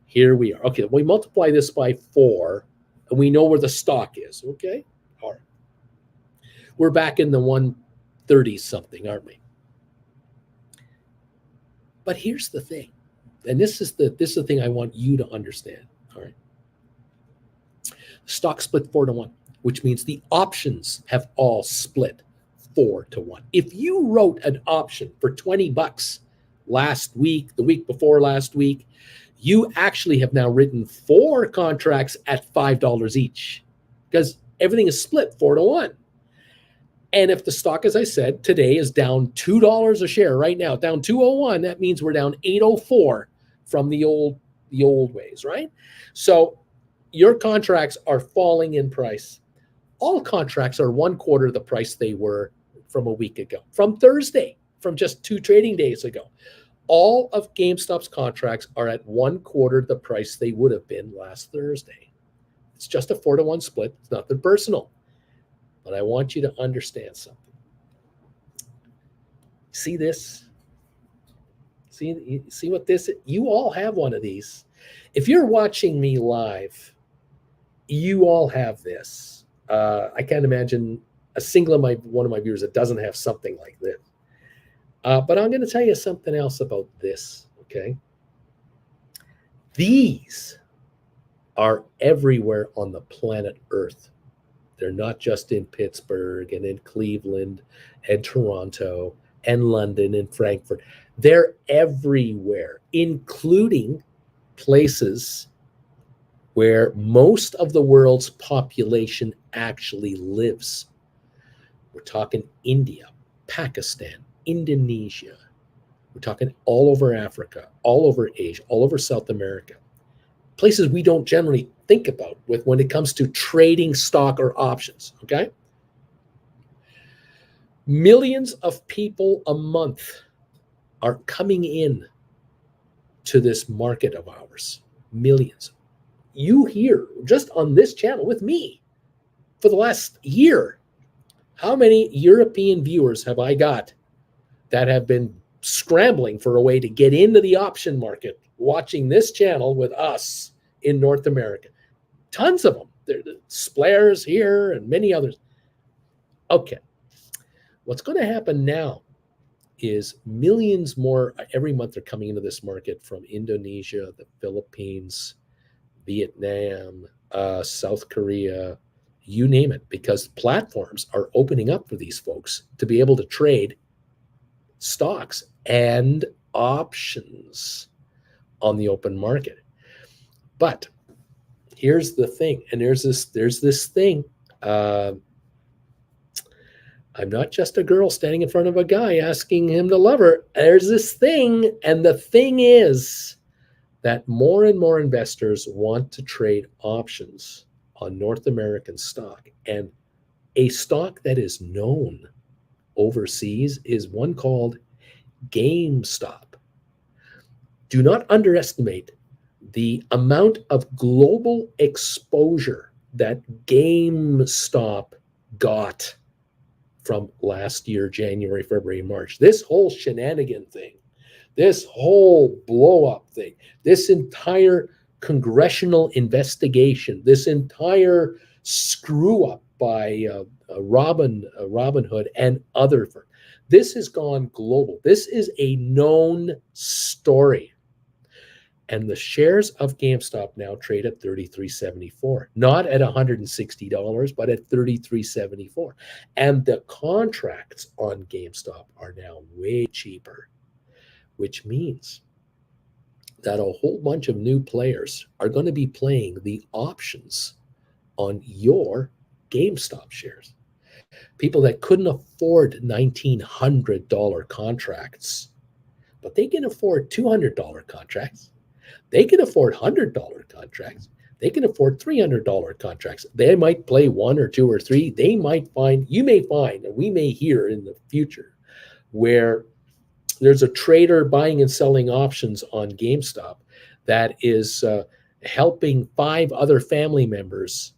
Here we are. Okay, we multiply this by 4, and we know where the stock is. Okay, all right. We're back in the 130 something, aren't we? But here's the thing, and this is the thing I want you to understand. All right, stock split 4-1. Which means the options have all split 4-1. If you wrote an option for $20 last week, the week before last week, you actually have now written 4 contracts at $5 each because everything is split 4-1. And if the stock, as I said, today is down $2 a share right now, down 201, that means we're down 804 from the old ways, right? So your contracts are falling in price. All contracts are 1/4 the price they were from a week ago, from Thursday, from just 2 trading days ago. All of GameStop's contracts are at 1/4 the price they would have been last Thursday. It's just a 4-1 split. It's nothing personal. But I want you to understand something. See this? See what this is? You all have one of these. If you're watching me live, you all have this. I can't imagine a single one of my viewers that doesn't have something like this. But I'm going to tell you something else about this, okay? These are everywhere on the planet Earth. They're not just in Pittsburgh and in Cleveland and Toronto and London and Frankfurt. They're everywhere, including places where most of the world's population actually lives. We're talking India, Pakistan, Indonesia. We're talking all over Africa, all over Asia, all over South America. Places we don't generally think about when it comes to trading stock or options, okay? Millions of people a month are coming in to this market of ours. Millions. You hear, just on this channel with me, for the last year, how many European viewers have I got that have been scrambling for a way to get into the option market, watching this channel with us in North America? Tons of them. There's Splairs here and many others. Okay. What's going to happen now is millions more every month are coming into this market from Indonesia, the Philippines, Vietnam, South Korea, you name it, because platforms are opening up for these folks to be able to trade stocks and options on the open market. But here's the thing, and there's this thing. I'm not just a girl standing in front of a guy asking him to love her. There's this thing, and the thing is that more and more investors want to trade options on North American stock. And a stock that is known overseas is one called Gamestop. Do not underestimate the amount of global exposure that GameStop got from last year, January, February, March. This whole shenanigan thing, this whole blow-up thing, this entire congressional investigation, this entire screw-up by Robinhood and other firms, this has gone global. This is a known story. And the shares of GameStop now trade at $33.74, not at $160, but at $33.74. And the contracts on GameStop are now way cheaper, which means that a whole bunch of new players are going to be playing the options on your GameStop shares. People that couldn't afford $1,900 contracts, but they can afford $200 contracts. They can afford $100 contracts. They can afford $300 contracts. They might play 1 or 2 or 3. They might find, you may find, and we may hear in the future, where there's a trader buying and selling options on GameStop that is helping 5 other family members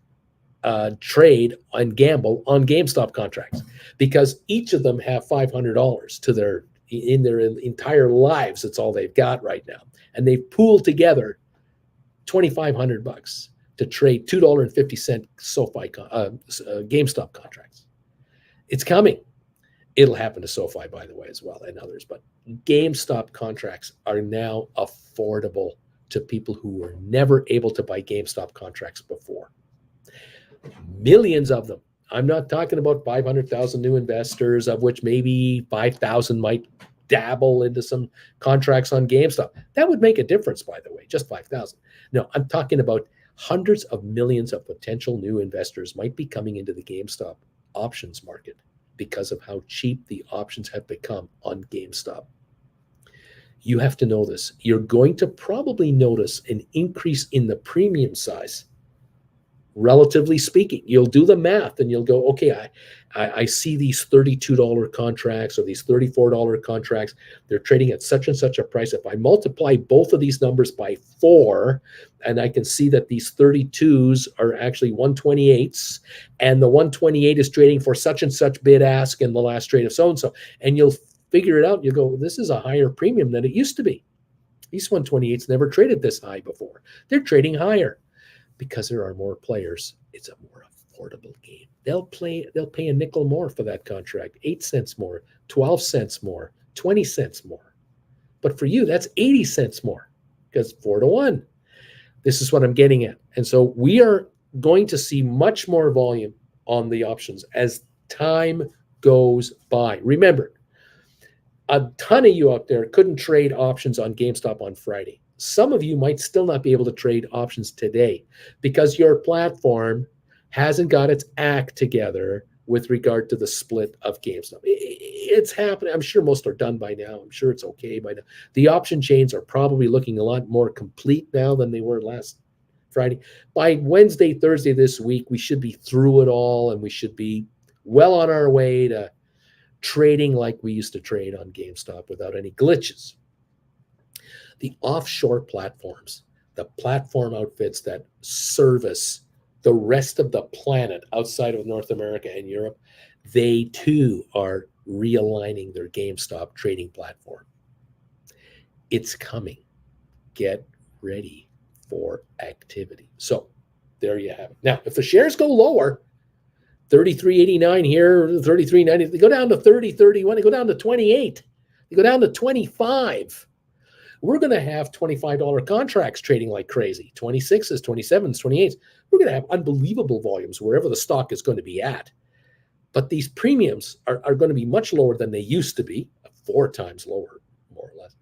trade and gamble on GameStop contracts, because each of them have $500 to their entire lives. It's all they've got right now. And they've pooled together $2,500 to trade $2.50 SoFi GameStop contracts. It's coming. It'll happen to SoFi, by the way, as well, and others. But GameStop contracts are now affordable to people who were never able to buy GameStop contracts before. Millions of them. I'm not talking about 500,000 new investors, of which maybe 5,000 might dabble into some contracts on GameStop. That would make a difference, by the way, just 5,000. No, I'm talking about hundreds of millions of potential new investors might be coming into the GameStop options market because of how cheap the options have become on GameStop. You have to know this. You're going to probably notice an increase in the premium size. Relatively speaking, you'll do the math and you'll go, okay, I see these $32 contracts or these $34 contracts. They're trading at such and such a price. If I multiply both of these numbers by 4, and I can see that these 32s are actually 128s, and the 128 is trading for such and such bid ask in the last trade of so and so, and you'll figure it out. You go, this is a higher premium than it used to be. These 128s never traded this high before. They're trading higher. Because there are more players, it's a more affordable game. They'll pay a nickel more for that contract, 8 cents more, 12 cents more, 20 cents more. But for you, that's 80 cents more because 4-1. This is what I'm getting at. And so we are going to see much more volume on the options as time goes by. Remember, a ton of you out there couldn't trade options on GameStop on Friday. Some of you might still not be able to trade options today because your platform hasn't got its act together with regard to the split of GameStop. It's happening. I'm sure most are done by now. I'm sure it's okay by now. The option chains are probably looking a lot more complete now than they were last Friday. By Wednesday, Thursday this week, we should be through it all, and we should be well on our way to trading like we used to trade on GameStop without any glitches. The offshore platforms, the platform outfits that service the rest of the planet outside of North America and Europe, they too are realigning their GameStop trading platform. It's coming. Get ready for activity. So there you have it. Now, if the shares go lower, 33.89 here, 33.90, they go down to 30, 31, they go down to 28, they go down to 25. We're going to have $25 contracts trading like crazy, 26s, 27s, 28s. We're going to have unbelievable volumes wherever the stock is going to be at. But these premiums are going to be much lower than they used to be, 4 times lower, more or less.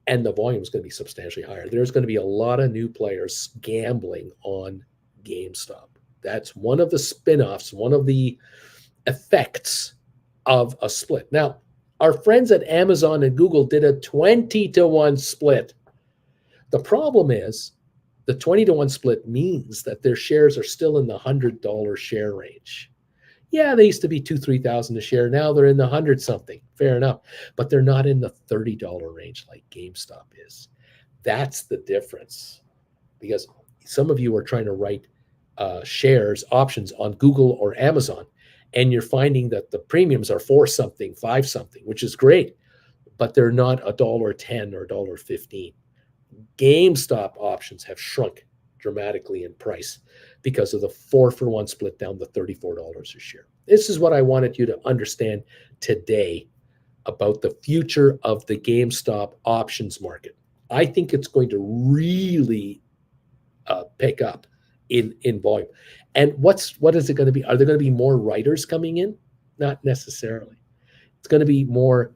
And the volume is going to be substantially higher. There's going to be a lot of new players gambling on GameStop. That's one of the spin-offs, one of the effects of a split. Now, our friends at Amazon and Google did a 20-to-1 split. The problem is the 20-to-1 split means that their shares are still in the $100 share range. Yeah, they used to be $2,000, $3,000 a share. Now they're in the 100 something. Fair enough. But they're not in the $30 range like GameStop is. That's the difference. Because some of you are trying to write shares, options on Google or Amazon, and you're finding that the premiums are 4 something, 5 something, which is great, but they're not $1.10 or $1.15. GameStop options have shrunk dramatically in price because of the 4-for-1 split down to $34 a share. This is what I wanted you to understand today about the future of the GameStop options market. I think it's going to really pick up in volume. And what is it going to be? Are there going to be more writers coming in? Not necessarily. It's going to be more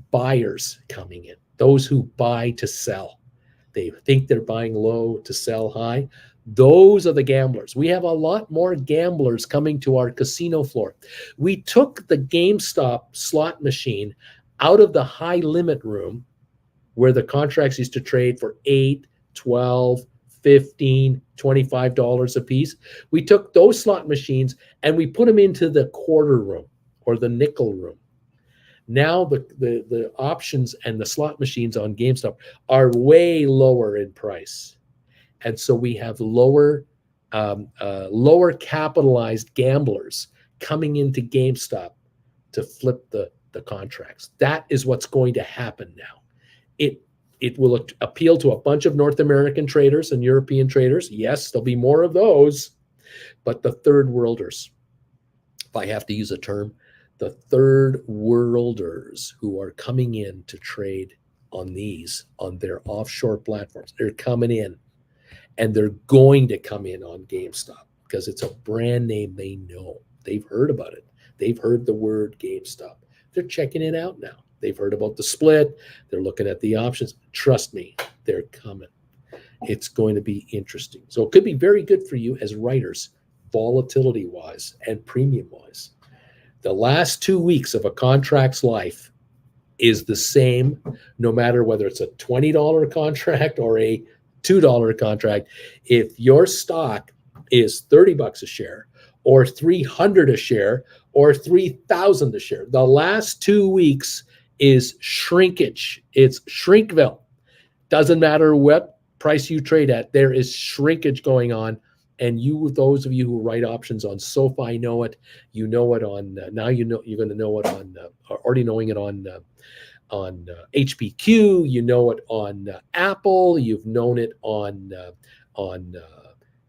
buyers coming in, those who buy to sell. They think they're buying low to sell high. Those are the gamblers. We have a lot more gamblers coming to our casino floor. We took the GameStop slot machine out of the high limit room where the contracts used to trade for 8, 12, 15, $25 a piece. We took those slot machines and we put them into the quarter room or the nickel room. Now the options and the slot machines on GameStop are way lower in price. And so we have lower capitalized gamblers coming into GameStop to flip the contracts. That is what's going to happen now. It will appeal to a bunch of North American traders and European traders. Yes, there'll be more of those, but the third worlders, if I have to use a term, the third worlders who are coming in to trade on their offshore platforms, they're coming in, and they're going to come in on GameStop because it's a brand name they know. They've heard about it. They've heard the word GameStop. They're checking it out now. They've heard about the split. They're looking at the options. Trust me, they're coming. It's going to be interesting. So it could be very good for you as writers, volatility-wise and premium-wise. The last 2 weeks of a contract's life is the same, no matter whether it's a $20 contract or a $2 contract. If your stock is $30 a share or $300 a share or $3,000 a share, the last 2 weeks is shrinkage. It's Shrinkville. Doesn't matter what price you trade at, there is shrinkage going on. And you, those of you who write options on SoFi, know it. You know it on now. You know you're going to know it on already knowing it on HPQ. You know it on Apple. You've known it on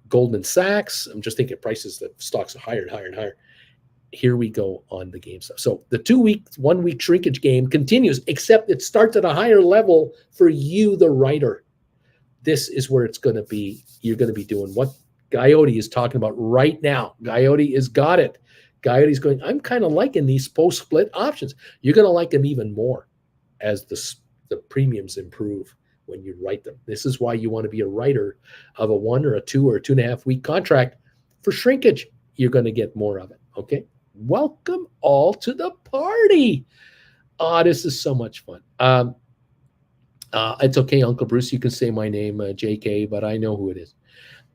Goldman Sachs. I'm just thinking prices that stocks are higher and higher and higher. Here we go on the Gamestop. So the 2 week, 1 week shrinkage game continues, except it starts at a higher level for you, the writer. This is where it's going to be. You're going to be doing what Coyote is talking about right now. Coyote has got it. Coyote's going, I'm kind of liking these post-split options. You're going to like them even more as the premiums improve when you write them. This is why you want to be a writer of a 1 or a 2 or a 2.5 week contract for shrinkage. You're going to get more of it. Okay. Welcome all to the party. This is so much fun. It's okay, Uncle Bruce. You can say my name, JK, but I know who it is.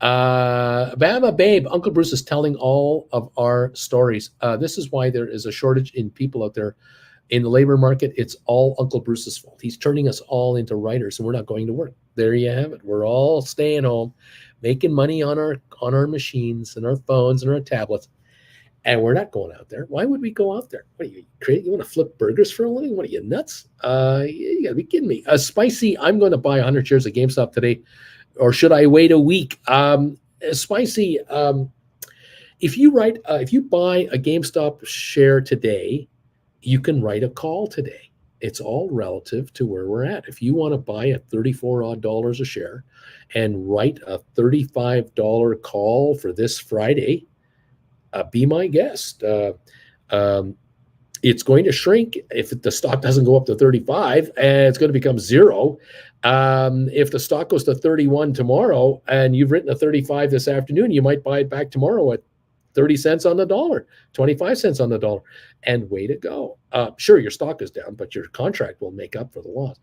Bama Babe, Uncle Bruce is telling all of our stories. This is why there is a shortage in people out there in the labor market. It's all Uncle Bruce's fault. He's turning us all into writers, and we're not going to work. There you have it. We're all staying home, making money on our machines and our phones and our tablets, and we're not going out there. Why would we go out there? What are you crazy? You want to flip burgers for a living? What are you, nuts? You gotta be kidding me. Spicy, I'm going to buy 100 shares of GameStop today. Or should I wait a week? Spicy, if you buy a GameStop share today, you can write a call today. It's all relative to where we're at. If you want to buy at $34 a share and write a $35 call for this Friday, be my guest. It's going to shrink if the stock doesn't go up to 35, and it's going to become zero. If the stock goes to 31 tomorrow and you've written a 35 this afternoon, you might buy it back tomorrow at 30 cents on the dollar, 25 cents on the dollar, and way to go. Sure, your stock is down, but your contract will make up for the loss.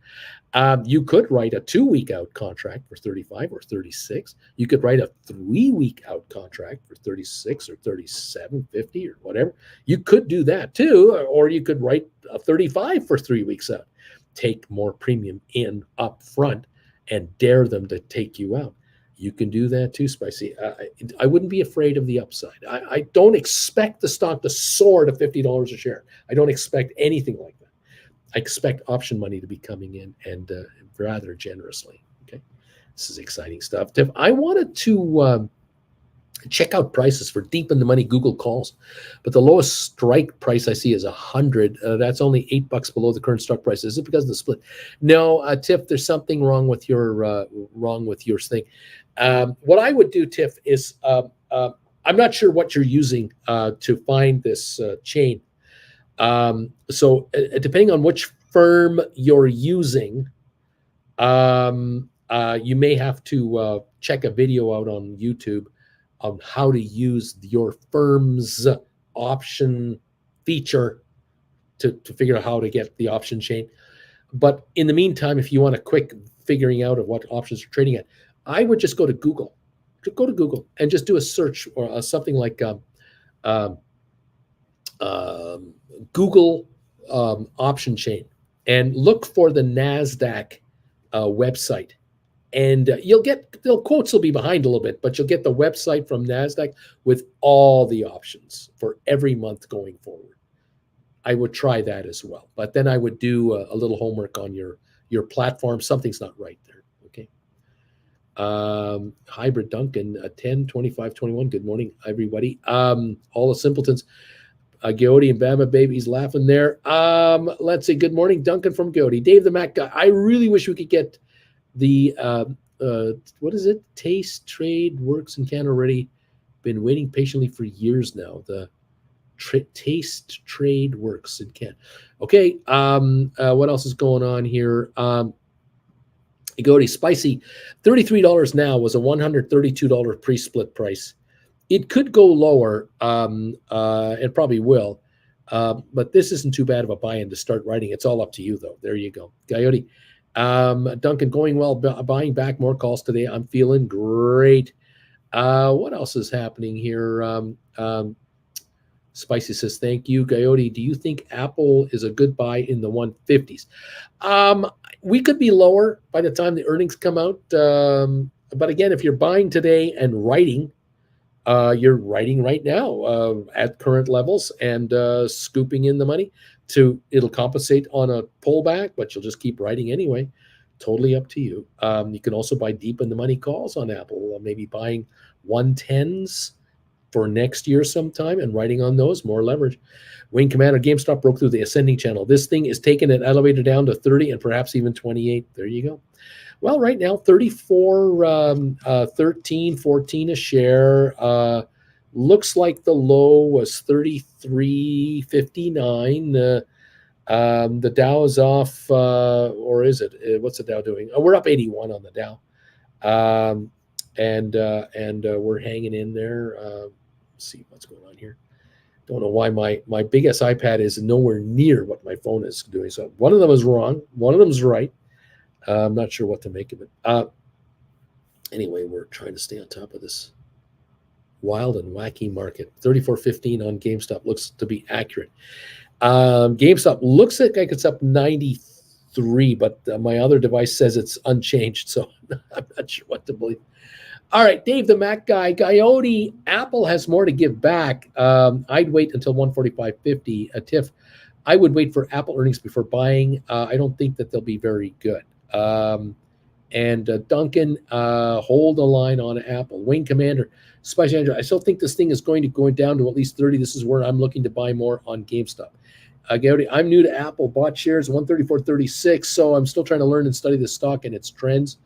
You could write a 2 week out contract for 35 or 36. You could write a 3 week out contract for 36 or 37.50 or whatever. You could do that too, or you could write a 35 for 3 weeks out. Take more premium in up front and dare them to take you out. You can do that too, Spicy. I wouldn't be afraid of the upside. I don't expect the stock to soar to $50 a share. I don't expect anything like that. I expect option money to be coming in and rather generously. Okay, this is exciting stuff. Tiff, I wanted to check out prices for deep in the money Google calls, but the lowest strike price I see is 100. That's only $8 below the current stock price. Is it because of the split? No, Tiff. There's something wrong with your thing. What I would do, Tiff, is I'm not sure what you're using to find this chain. So depending on which firm you're using, you may have to check a video out on YouTube on how to use your firm's option feature to figure out how to get the option chain. But in the meantime, if you want a quick figuring out of what options you're trading at, I would just go to Google. Go to Google and just do a search or something like Google option chain and look for the NASDAQ website. And the quotes will be behind a little bit, but you'll get the website from NASDAQ with all the options for every month going forward. I would try that as well. But then I would do a little homework on your platform. Something's not right there. Okay. Hybrid Duncan, 10, 25, 21. Good morning, everybody. All the simpletons. Goaty and Bama Baby's laughing there. Let's see. Good morning, Duncan from Goaty. Dave the Mac guy. I really wish we could get the what is it? Taste Trade works in Canada already. Been waiting patiently for years now. Taste Trade Works in Canada. Okay, what else is going on here? Go to Spicy, $33 now was a $132 pre-split price. It could go lower. It probably will. But this isn't too bad of a buy-in to start writing. It's all up to you, though. There you go. Coyote. Duncan, going well, buying back more calls today. I'm feeling great. What else is happening here? Spicy says, thank you. Coyote, do you think Apple is a good buy in the 150s? We could be lower by the time the earnings come out. But again, if you're buying today and writing, you're writing right now at current levels and scooping in the money. It'll compensate on a pullback, but you'll just keep writing anyway. Totally up to you. You can also buy deep in the money calls on Apple, maybe buying 110s for next year sometime and writing on those, more leverage. Wayne Commander, GameStop broke through the ascending channel. This thing is taking an elevator down to 30 and perhaps even 28. There you go. Well, right now, 34, 13, 14 a share. Looks like the low was 33.59. The Dow is off, or is it? What's the Dow doing? Oh, we're up 81 on the Dow. And we're hanging in there. Let's see what's going on here. Don't know why my biggest iPad is nowhere near what my phone is doing. So one of them is wrong. One of them is right. I'm not sure what to make of it. Anyway, we're trying to stay on top of this wild and wacky market. 34.15 on GameStop looks to be accurate. GameStop looks like it's up 93, but my other device says it's unchanged, so I'm not sure what to believe. All right, Dave, the Mac guy. Coyote, Apple has more to give back. I'd wait until 145.50. A TIFF, I would wait for Apple earnings before buying. I don't think that they'll be very good. Duncan, hold the line on Apple. Wayne Commander, Spicy Andrew, I still think this thing is going down to at least 30. This is where I'm looking to buy more on GameStop. Gowdy, I'm new to Apple, bought shares 134.36, so I'm still trying to learn and study the stock and its trends.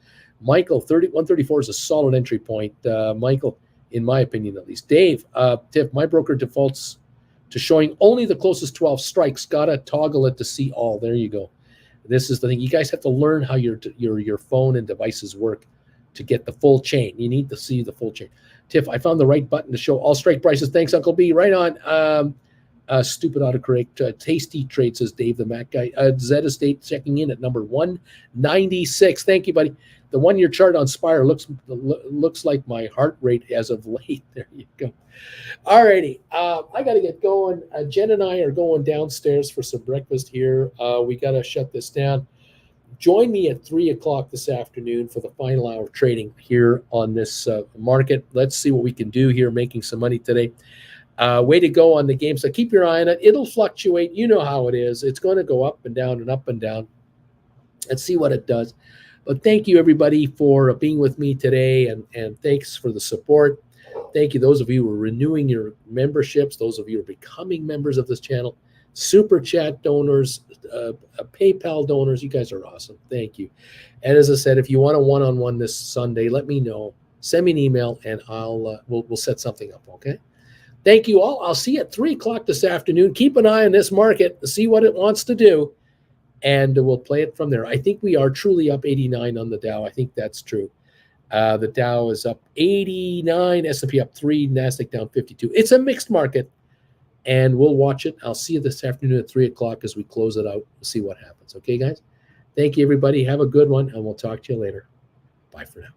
Michael, 134 is a solid entry point. Michael, in my opinion at least. Dave, Tiff, my broker defaults to showing only the closest 12 strikes. Gotta toggle it to see all. There you go. This is the thing. You guys have to learn how your phone and devices work to get the full chain. You need to see the full chain. Tiff, I found the right button to show all strike prices. Thanks, Uncle B. Right on. Stupid autocorrect. Tasty Trade, says Dave, the Mac guy. Zed Estate checking in at number 196. Thank you, buddy. The one-year chart on Spire looks like my heart rate as of late. There you go. All righty. I got to get going. Jen and I are going downstairs for some breakfast here. We got to shut this down. Join me at 3 o'clock this afternoon for the final hour of trading here on this market. Let's see what we can do here, making some money today. Way to go on the game. So keep your eye on it. It'll fluctuate. You know how it is. It's going to go up and down and up and down. Let's see what it does. But thank you, everybody, for being with me today, and thanks for the support. Thank you, those of you who are renewing your memberships, those of you who are becoming members of this channel, Super Chat donors, PayPal donors. You guys are awesome. Thank you. And as I said, if you want a one-on-one this Sunday, let me know. Send me an email, and we'll set something up, okay? Thank you all. I'll see you at 3 o'clock this afternoon. Keep an eye on this market, see what it wants to do, and we'll play it from there. I think we are truly up 89 on the Dow. I think that's true. The Dow is up 89, S&P up 3, NASDAQ down 52. It's a mixed market, and we'll watch it. I'll see you this afternoon at 3 o'clock as we close it out. We'll see what happens. Okay, guys? Thank you, everybody. Have a good one, and we'll talk to you later. Bye for now.